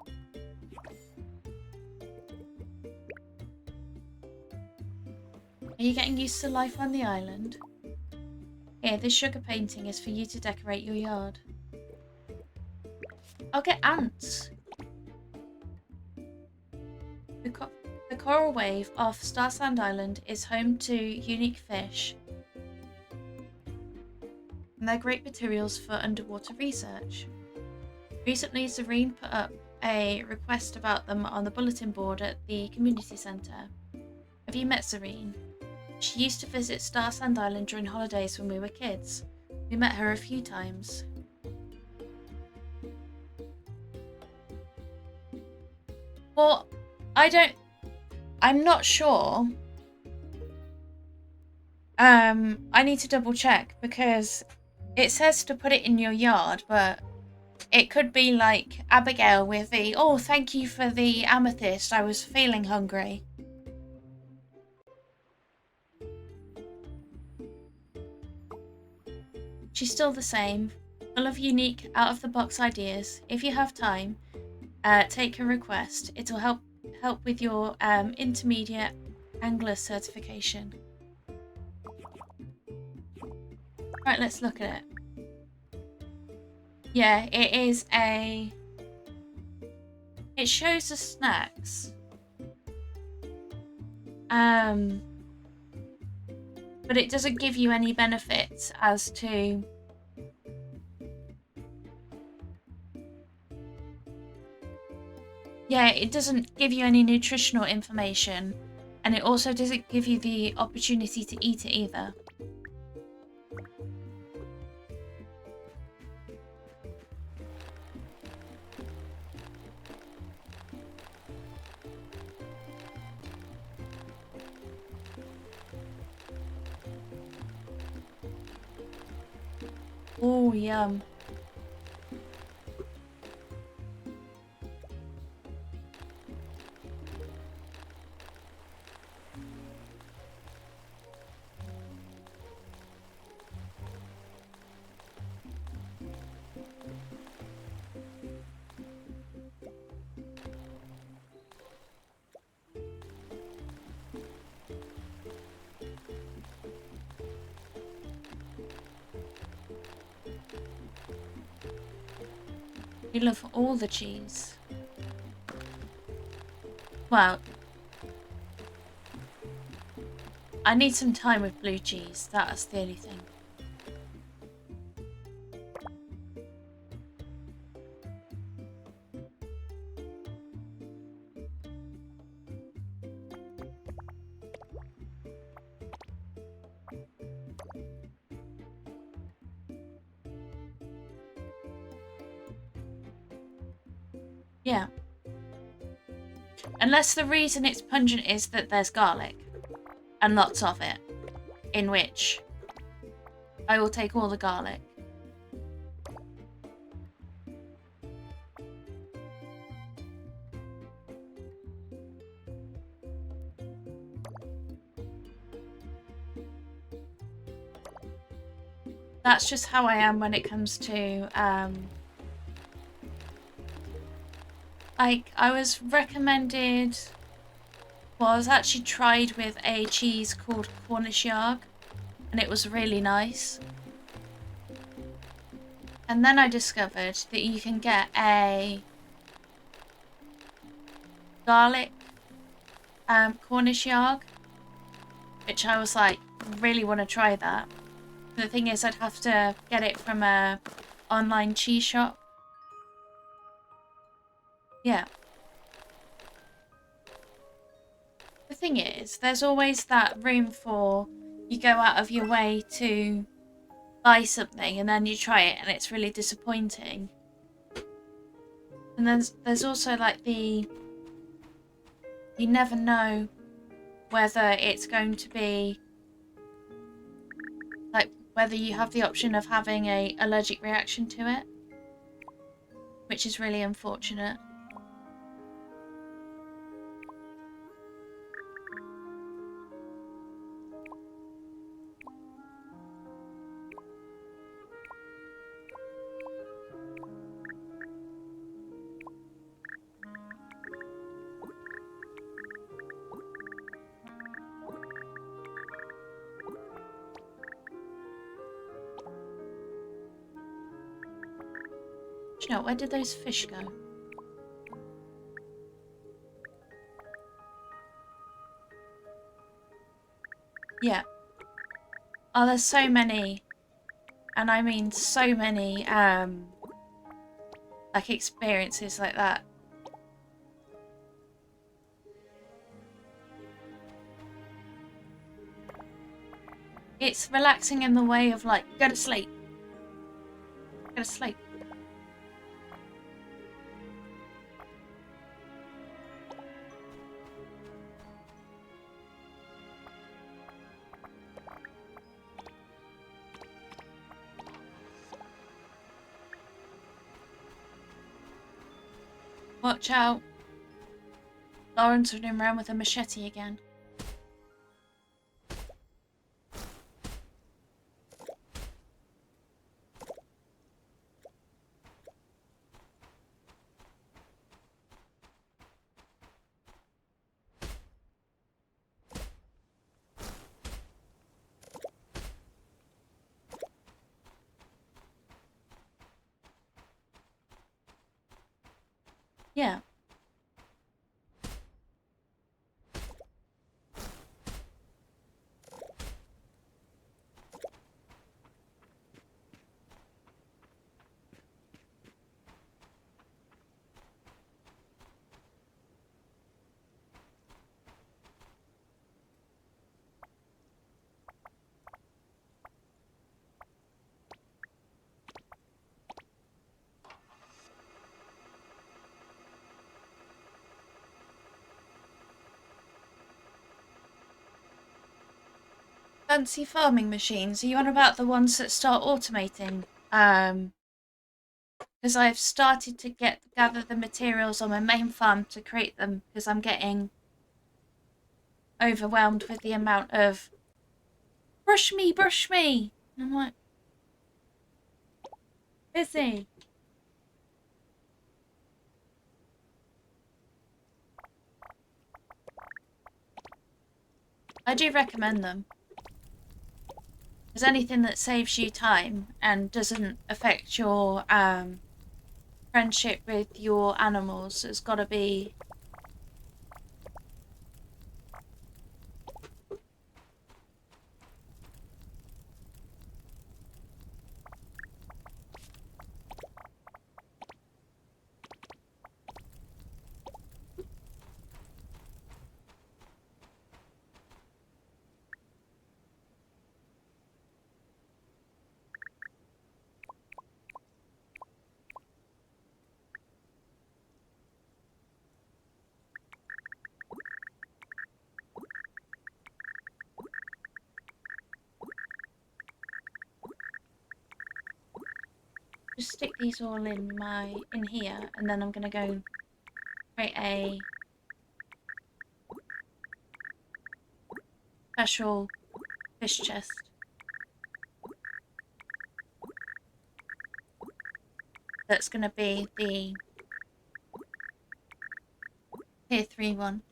Are you getting used to life on the island? Here, this sugar painting is for you to decorate your yard. I'll get ants. The coral wave off Starsand Island is home to unique fish. And they're great materials for underwater research. Recently, Zareen put up a request about them on the bulletin board at the community centre. Have you met Zareen? She used to visit Starsand Island during holidays when we were kids. We met her a few times. Well, I'm not sure. I need to double check because it says to put it in your yard, but it could be like Abigail with the, oh, thank you for the amethyst, I was feeling hungry. She's still the same, full of unique, out-of-the-box ideas. If you have time, take her request. It'll help with your intermediate angler certification. Right, let's look at it. Yeah, it is a... It shows the snacks. But it doesn't give you any benefits as to... Yeah, it doesn't give you any nutritional information. And it also doesn't give you the opportunity to eat it either. Oh, yum. You love all the cheese. Well, I need some time with blue cheese. That's the only thing. Yeah. Unless the reason it's pungent is that there's garlic. And lots of it. In which I will take all the garlic. That's just how I am when it comes to like, I was recommended... Well, I was actually tried with a cheese called Cornish Yarg, and it was really nice. And then I discovered that you can get a garlic Cornish Yarg, which I was like, really want to try that. The thing is, I'd have to get it from a online cheese shop. Yeah. The thing is, there's always that room for you go out of your way to buy something and then you try it and it's really disappointing. And there's also like you never know whether it's going to be like whether you have the option of having a allergic reaction to it, which is really unfortunate. Do you know, where did those fish go? Yeah. Oh, there's so many, and I mean so many, like experiences like that. It's relaxing in the way of like, go to sleep. Go to sleep. Watch out. Lauren's running around with a machete again. Yeah. Fancy farming machines. Are you on about the ones that start automating? Because I've started to gather the materials on my main farm to create them because I'm getting overwhelmed with the amount of brush me, brush me. And I'm like, busy. I do recommend them. Because anything that saves you time and doesn't affect your friendship with your animals has got to be. Just stick these all in here, and then I'm gonna go create a special fish chest. That's gonna be the tier 3 one.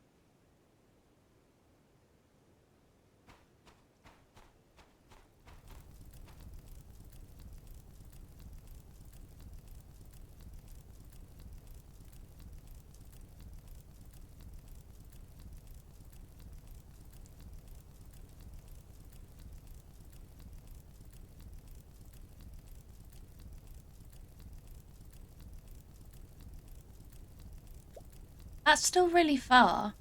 That's still really far.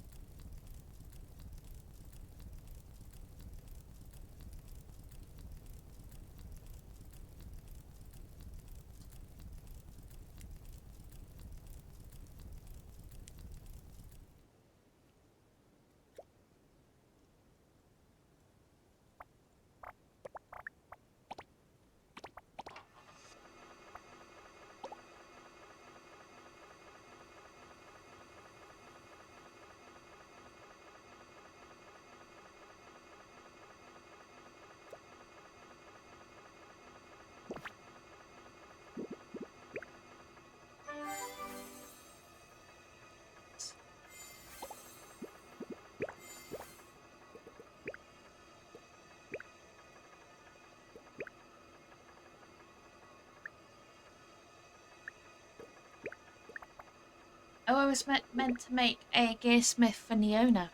Oh, I was meant to make a gearsmith for Neona.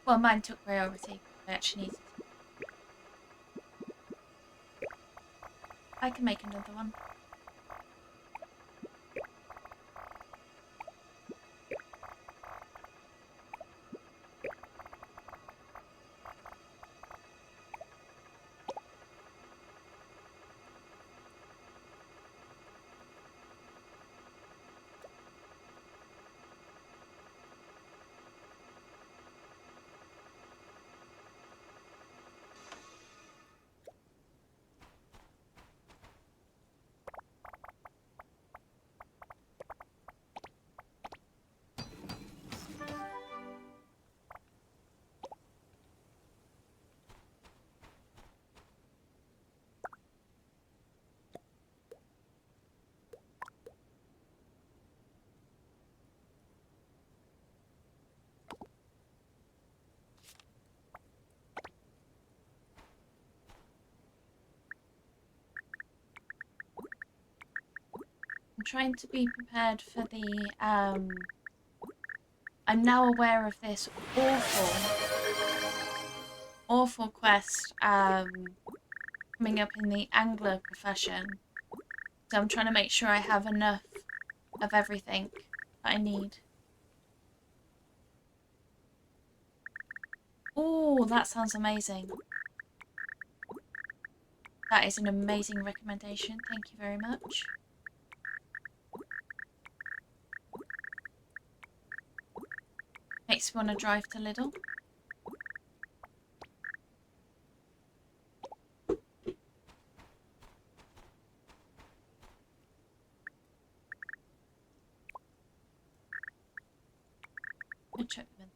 Well, mine took priority. I actually needed. I can make another one. I'm trying to be prepared for the, I'm now aware of this awful quest, coming up in the angler profession. So I'm trying to make sure I have enough of everything that I need. Oh, that sounds amazing. That is an amazing recommendation. Thank you very much. Makes me want to drive to Lidl. And check them in.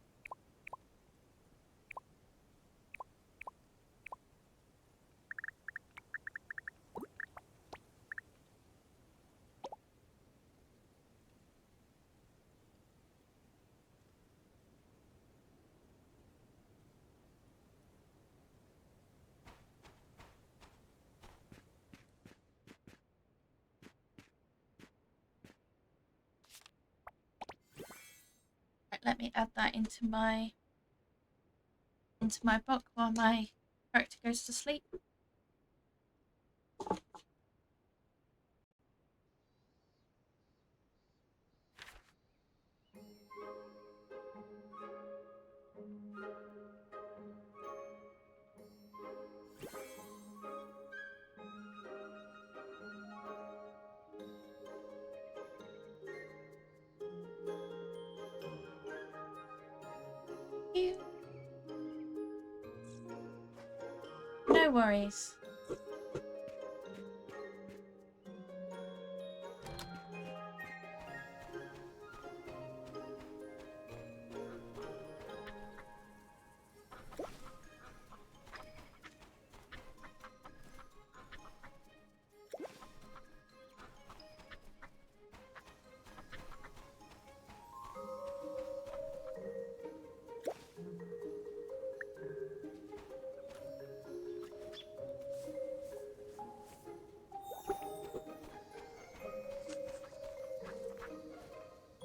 Right, let me add that into my book while my character goes to sleep. No worries.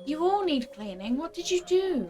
You all need cleaning. What did you do?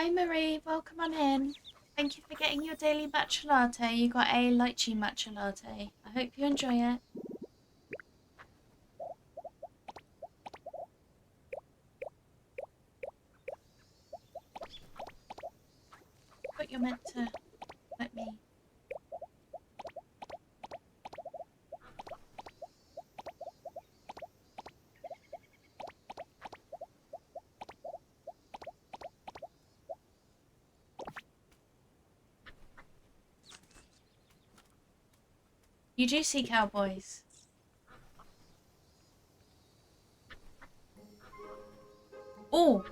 Hi Marie, welcome on in. Thank you for getting your daily matcha latte. You got a lychee matcha latte. I hope you enjoy it. But you're meant to let me. You do see cowboys. Oh,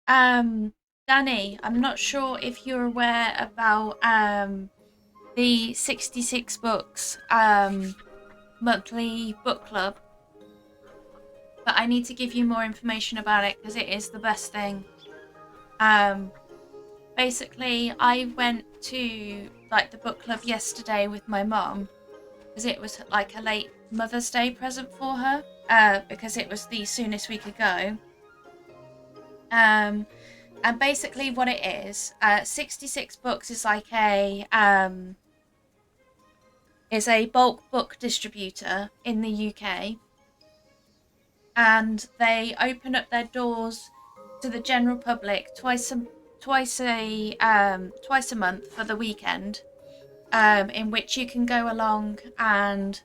Danny, I'm not sure if you're aware about the 66 books monthly book club, but I need to give you more information about it because it is the best thing. Basically, I went to like the book club yesterday with my mum because it was like a late Mother's Day present for her because it was the soonest we could go. And basically what it is, 66 books is like a bulk book distributor in the UK, and they open up their doors to the general public twice a month for the weekend, in which you can go along and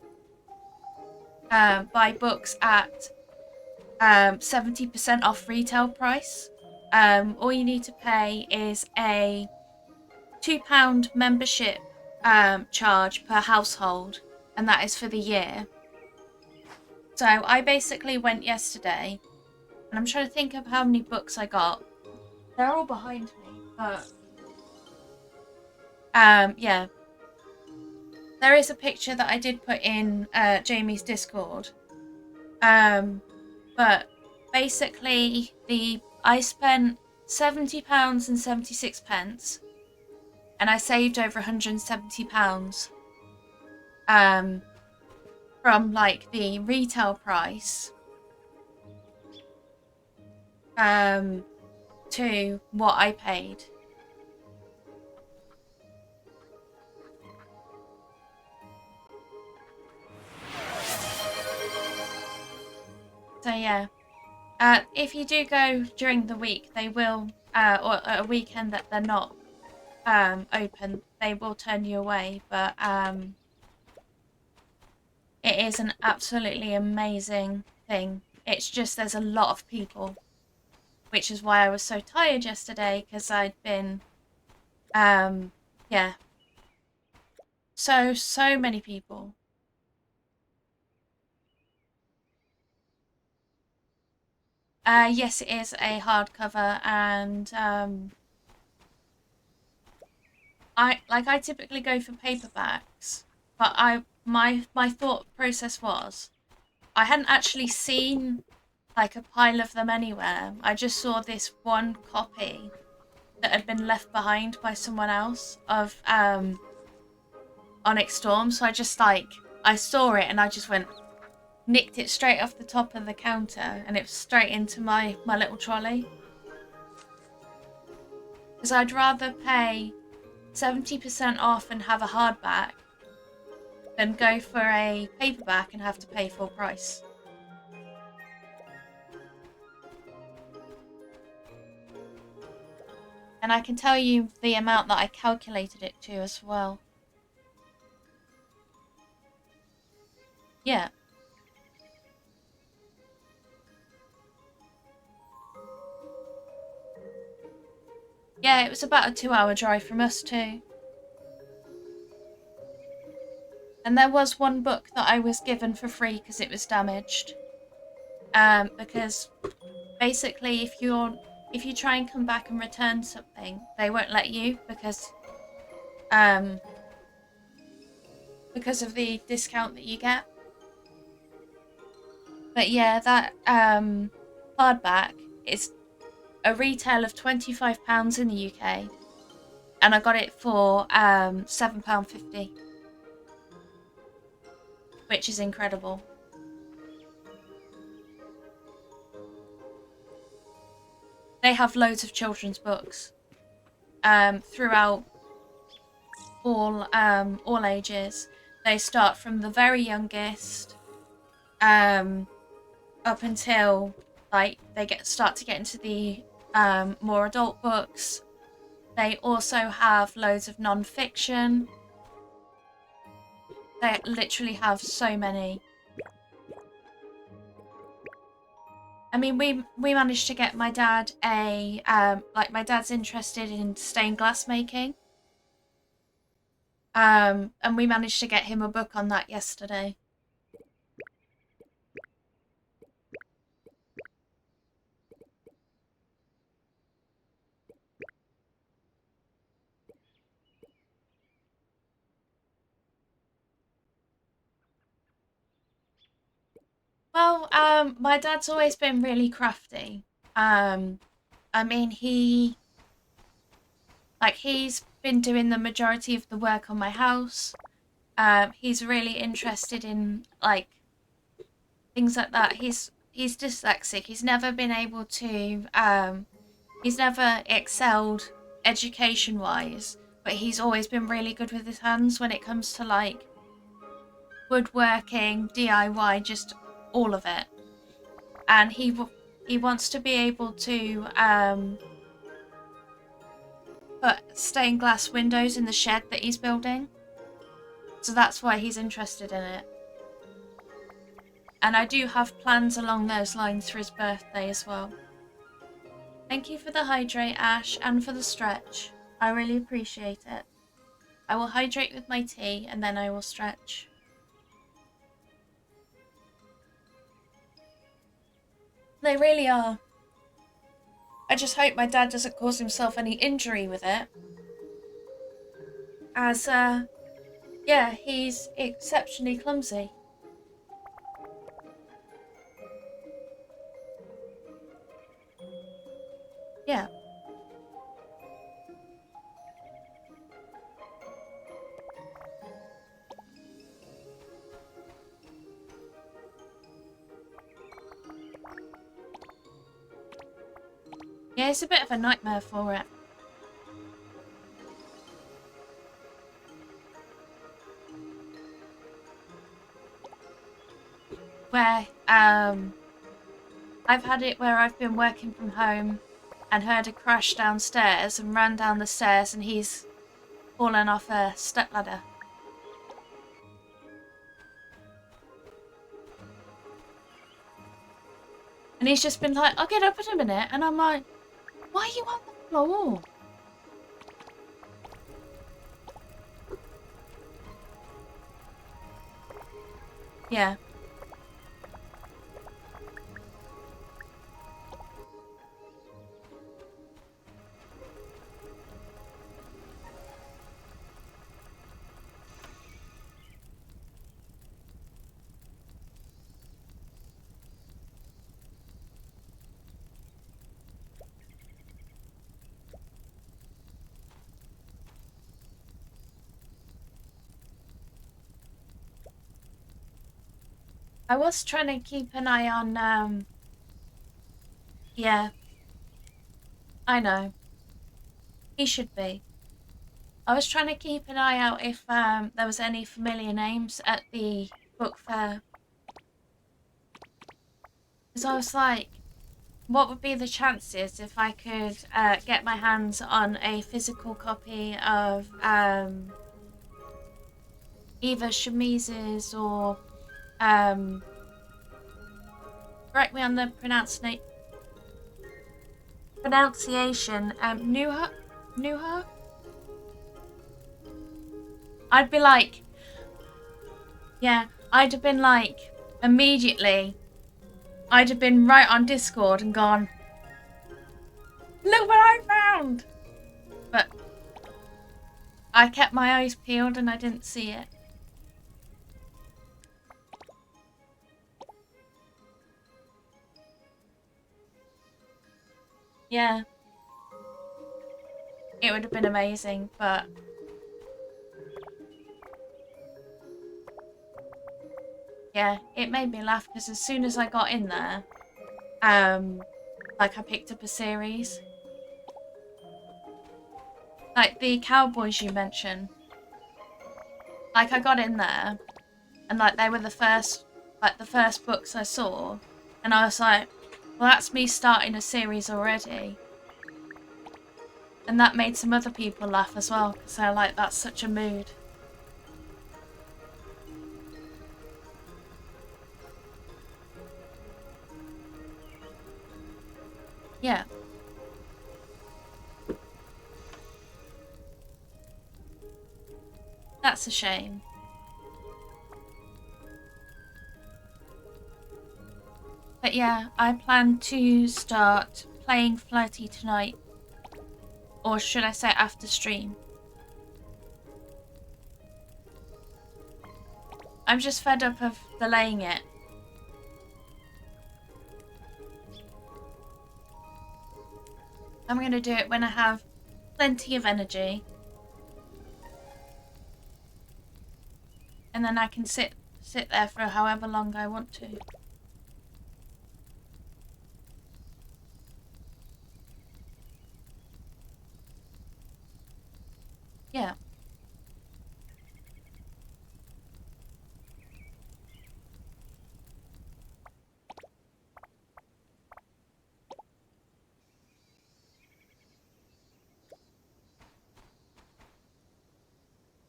buy books at 70% off retail price. All you need to pay is a £2 membership charge per household, and that is for the year. So I basically went yesterday, and I'm trying to think of how many books I got. They're all behind me, but yeah. There is a picture that I did put in Jamie's Discord. But basically I spent £70 and 76 pence, and I saved over £170 from like the retail price to what I paid. So yeah, if you do go during the week, they will, or a weekend that they're not open, they will turn you away. But it is an absolutely amazing thing. It's just there's a lot of people, which is why I was so tired yesterday, because I'd been, yeah, so many people. Yes, it is a hardcover, and I typically go for paperbacks, but my thought process was I hadn't actually seen like a pile of them anywhere. I just saw this one copy that had been left behind by someone else of Onyx Storm. So I saw it and I just nicked it straight off the top of the counter, and it was straight into my little trolley. Because I'd rather pay 70% off and have a hardback than go for a paperback and have to pay full price. And I can tell you the amount that I calculated it to as well. Yeah. Yeah, it was about a 2-hour drive from us too. And there was one book that I was given for free because it was damaged. Because basically if you try and come back and return something, they won't let you because of the discount that you get. But yeah, that hardback is a retail of £25 in the UK, and I got it for £7.50, which is incredible. they have loads of children's books throughout all ages. They start from the very youngest up until like they start to get into the more adult books. They also have loads of non-fiction. They literally have so many. I mean, we managed to get my dad a like my dad's interested in stained glass making. And we managed to get him a book on that yesterday. Well, my dad's always been really crafty. I mean, he's been doing the majority of the work on my house. He's really interested in like things like that. He's dyslexic. He's never been able to. He's never excelled education wise, but he's always been really good with his hands when it comes to like woodworking, DIY, just all of it. And he wants to be able to put stained glass windows in the shed that he's building. So that's why he's interested in it. And I do have plans along those lines for his birthday as well. Thank you for the hydrate, Ash, and for the stretch. I really appreciate it. I will hydrate with my tea and then I will stretch. They really are. I just hope my dad doesn't cause himself any injury with it. As, yeah, he's exceptionally clumsy. Yeah. Yeah, it's a bit of a nightmare for it. Where, I've had it where I've been working from home and heard a crash downstairs and ran down the stairs and he's fallen off a stepladder. And he's just been like, I'll get up in a minute. And I'm like, why are you on the floor? Yeah. I was trying to keep an eye on, yeah, I know. He should be. I was trying to keep an eye out if there was any familiar names at the book fair. Because I was like, what would be the chances if I could get my hands on a physical copy of either Shamise's or correct me on the pronunciation, Nuha? I'd be like, yeah, I'd have been like, immediately, I'd have been right on Discord and gone, look what I found! But I kept my eyes peeled and I didn't see it. Yeah. It would have been amazing, but yeah, it made me laugh because as soon as I got in there, like I picked up a series. Like the Cowboys you mentioned. Like I got in there and like they were the first books I saw, and I was like, well, that's me starting a series already. And that made some other people laugh as well, because they're like, that's such a mood. Yeah. That's a shame. But yeah, I plan to start playing Flirty tonight. Or should I say after stream. I'm just fed up of delaying it. I'm going to do it when I have plenty of energy. And then I can sit there for however long I want to. Yeah.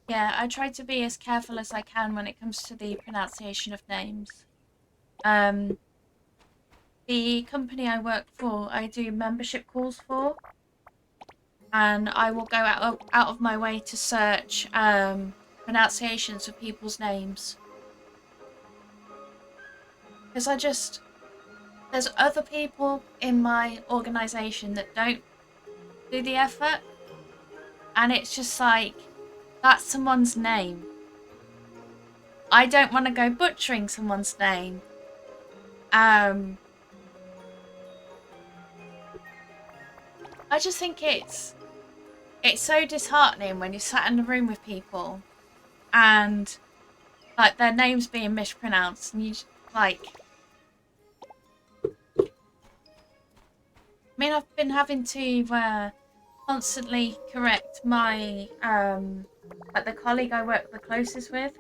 Yeah, I try to be as careful as I can when it comes to the pronunciation of names. The company I work for, I do membership calls for, and I will go out of my way to search pronunciations for people's names. Because there's other people in my organisation that don't do the effort, and it's just like, that's someone's name. I don't want to go butchering someone's name. I just think it's so disheartening when you're sat in a room with people and like their names being mispronounced, and you like. I mean, I've been having to constantly correct my like the colleague I work the closest with,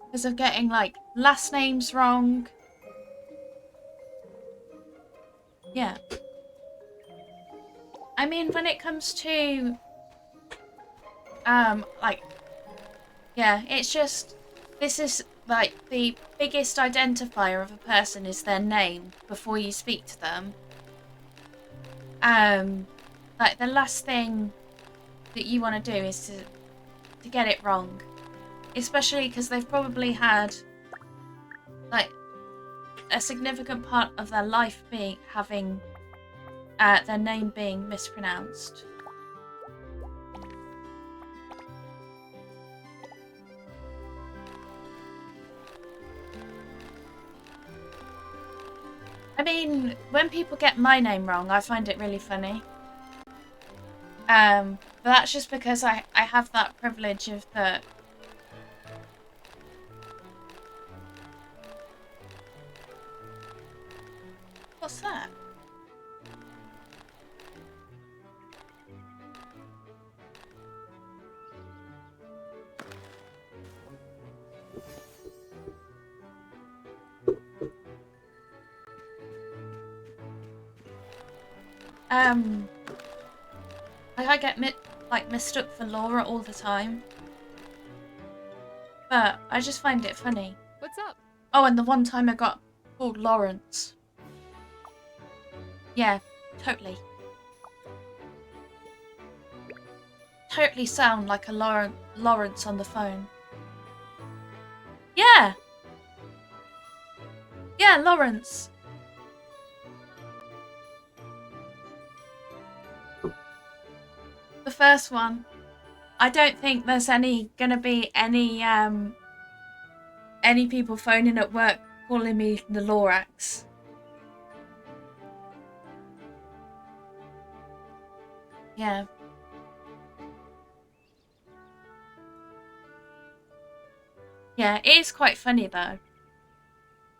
because of getting like last names wrong. Yeah. I mean, when it comes to like, yeah, it's just, this is like the biggest identifier of a person is their name before you speak to them. Like the last thing that you want to do is to get it wrong, especially because they've probably had like a significant part of their life being having their name being mispronounced. I mean, when people get my name wrong, I find it really funny. But that's just because I have that privilege of the. What's that? Like I get mistook for Laura all the time, but I just find it funny. What's up? Oh, and the one time I got called Lawrence. Yeah, totally. Totally sound like a Lawrence on the phone. Yeah. Yeah, Lawrence. The first one. I don't think there's gonna be any people phoning at work calling me the Lorax. Yeah. Yeah, it is quite funny though.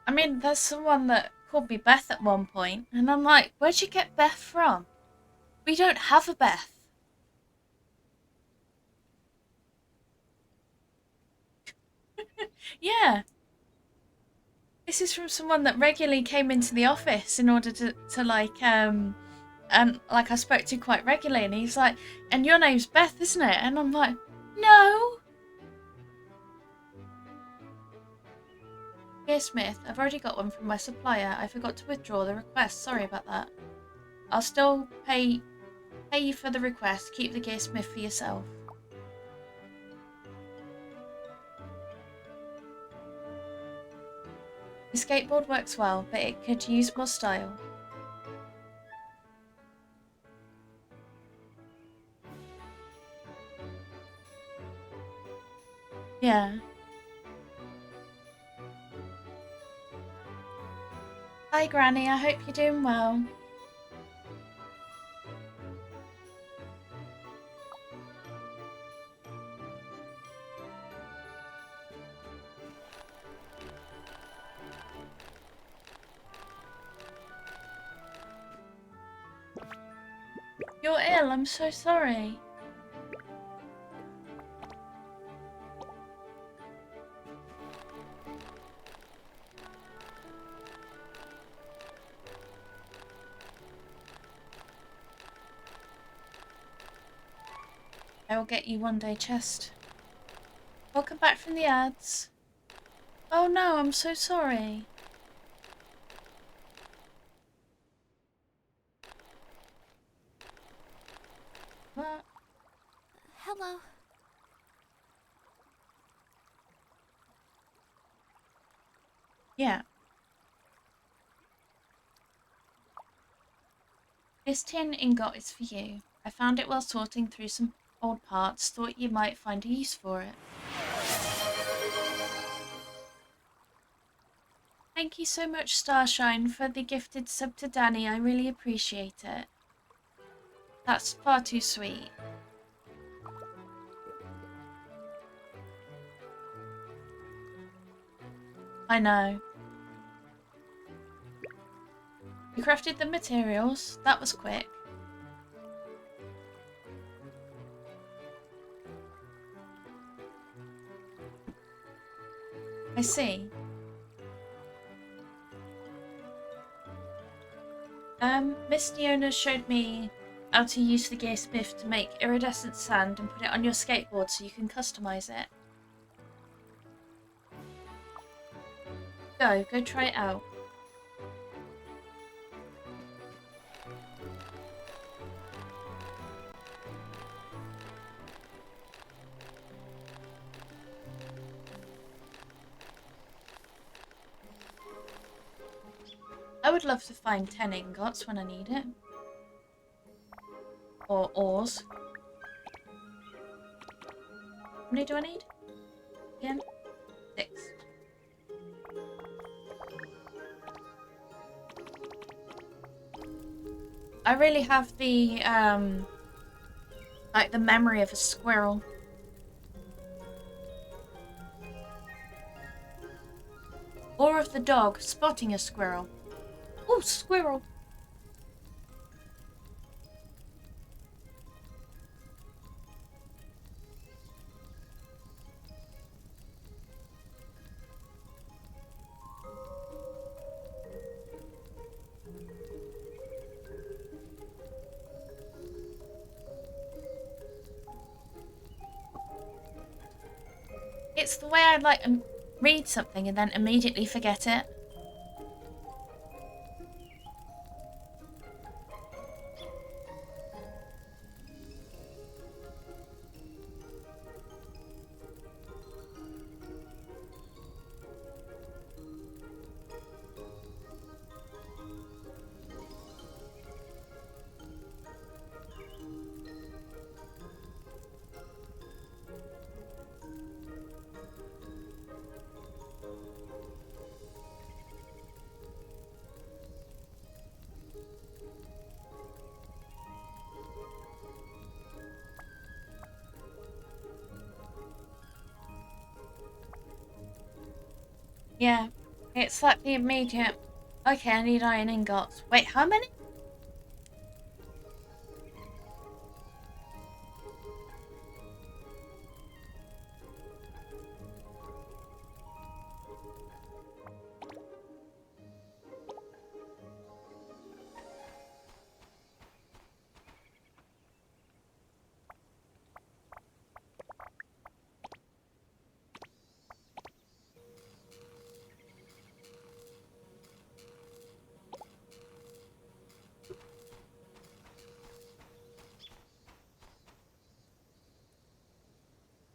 I mean, there's someone that called me Beth at one point, and I'm like, where'd you get Beth from? We don't have a Beth. Yeah. This is from someone that regularly came into the office in order to like, and like I spoke to quite regularly, and he's like, and your name's Beth, isn't it? And I'm like, no. Dear Smith, I've already got one from my supplier. I forgot to withdraw the request. Sorry about that. I'll still pay you for the request. Keep the Gear Smith for yourself. The skateboard works well, but it could use more style. Yeah. Hi Granny, I hope you're doing well. You're ill, I'm so sorry. I will get you one day, Chest. Welcome back from the ads. Oh no, I'm so sorry. What? Hello. Yeah. This tin ingot is for you. I found it while sorting through some old parts. Thought you might find a use for it. Thank you so much, Starshine, for the gifted sub to Danny. I really appreciate it. That's far too sweet. I know. You crafted the materials. That was quick. I see. Miss Neona showed me how to use the Gearsmith to make iridescent sand and put it on your skateboard so you can customize it. Go try it out. I would love to find 10 ingots when I need it. Or ores. How many do I need? Again? 6. I really have the, like the memory of a squirrel. Or of the dog spotting a squirrel. Oh, squirrel! It's the way I like read something and then immediately forget it. Yeah. It's like the immediate, okay, I need iron ingots. Wait, how many?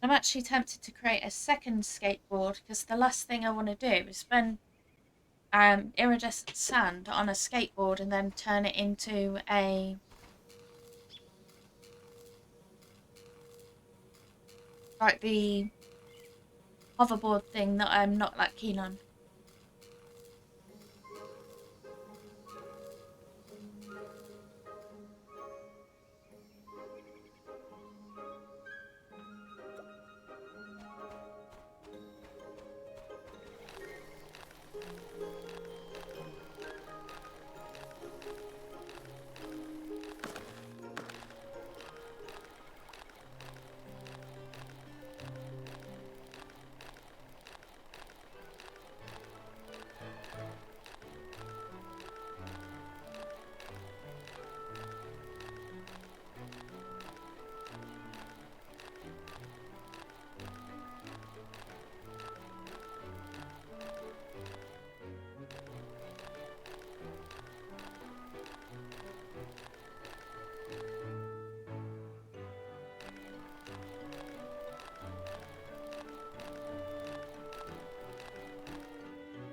I'm actually tempted to create a second skateboard because the last thing I want to do is spend iridescent sand on a skateboard and then turn it into a like the hoverboard thing that I'm not that keen on.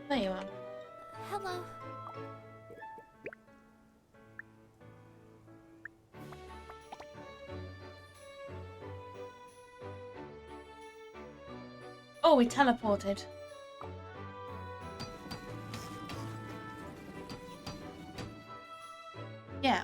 There you are. Hello. Oh, we teleported. Yeah.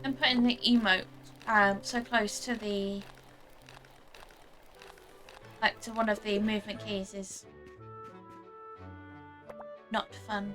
And putting the emote so close to the to one of the movement keys is not fun.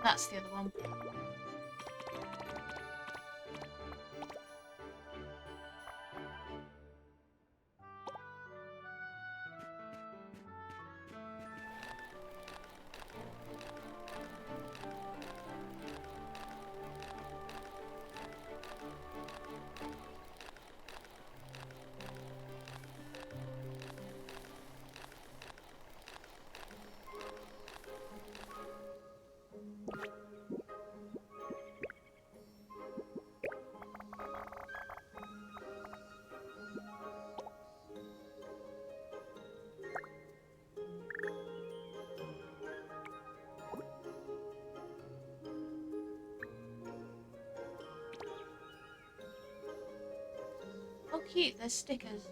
That's the other one. Oh, cute. There's stickers.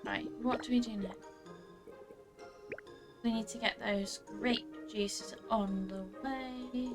Right, what do we do next? We need to get those grape juices on the way.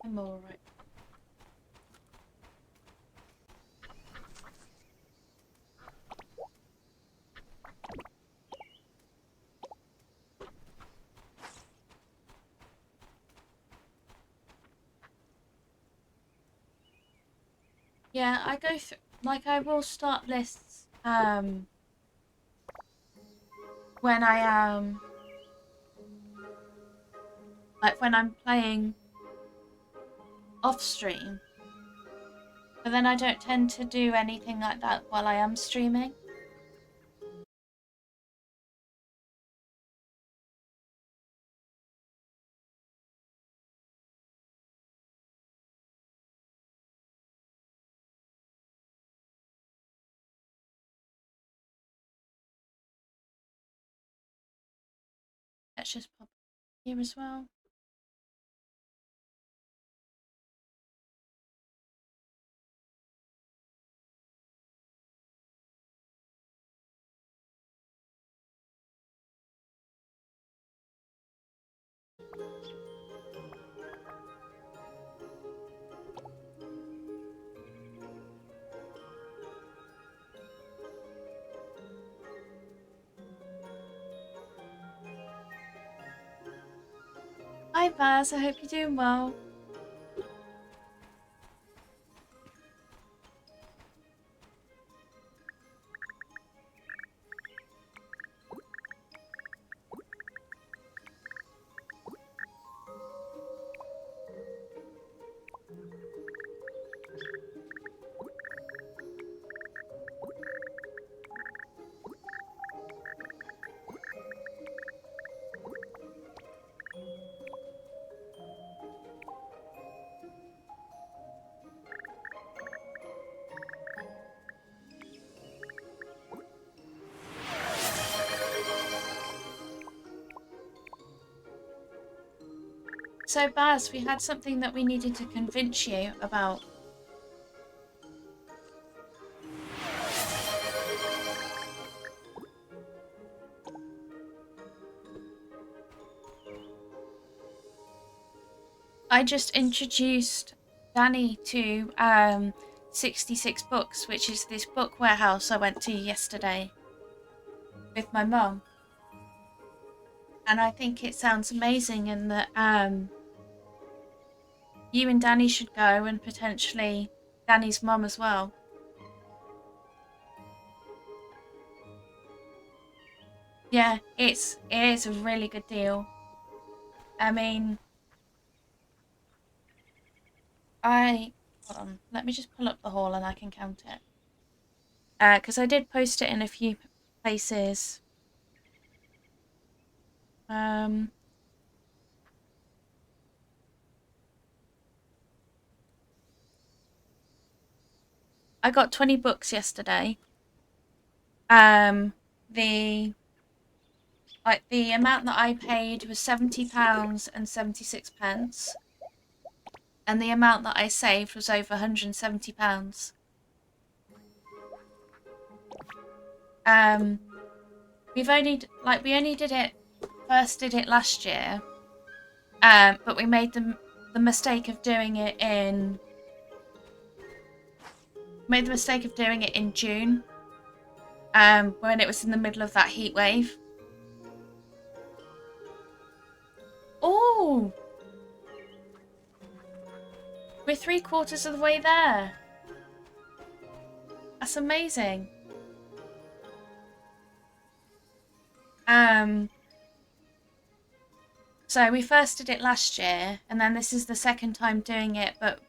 I'm alright. Yeah, I go through, like, I will start lists, when I am, like, when I'm playing off stream. But then I don't tend to do anything like that while I am streaming. Let's just pop here as well. Hi Baz, I hope you're doing well. So Baz, we had something that we needed to convince you about. I just introduced Danny to 66 Books, which is this book warehouse I went to yesterday with my mum. And I think it sounds amazing, and that you and Danny should go, and potentially Danny's mum as well. Yeah, it is a really good deal. I mean, hold on, let me just pull up the haul and I can count it. Because I did post it in a few places. I got 20 books yesterday. The amount that I paid was £70 and 76 pence, and the amount that I saved was over £170. We only did it last year, but we made the mistake of doing it in June, when it was in the middle of that heat wave. Oh, Ooh! We're 3/4 of the way there. That's amazing. So we first did it last year, and then this is the second time doing it, but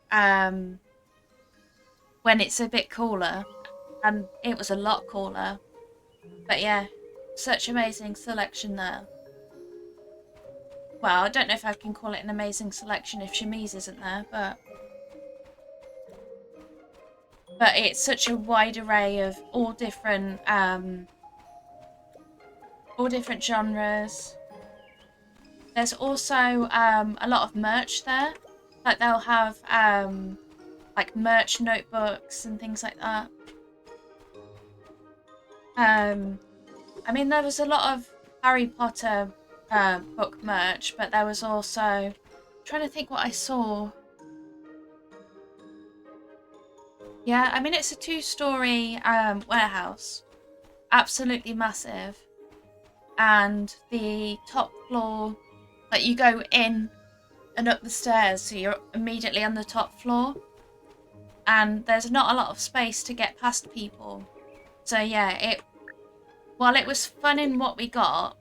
when it's a bit cooler, and it was a lot cooler. But yeah, such amazing selection there. Well, I don't know if I can call it an amazing selection if Chemise isn't there, but it's such a wide array of all different genres. There's also a lot of merch there. Like they'll have like merch notebooks and things like that. I mean, there was a lot of Harry Potter book merch, but there was also... I'm trying to think what I saw. Yeah, I mean, it's a 2-story warehouse. Absolutely massive. And the top floor, like you go in and up the stairs, so you're immediately on the top floor. And there's not a lot of space to get past people. So yeah, while it was fun in what we got,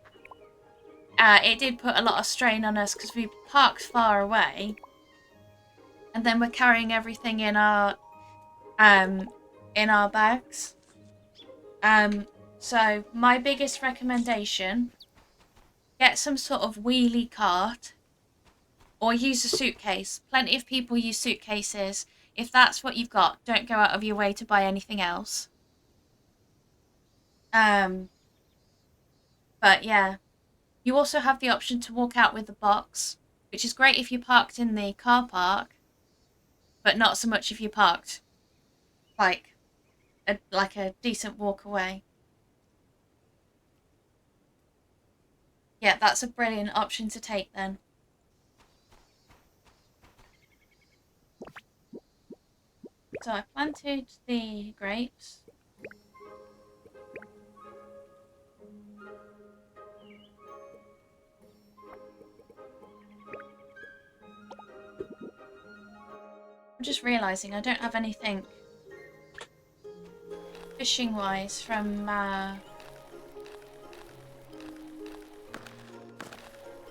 it did put a lot of strain on us because we parked far away. And then we're carrying everything in our bags. So my biggest recommendation, get some sort of wheelie cart or use a suitcase. Plenty of people use suitcases. If that's what you've got, don't go out of your way to buy anything else. But yeah, you also have the option to walk out with the box, which is great if you parked in the car park, but not so much if you parked like a decent walk away. Yeah, that's a brilliant option to take then. So I planted the grapes. I'm just realising I don't have anything fishing wise from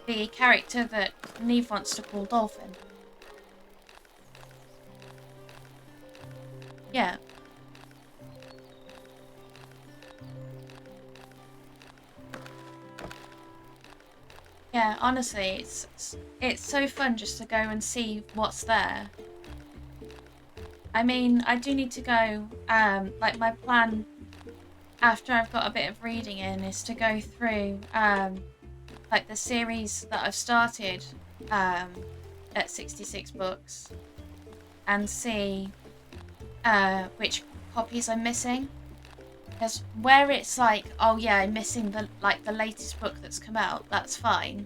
the character that Neve wants to call Dolphin. Yeah. Yeah, honestly, it's so fun just to go and see what's there. I mean, I do need to go, like my plan after I've got a bit of reading in is to go through like the series that I've started at 66 books and see which copies I'm missing. Because where it's like, oh yeah, I'm missing the latest book that's come out, that's fine.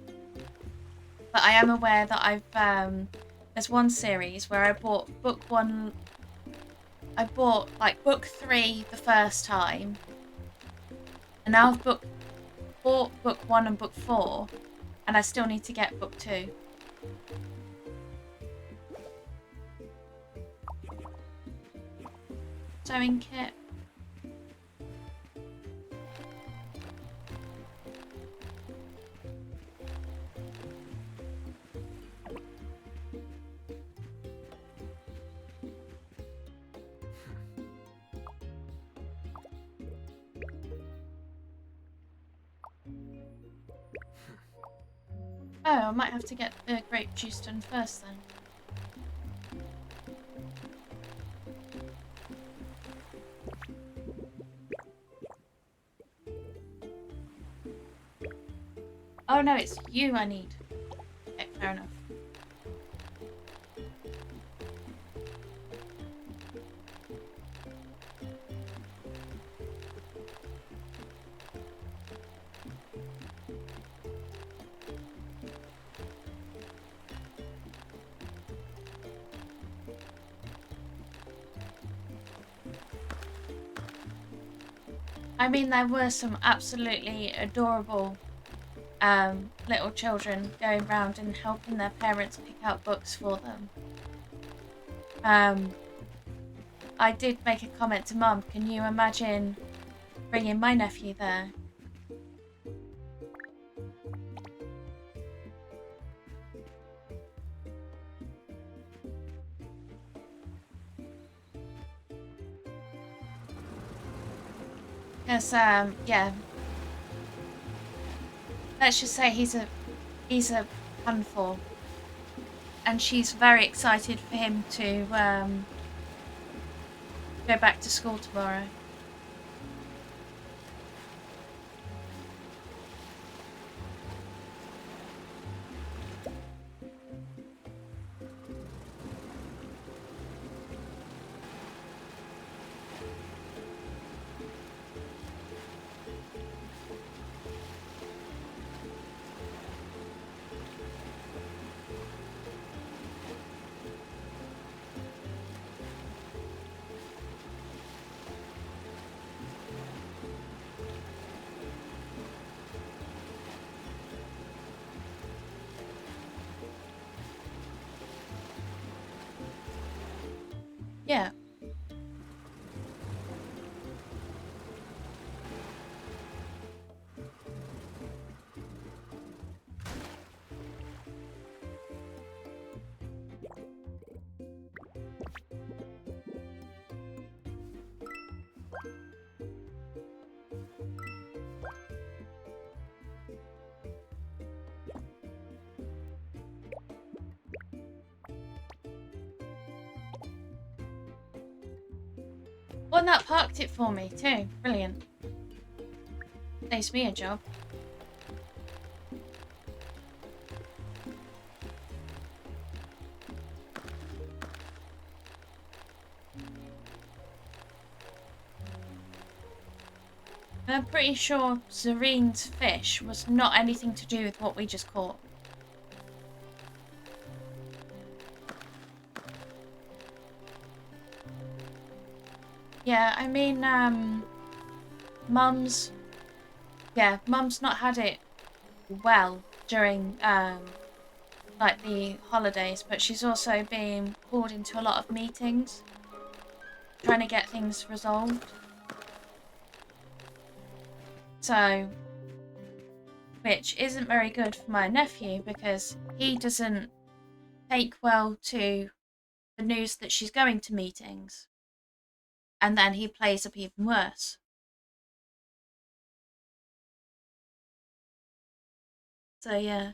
But I am aware that I've there's one series where I bought book 1. I bought like book 3 the first time, and now I've bought book 1 and book 4, and I still need to get book 2. Sewing kit. Oh, I might have to get the grape juice done first then. Oh no, it's you I need. Okay, fair enough. I mean, there were some absolutely adorable little children going around and helping their parents pick out books for them. I did make a comment to Mum, can you imagine bringing my nephew there? Because, yeah. Let's just say he's a handful. And she's very excited for him to go back to school tomorrow. Yeah. Well, and that parked it for me too. Brilliant. Saves me a job. I'm pretty sure Zarene's fish was not anything to do with what we just caught. Yeah, I mean, Mum's not had it well during, like the holidays, but she's also been pulled into a lot of meetings, trying to get things resolved. So, which isn't very good for my nephew because he doesn't take well to the news that she's going to meetings. And then he plays up even worse. So yeah.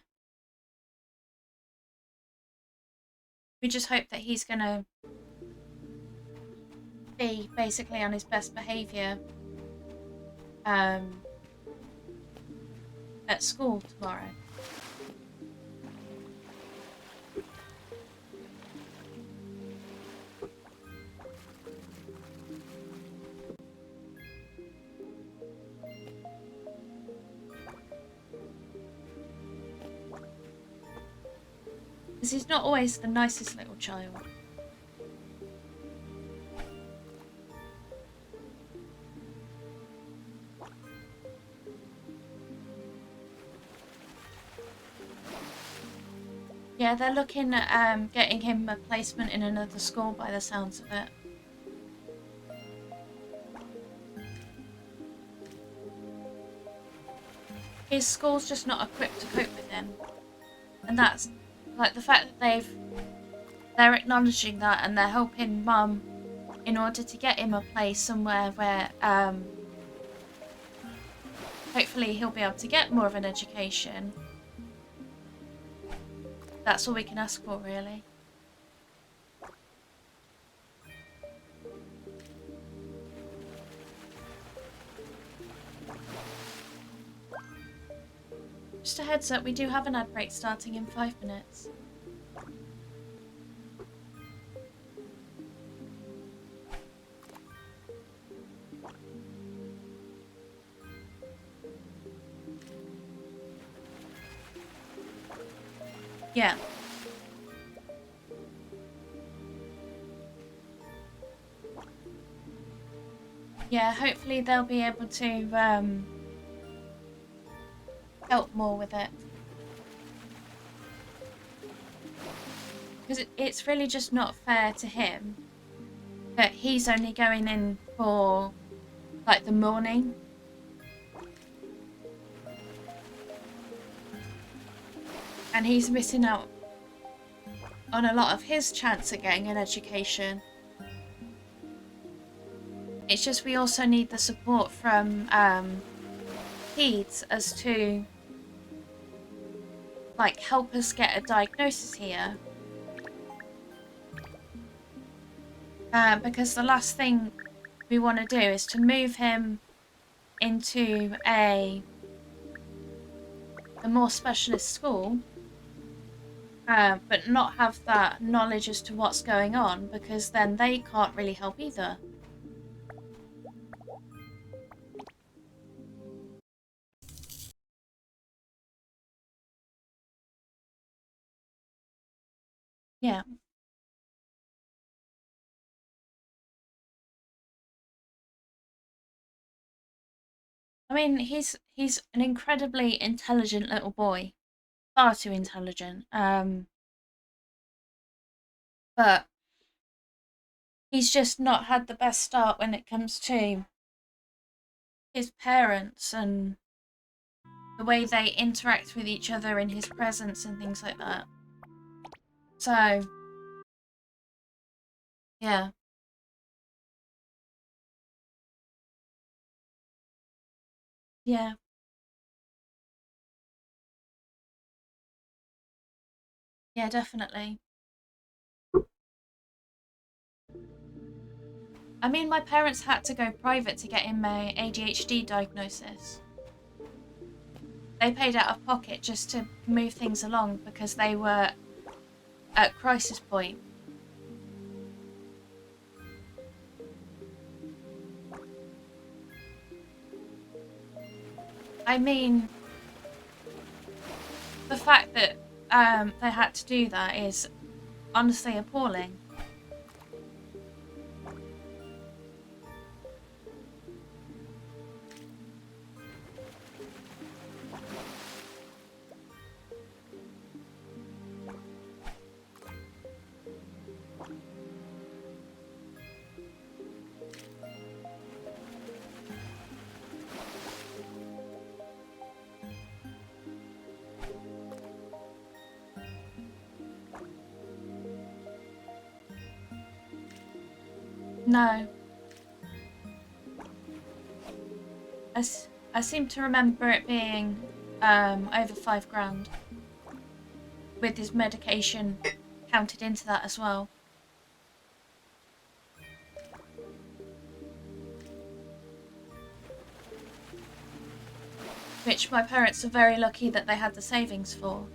We just hope that he's gonna be basically on his best behaviour at school tomorrow. Because he's not always the nicest little child. Yeah, they're looking at getting him a placement in another school by the sounds of it. His school's just not equipped to cope with him. And that's like the fact that they're acknowledging that and they're helping Mum in order to get him a place somewhere where hopefully he'll be able to get more of an education. That's all we can ask for, really. Just a heads up, we do have an ad break starting in 5 minutes. Yeah. Yeah, hopefully they'll be able to help more with it. Because it's really just not fair to him that he's only going in for, like, the morning. And he's missing out on a lot of his chance at getting an education. It's just we also need the support from PEDS as to, like, help us get a diagnosis here. Because the last thing we want to do is to move him into a more specialist school, but not have that knowledge as to what's going on, because then they can't really help either. Yeah. I mean, he's an incredibly intelligent little boy. Far too intelligent. But he's just not had the best start when it comes to his parents and the way they interact with each other in his presence and things like that. So, yeah. Yeah. Yeah, definitely. I mean, my parents had to go private to get him my ADHD diagnosis. They paid out of pocket just to move things along because they were at crisis point. I mean, the fact that they had to do that is honestly appalling. No. I seem to remember it being over £5,000 with his medication counted into that as well. Which my parents are very lucky that they had the savings for.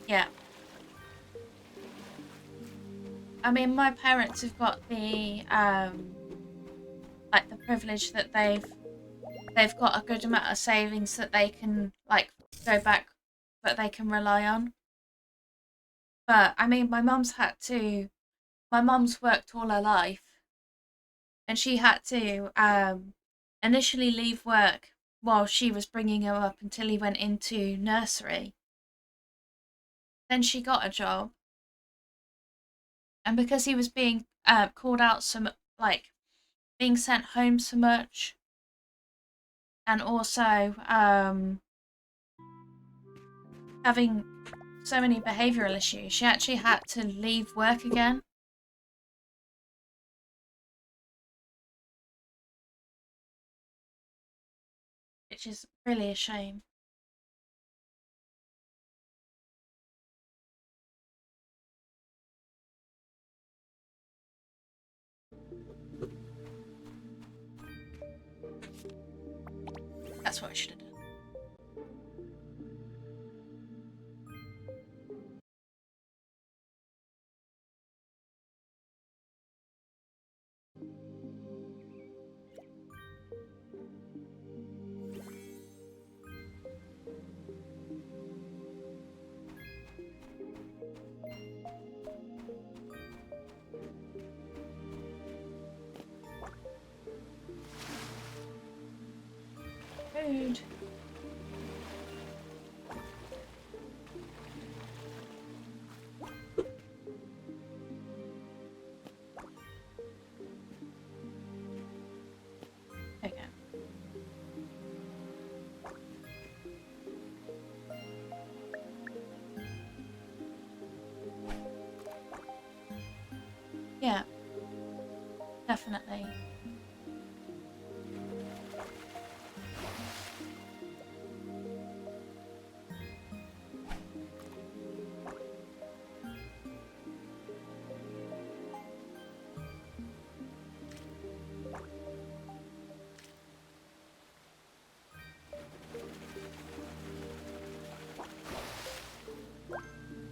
Yeah. I mean, my parents have got the like the privilege that they've got a good amount of savings that they can, like, go back, that they can rely on. But I mean, my mum's worked all her life, and she had to initially leave work while she was bringing him up until he went into nursery. Then she got a job, and because he was being called out so like being sent home so much, and also having so many behavioural issues, she actually had to leave work again. Which is really a shame. That's what I should have done. road. There we go. Yeah, definitely.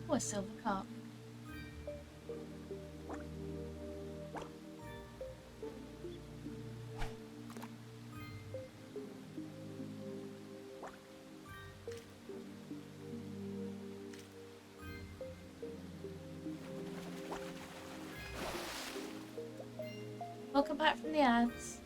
Oh, a silver carp. Welcome back from the ads.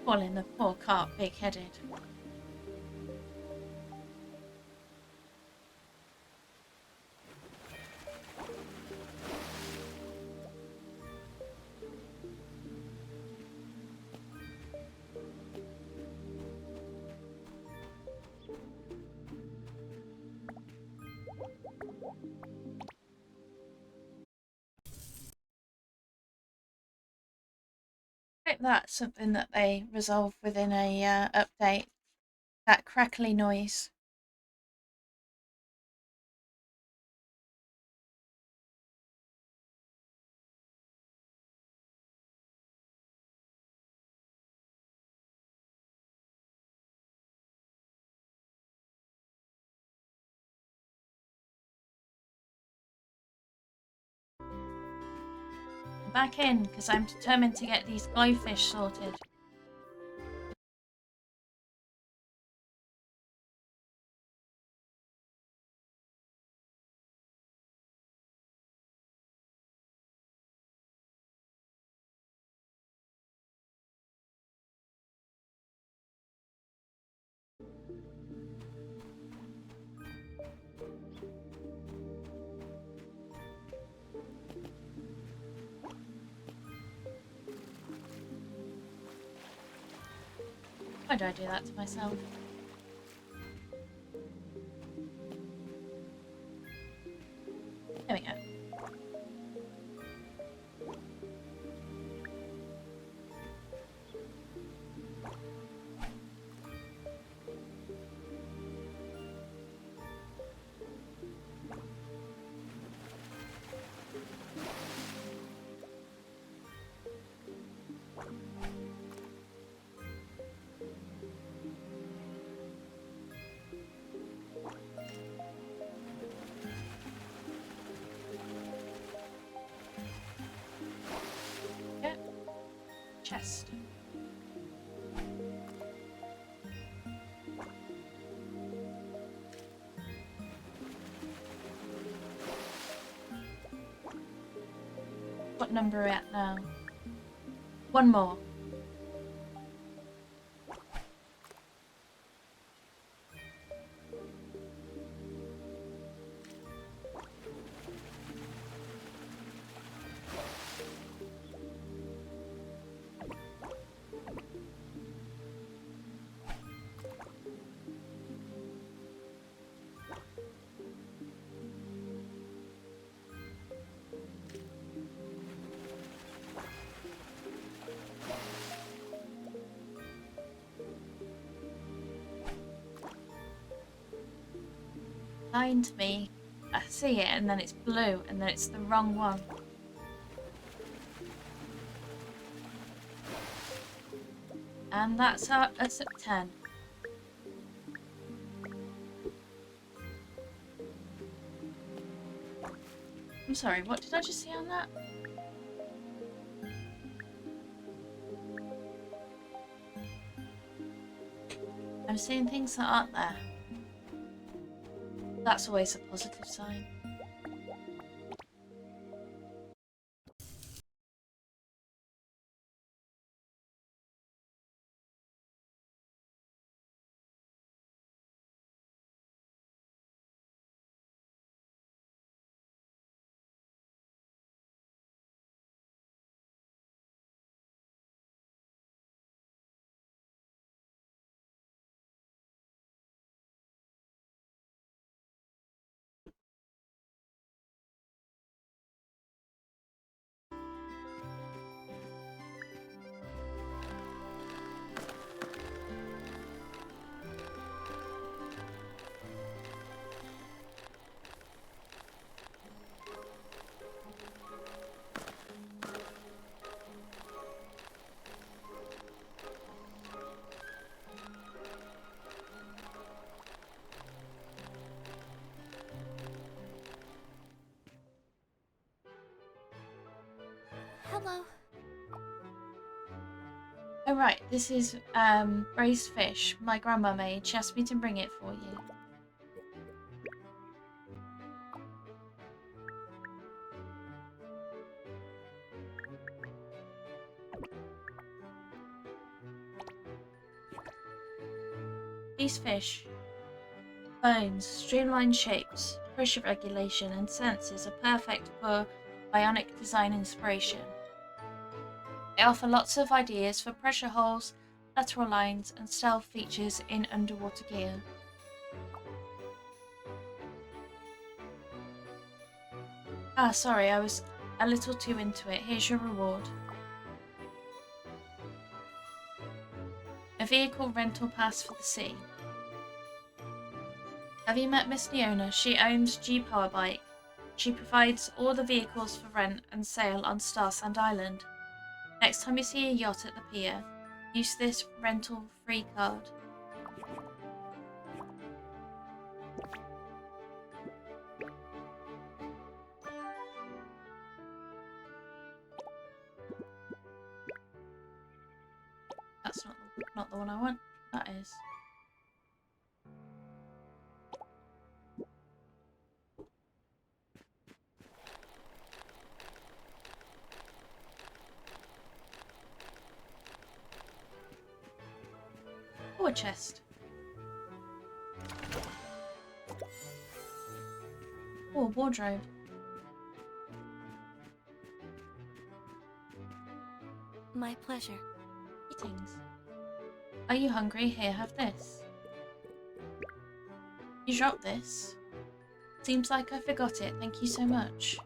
Calling the poor carp big-headed. I hope that's something that they resolve within a update. That crackly noise. Back in, because I'm determined to get these glowfish sorted. Why do I do that to myself? There we go. Yep. Chest. What number are we at now? One more. lying to me. I see it and then it's blue and then it's the wrong one. And that's us at 10. I'm sorry, what did I just see on that? I'm seeing things that aren't there. That's always a positive sign. Hello. Oh right, this is braised fish my grandma made. She asked me to bring it for you. These fish, bones, streamlined shapes, pressure regulation and senses are perfect for bionic design inspiration. They offer lots of ideas for pressure holes, lateral lines and stealth features in underwater gear. Ah, sorry, I was a little too into it. Here's your reward. A vehicle rental pass for the sea. Have you met Miss Leona? She owns G-Power Bike. She provides all the vehicles for rent and sale on Starsand Island. Next time you see a yacht at the pier, use this rental free card. That's not the one I want. That is. Oh, a chest. Oh, a wardrobe. My pleasure. Greetings. Are you hungry? Here, have this. You dropped this. Seems like I forgot it. Thank you so much.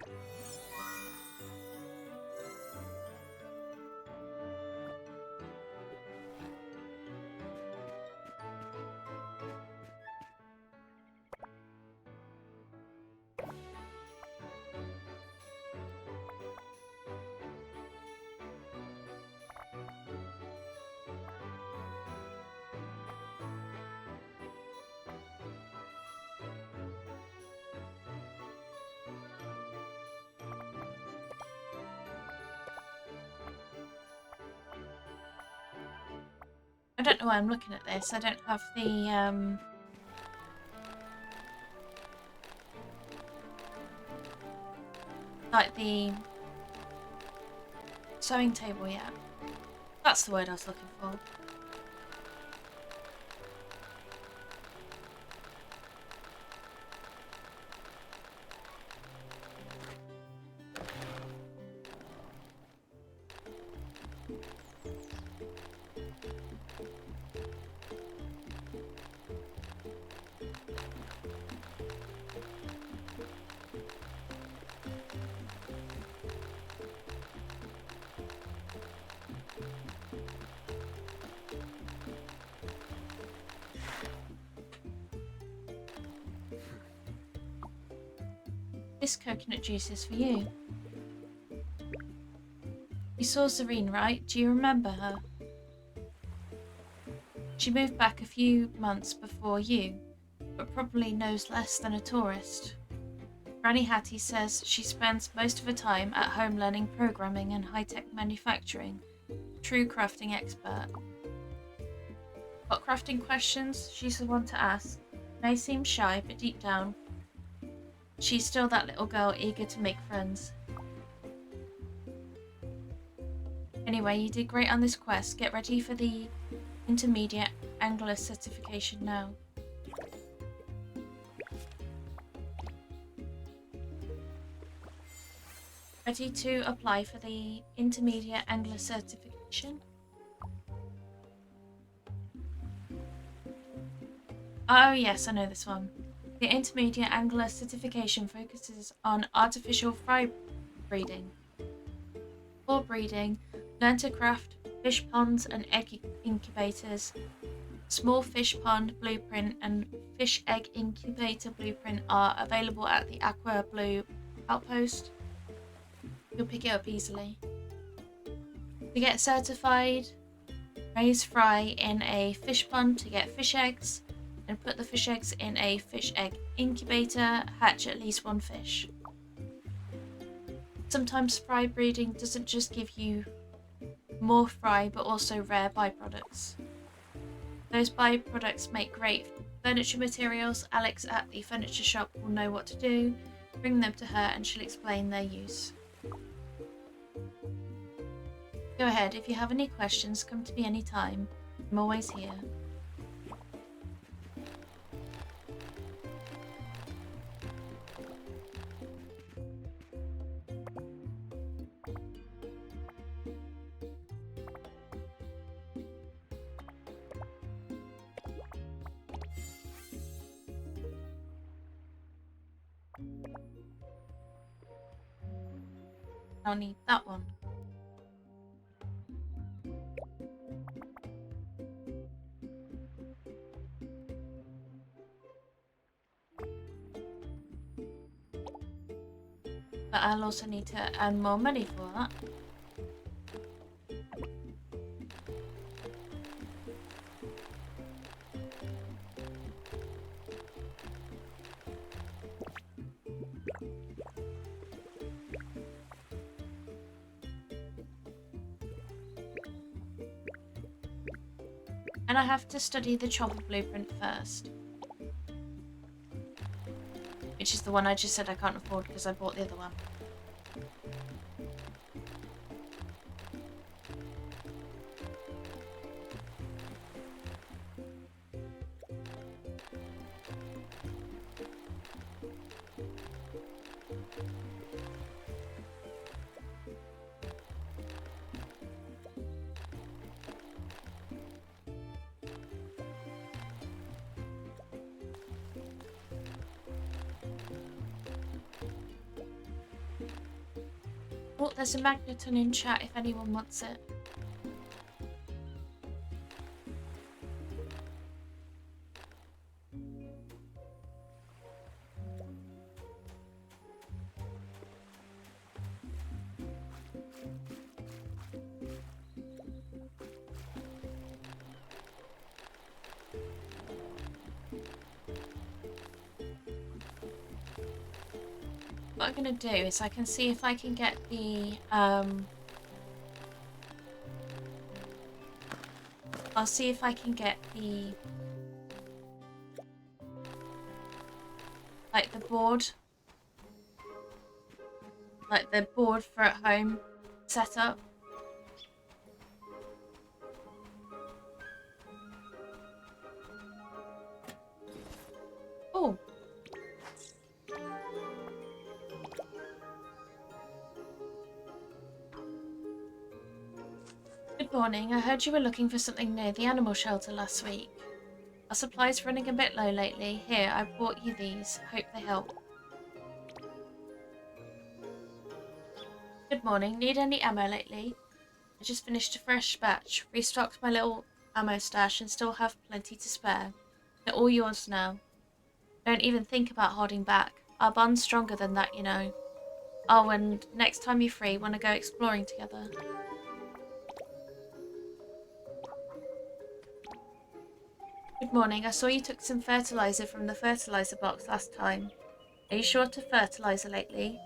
I don't know why I'm looking at this. I don't have the like the sewing table yet. That's the word I was looking for. This coconut juice is for you. You saw Zareen, right? Do you remember her? She moved back a few months before you, but probably knows less than a tourist. Granny Hattie says she spends most of her time at home learning programming and high-tech manufacturing. True crafting expert. Got crafting questions? She's the one to ask. May seem shy, but deep down, she's still that little girl eager to make friends. Anyway, you did great on this quest. Get ready for the intermediate angler certification now. Ready to apply for the intermediate angler certification? Oh yes, I know this one. The intermediate angler certification focuses on artificial fry breeding. For breeding, learn to craft fish ponds and egg incubators. Small fish pond blueprint and fish egg incubator blueprint are available at the Aqua Blue outpost. You'll pick it up easily. To get certified, raise fry in a fish pond to get fish eggs, and put the fish eggs in a fish egg incubator, hatch at least one fish. Sometimes fry breeding doesn't just give you more fry but also rare byproducts. Those byproducts make great furniture materials. Alex at the furniture shop will know what to do. Bring them to her and she'll explain their use. Go ahead, if you have any questions, come to me anytime. I'm always here. I'll need that one. But I'll also need to earn more money for that. And I have to study the chopper blueprint first. Which is the one I just said I can't afford because I bought the other one. Oh, there's a magneton in chat if anyone wants it. What I'm gonna do is I can see if I can get the I'll see if I can get the board for at home set up. Oh. Good morning. I heard you were looking for something near the animal shelter last week. Our supplies running a bit low lately. Here, I bought you these. Hope they help. Good morning. Need any ammo lately? I just finished a fresh batch. Restocked my little ammo stash and still have plenty to spare. They're all yours now. Don't even think about holding back. Our bond's stronger than that, you know. Oh, and next time you're free, want to go exploring together? Good morning. I saw you took some fertilizer from the fertilizer box last time. Are you short of fertilizer lately?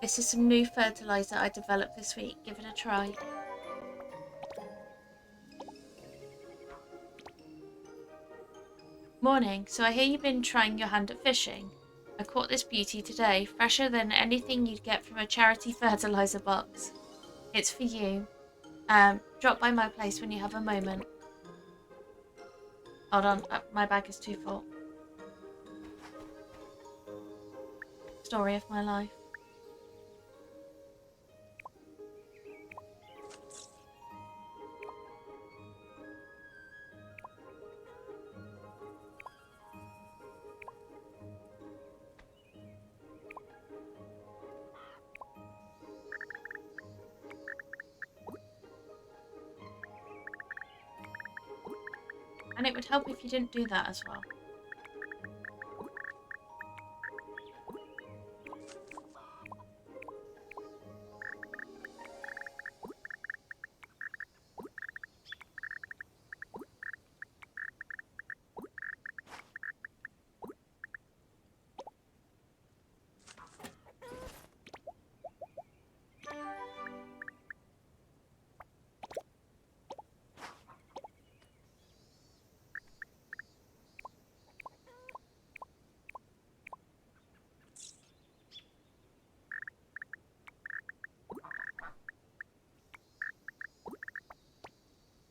This is some new fertilizer I developed this week. Give it a try. Morning. So I hear you've been trying your hand at fishing. I caught this beauty today, fresher than anything you'd get from a charity fertilizer box. It's for you. Drop by my place when you have a moment. Hold on, my bag is too full. Story of my life. And it would help if you didn't do that as well.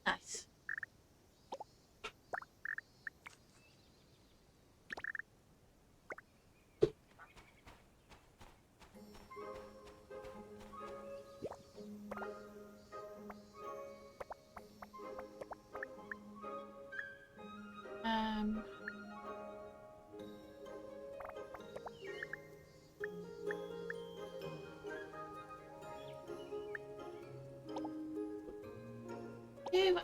Nice. Um... Who...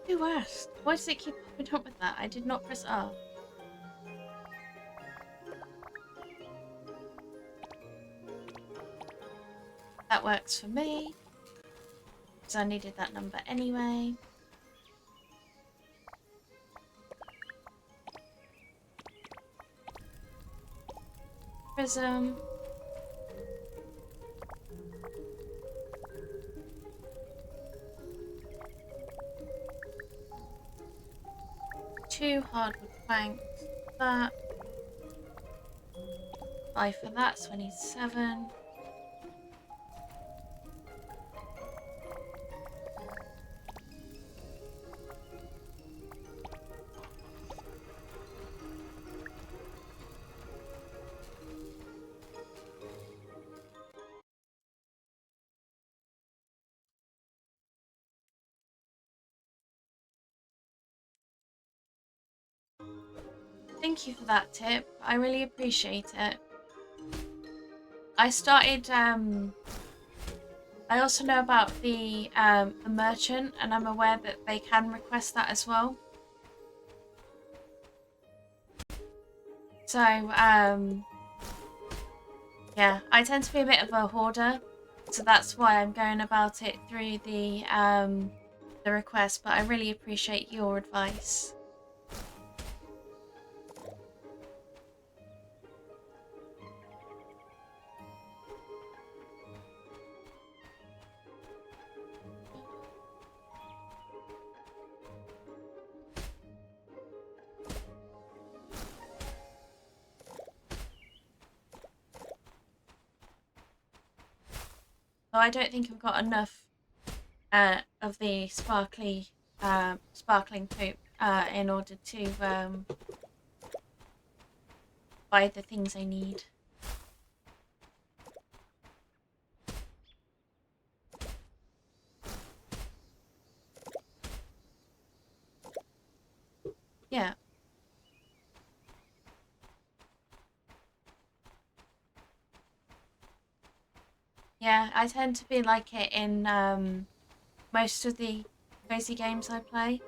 Who asked? Why does it keep popping up with that? I did not press R. That works for me. Because I needed that number anyway. Prism. Two hardwood planks. That. 5 for that, so I need 7. Thank you for that tip. I really appreciate it. I started, I also know about the merchant, and I'm aware that they can request that as well. So, yeah, I tend to be a bit of a hoarder, so that's why I'm going about it through the request, but I really appreciate your advice. Oh, I don't think I've got enough of the sparkling poop in order to buy the things I need. Yeah. Yeah, I tend to be like it in most of the cozy games I play.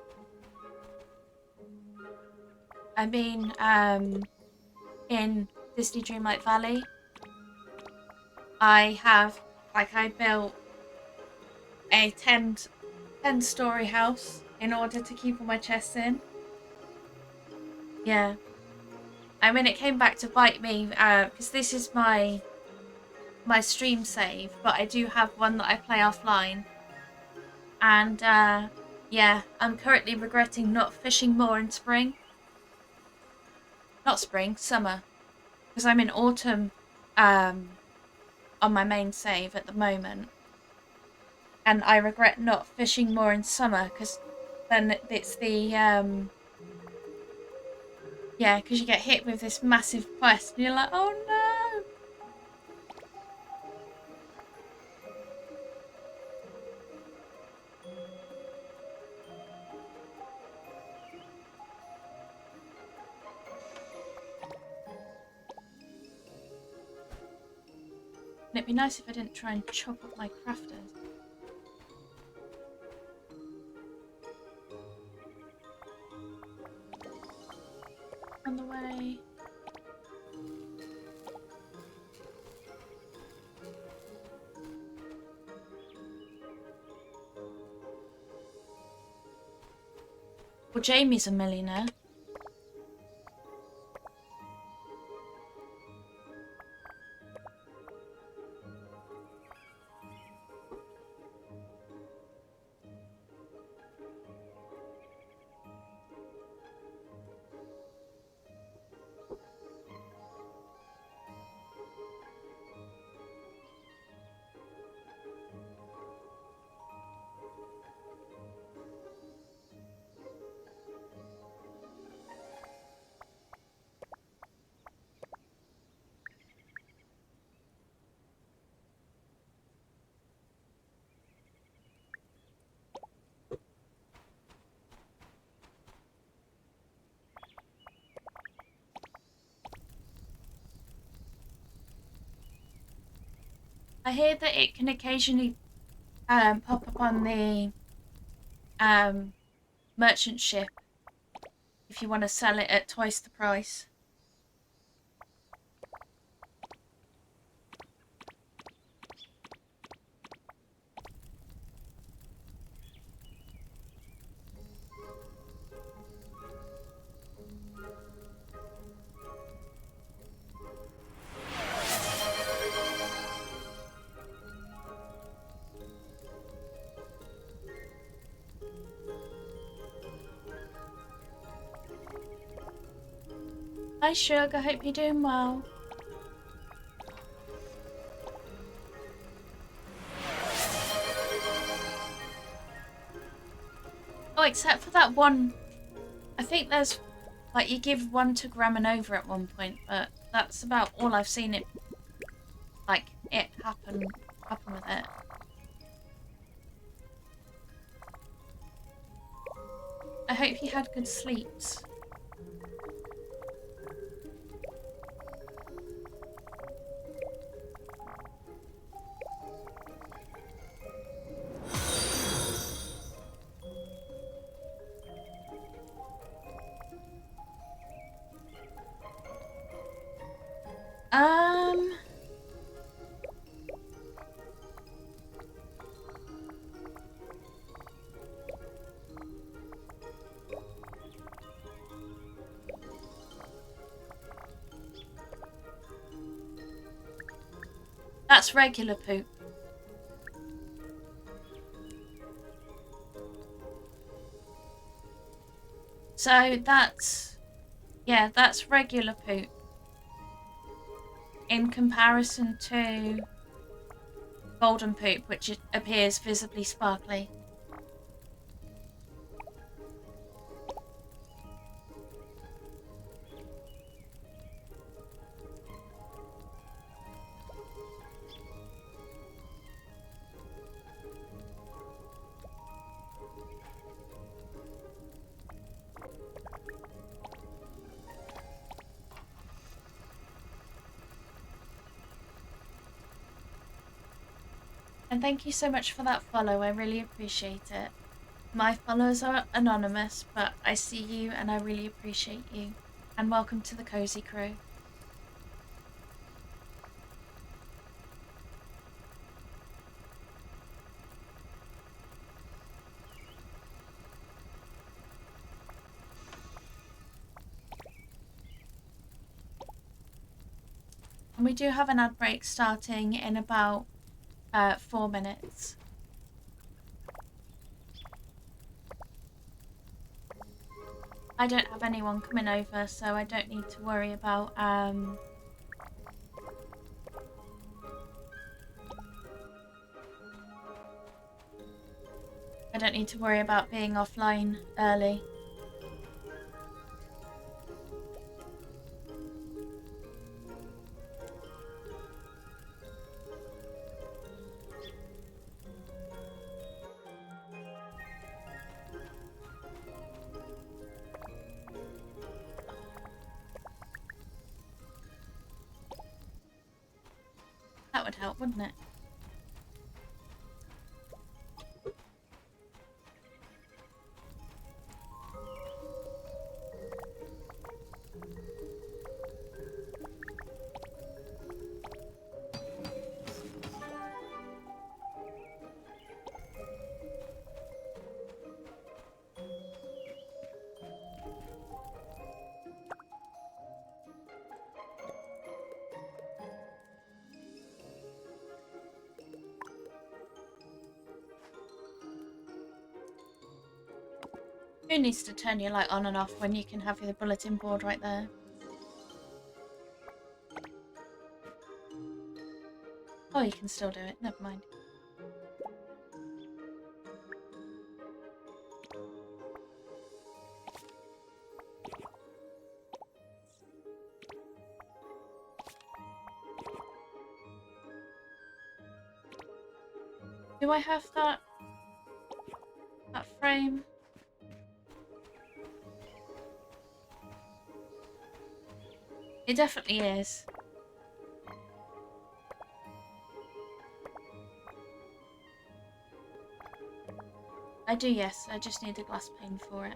I mean, in Disney Dreamlight Valley. I built a 10-story house in order to keep all my chests in. Yeah. I mean, it came back to bite me, because this is my stream save, but I do have one that I play offline. And, yeah, I'm currently regretting not fishing more in spring. Not spring, summer. Because I'm in autumn, on my main save at the moment. And I regret not fishing more in summer, because then it's the, yeah, because you get hit with this massive quest, and you're like, oh no! And it'd be nice if I didn't try and chop up my crafters. On the way. Well, Jamie's a millionaire. I hear that it can occasionally pop up on the merchant ship if you want to sell it at twice the price. Hi Sugar, hope you're doing well. Oh, except for that one. I think there's, like, you give one to Graminova at one point, but that's about all I've seen it, like, it happen with it. I hope you had good sleeps. That's regular poop. So that's, yeah, that's regular poop in comparison to golden poop, which appears visibly sparkly. And thank you so much for that follow, I really appreciate it. My followers are anonymous, but I see you and I really appreciate you. And welcome to the Cozy Crew. we do have an ad break starting in about 4 minutes. I don't have anyone coming over, so I don't need to worry about being offline early. That would help, wouldn't it? Who needs to turn your light on and off when you can have your bulletin board right there? Oh, you can still do it. Never mind. Do I have that frame? It definitely is. I do, yes. I just need a glass pane for it.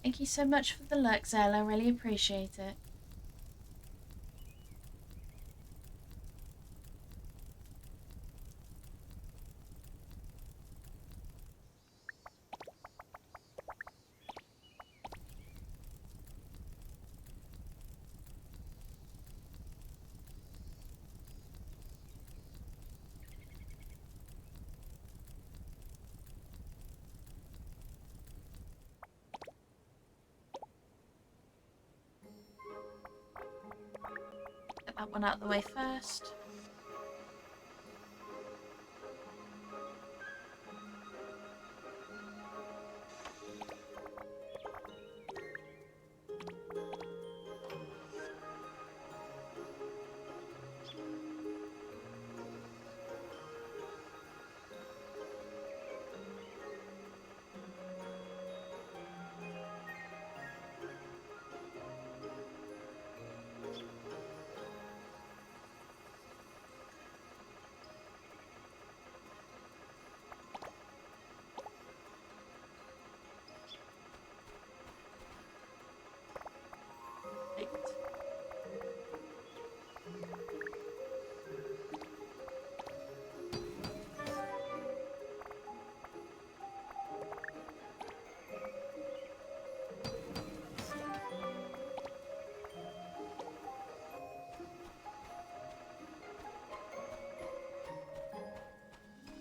Thank you so much for the lurk, Zell. I really appreciate it. Get that one out of the way first.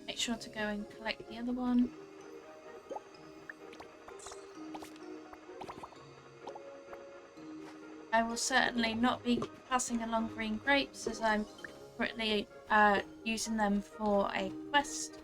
Make sure to go and collect the other one. I will certainly not be passing along green grapes as I'm currently using them for a quest.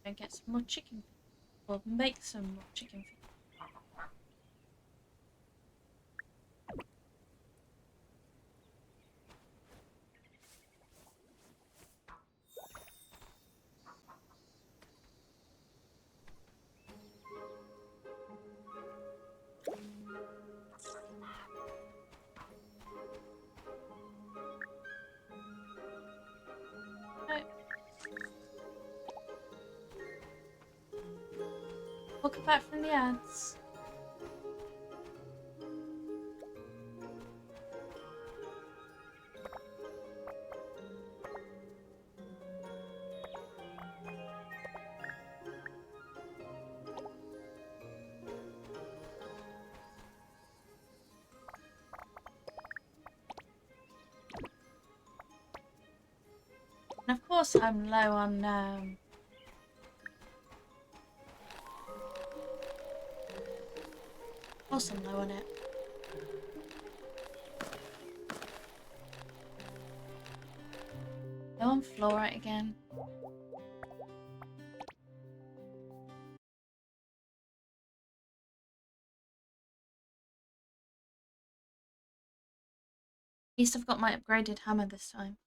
and get some more chicken feed. Or make some more chicken feed. Welcome back from the ads. And of course I'm low on of course I'm low on it. Low on fluorite again. At least I've got my upgraded hammer this time.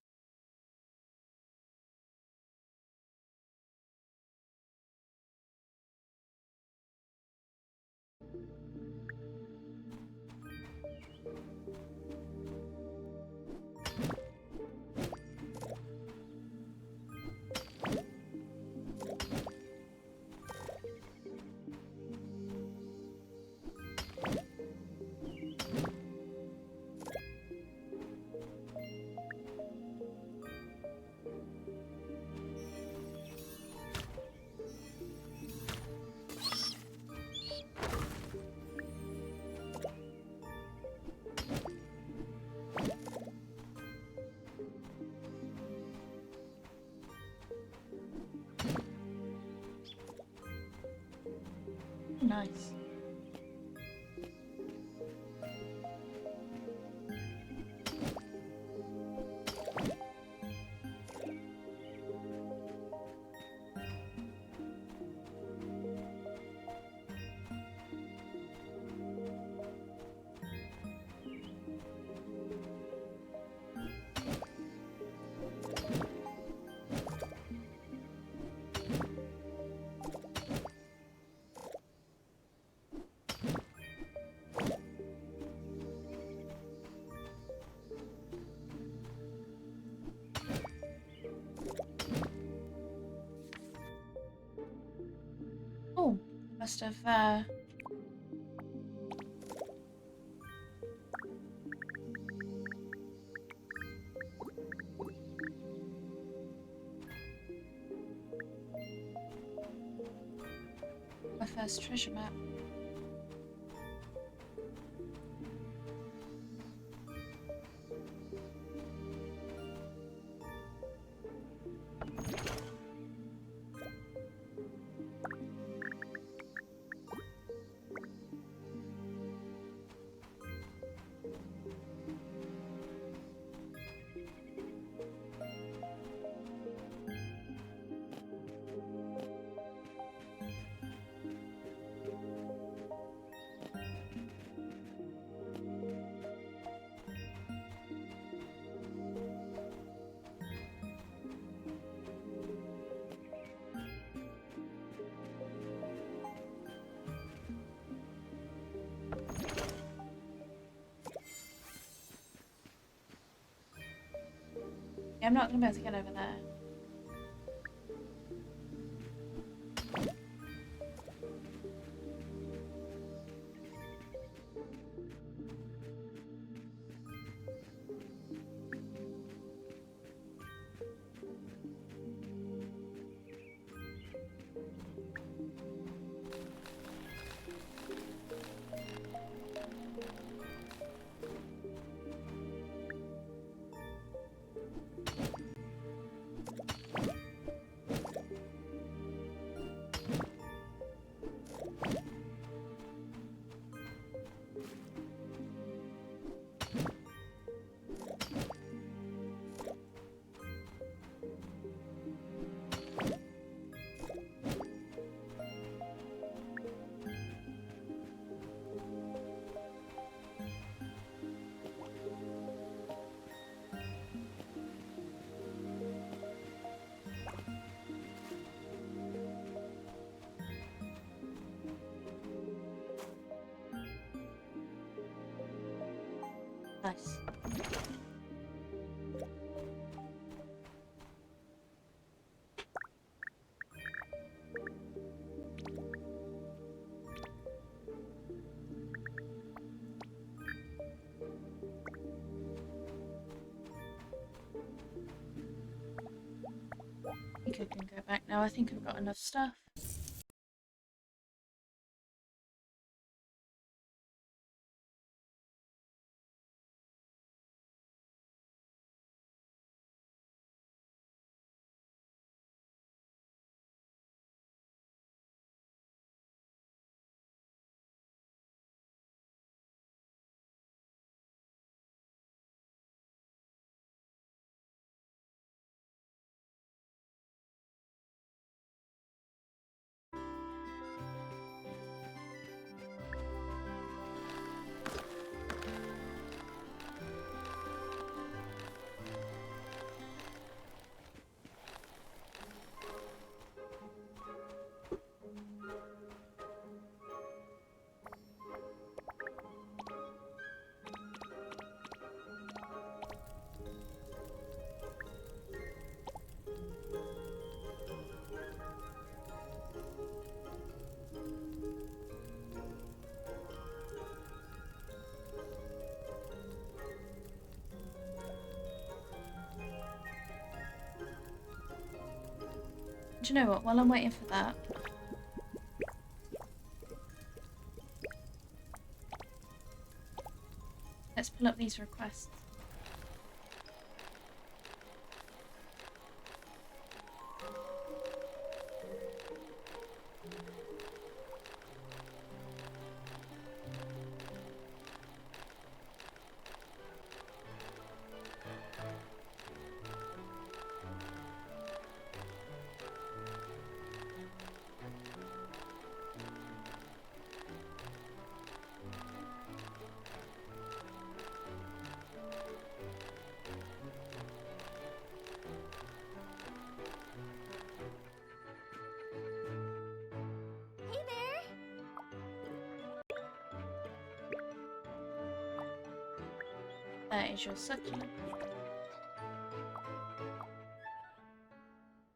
Nice. Oh, must have my first treasure map. Yeah, I'm not gonna be able to get over there. Nice. I think I can go back now. I think I've got enough stuff. Do you know what? While I'm waiting for that, let's pull up these requests. Hey there! That is your succulent.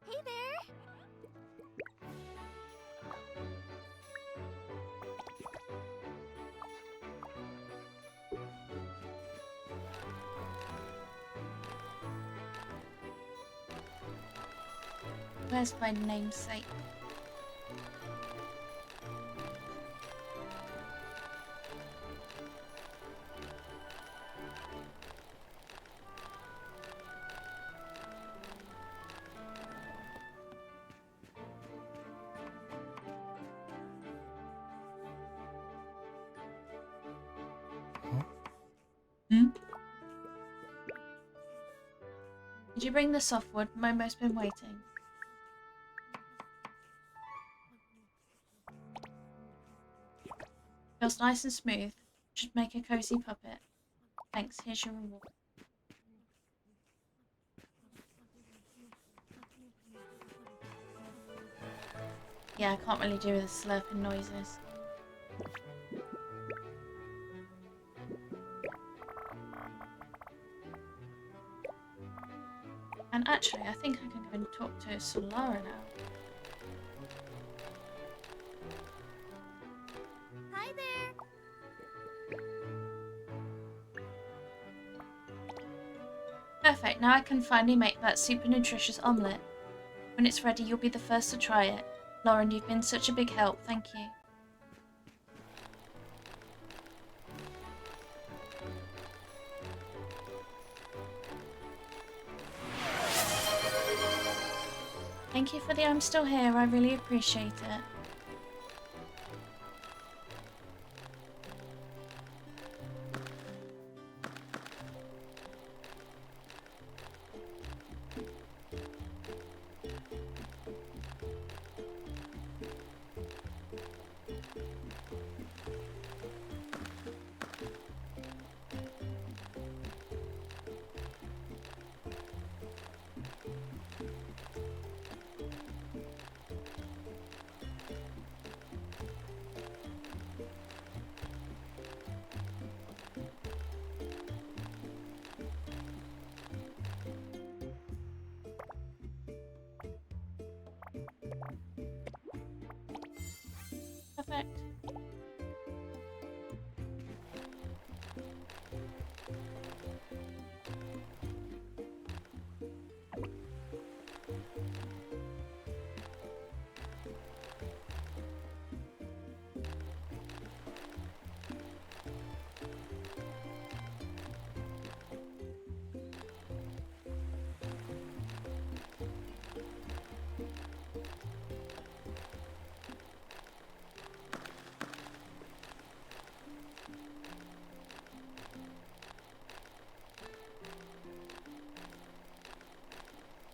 Hey there! Where's my namesake? Hmm? Did you bring the softwood? Momo's been waiting. Feels nice and smooth. Should make a cozy puppet. Thanks, here's your reward. Yeah, I can't really do the slurping noises. And actually, I think I can go and talk to Solara now. Hi there! Perfect, now I can finally make that super nutritious omelette. When it's ready, you'll be the first to try it. Lauren, you've been such a big help, thank you. Thank you for the I'm still here, I really appreciate it.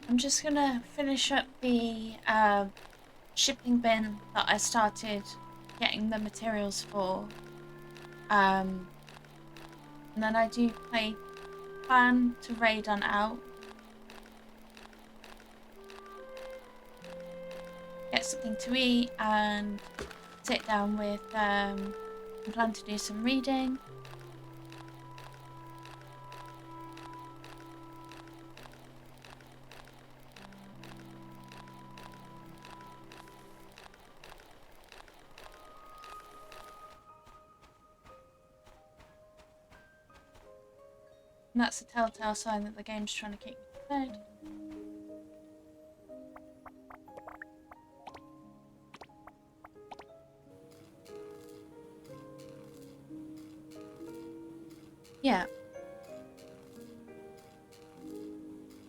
I'm just gonna finish up the shipping bin that I started getting the materials for. And then I do plan to raid on out. Get something to eat and sit down with and plan to do some reading. And that's a telltale sign that the game's trying to kick me to bed. Yeah.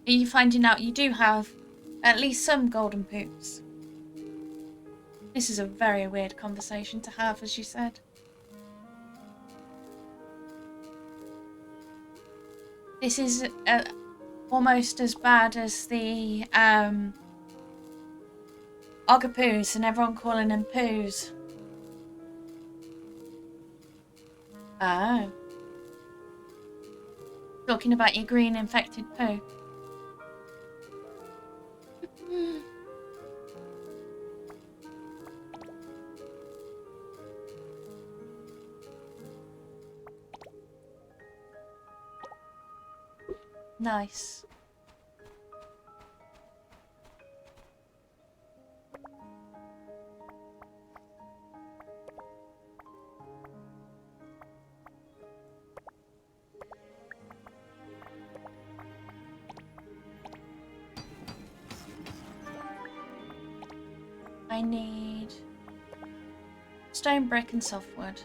Are you finding out you do have at least some golden poops? This is a very weird conversation to have, as you said. This is almost as bad as the Oggapoos and everyone calling them poos. Oh. Talking about your green infected poo. Nice. I need stone, brick and softwood.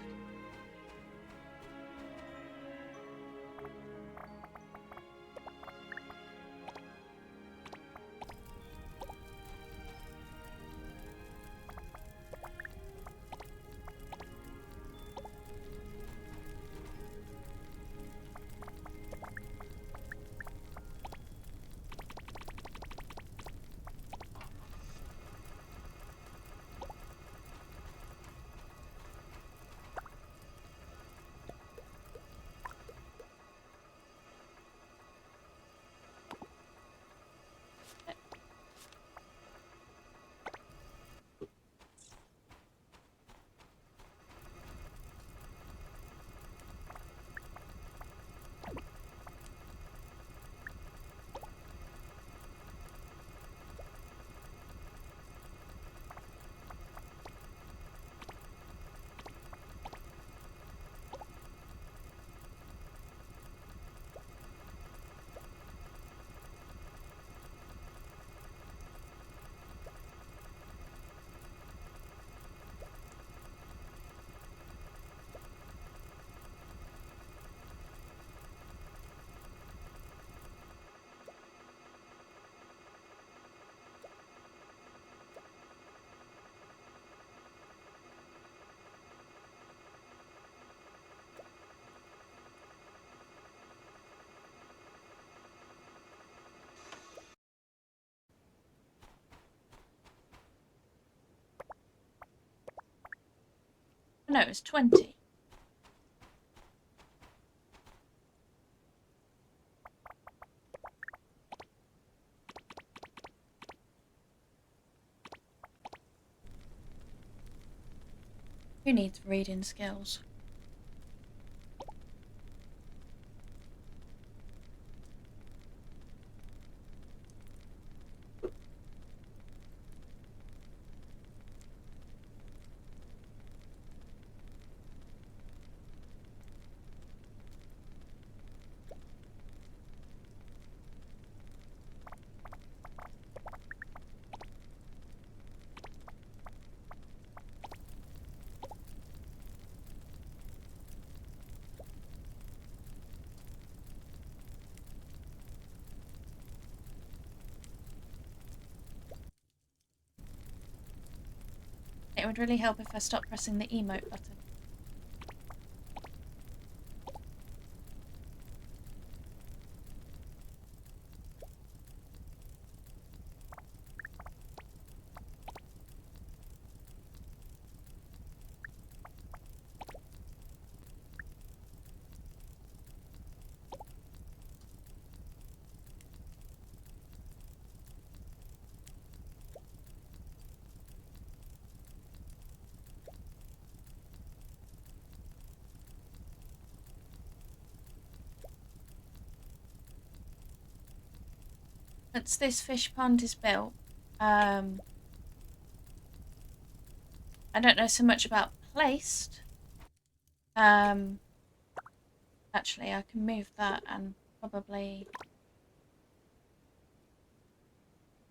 No, it's 20. Who needs reading skills? It would really help if I stopped pressing the emote button. once this fish pond is built, I don't know so much about placed. Actually, I can move that and probably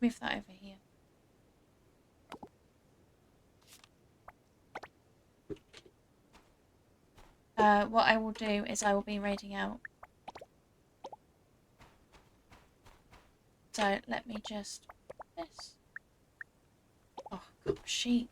move that over here. What I will do is I will be raiding out. So let me just this. Oh, God, sheep.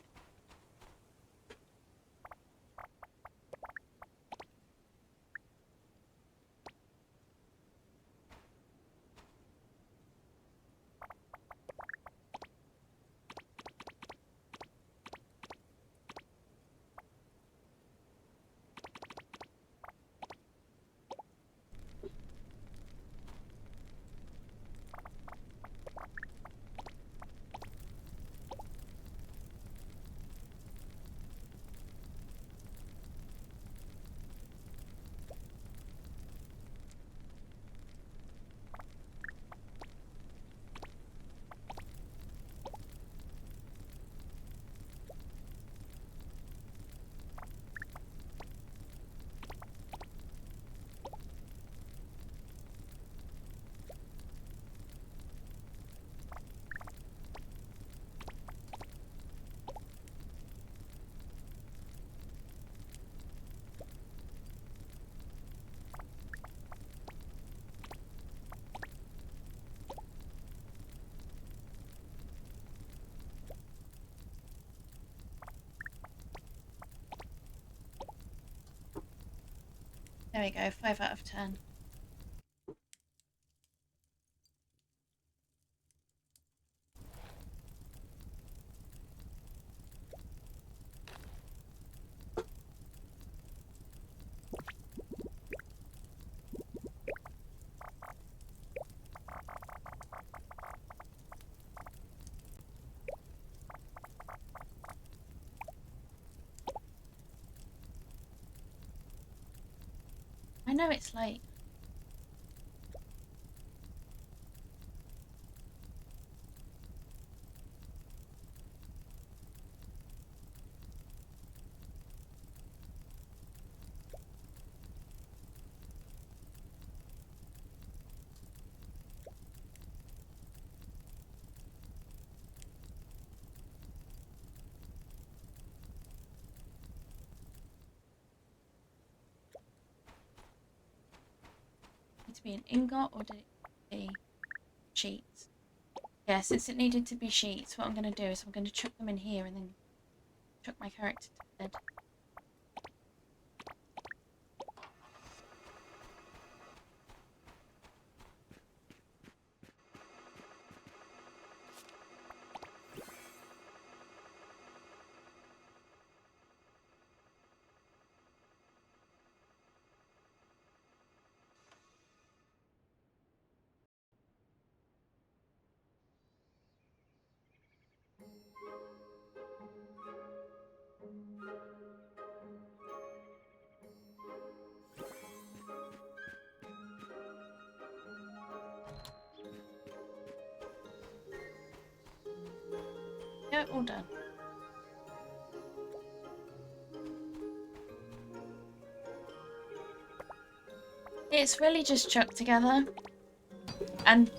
There we go, 5 out of 10. I know it's late. Need to be an ingot or did it be sheets? Yeah, since it needed to be sheets, what I'm going to do is I'm going to chuck them in here and then chuck my character to bed. Yeah, all done. It's really just chucked together. And,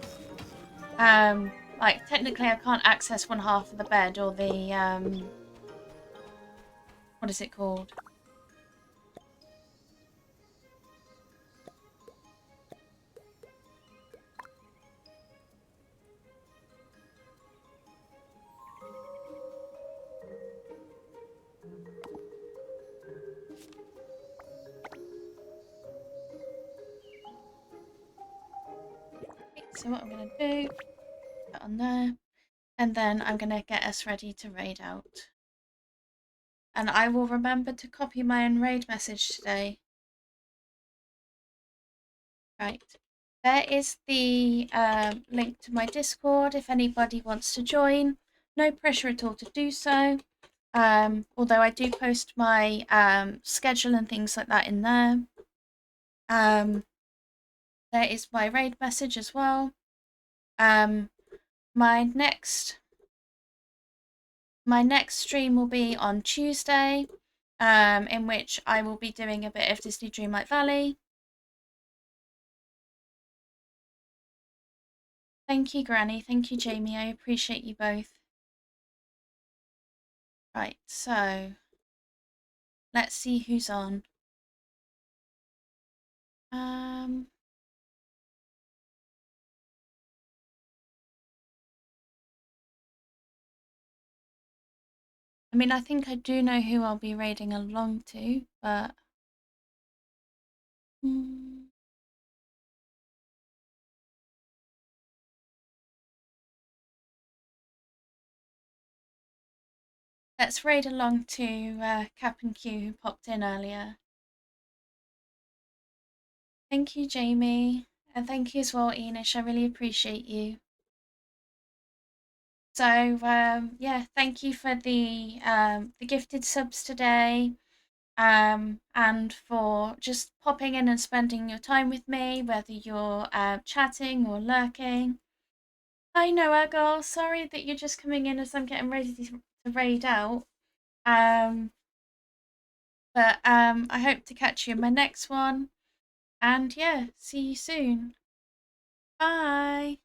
like, technically I can't access one half of the bed or the, what is it called? So what I'm going to do, put that on there, and then I'm going to get us ready to raid out. And I will remember to copy my own raid message today. Right. There is the link to my Discord if anybody wants to join. No pressure at all to do so. Although I do post my schedule and things like that in there. There is my raid message as well. My next stream will be on Tuesday, in which I will be doing a bit of Disney Dreamlight Valley. Thank you, Granny. Thank you, Jamie. I appreciate you both. Right, so let's see who's on. I mean, I think I do know who I'll be raiding along to, but let's raid along to Cap and Q, who popped in earlier. Thank you, Jamie, and thank you as well, Enish. I really appreciate you. So yeah, thank you for the gifted subs today, and for just popping in and spending your time with me, whether you're chatting or lurking. I know, girl. Sorry that you're just coming in as I'm getting ready to raid out. But I hope to catch you in my next one. And yeah, see you soon. Bye.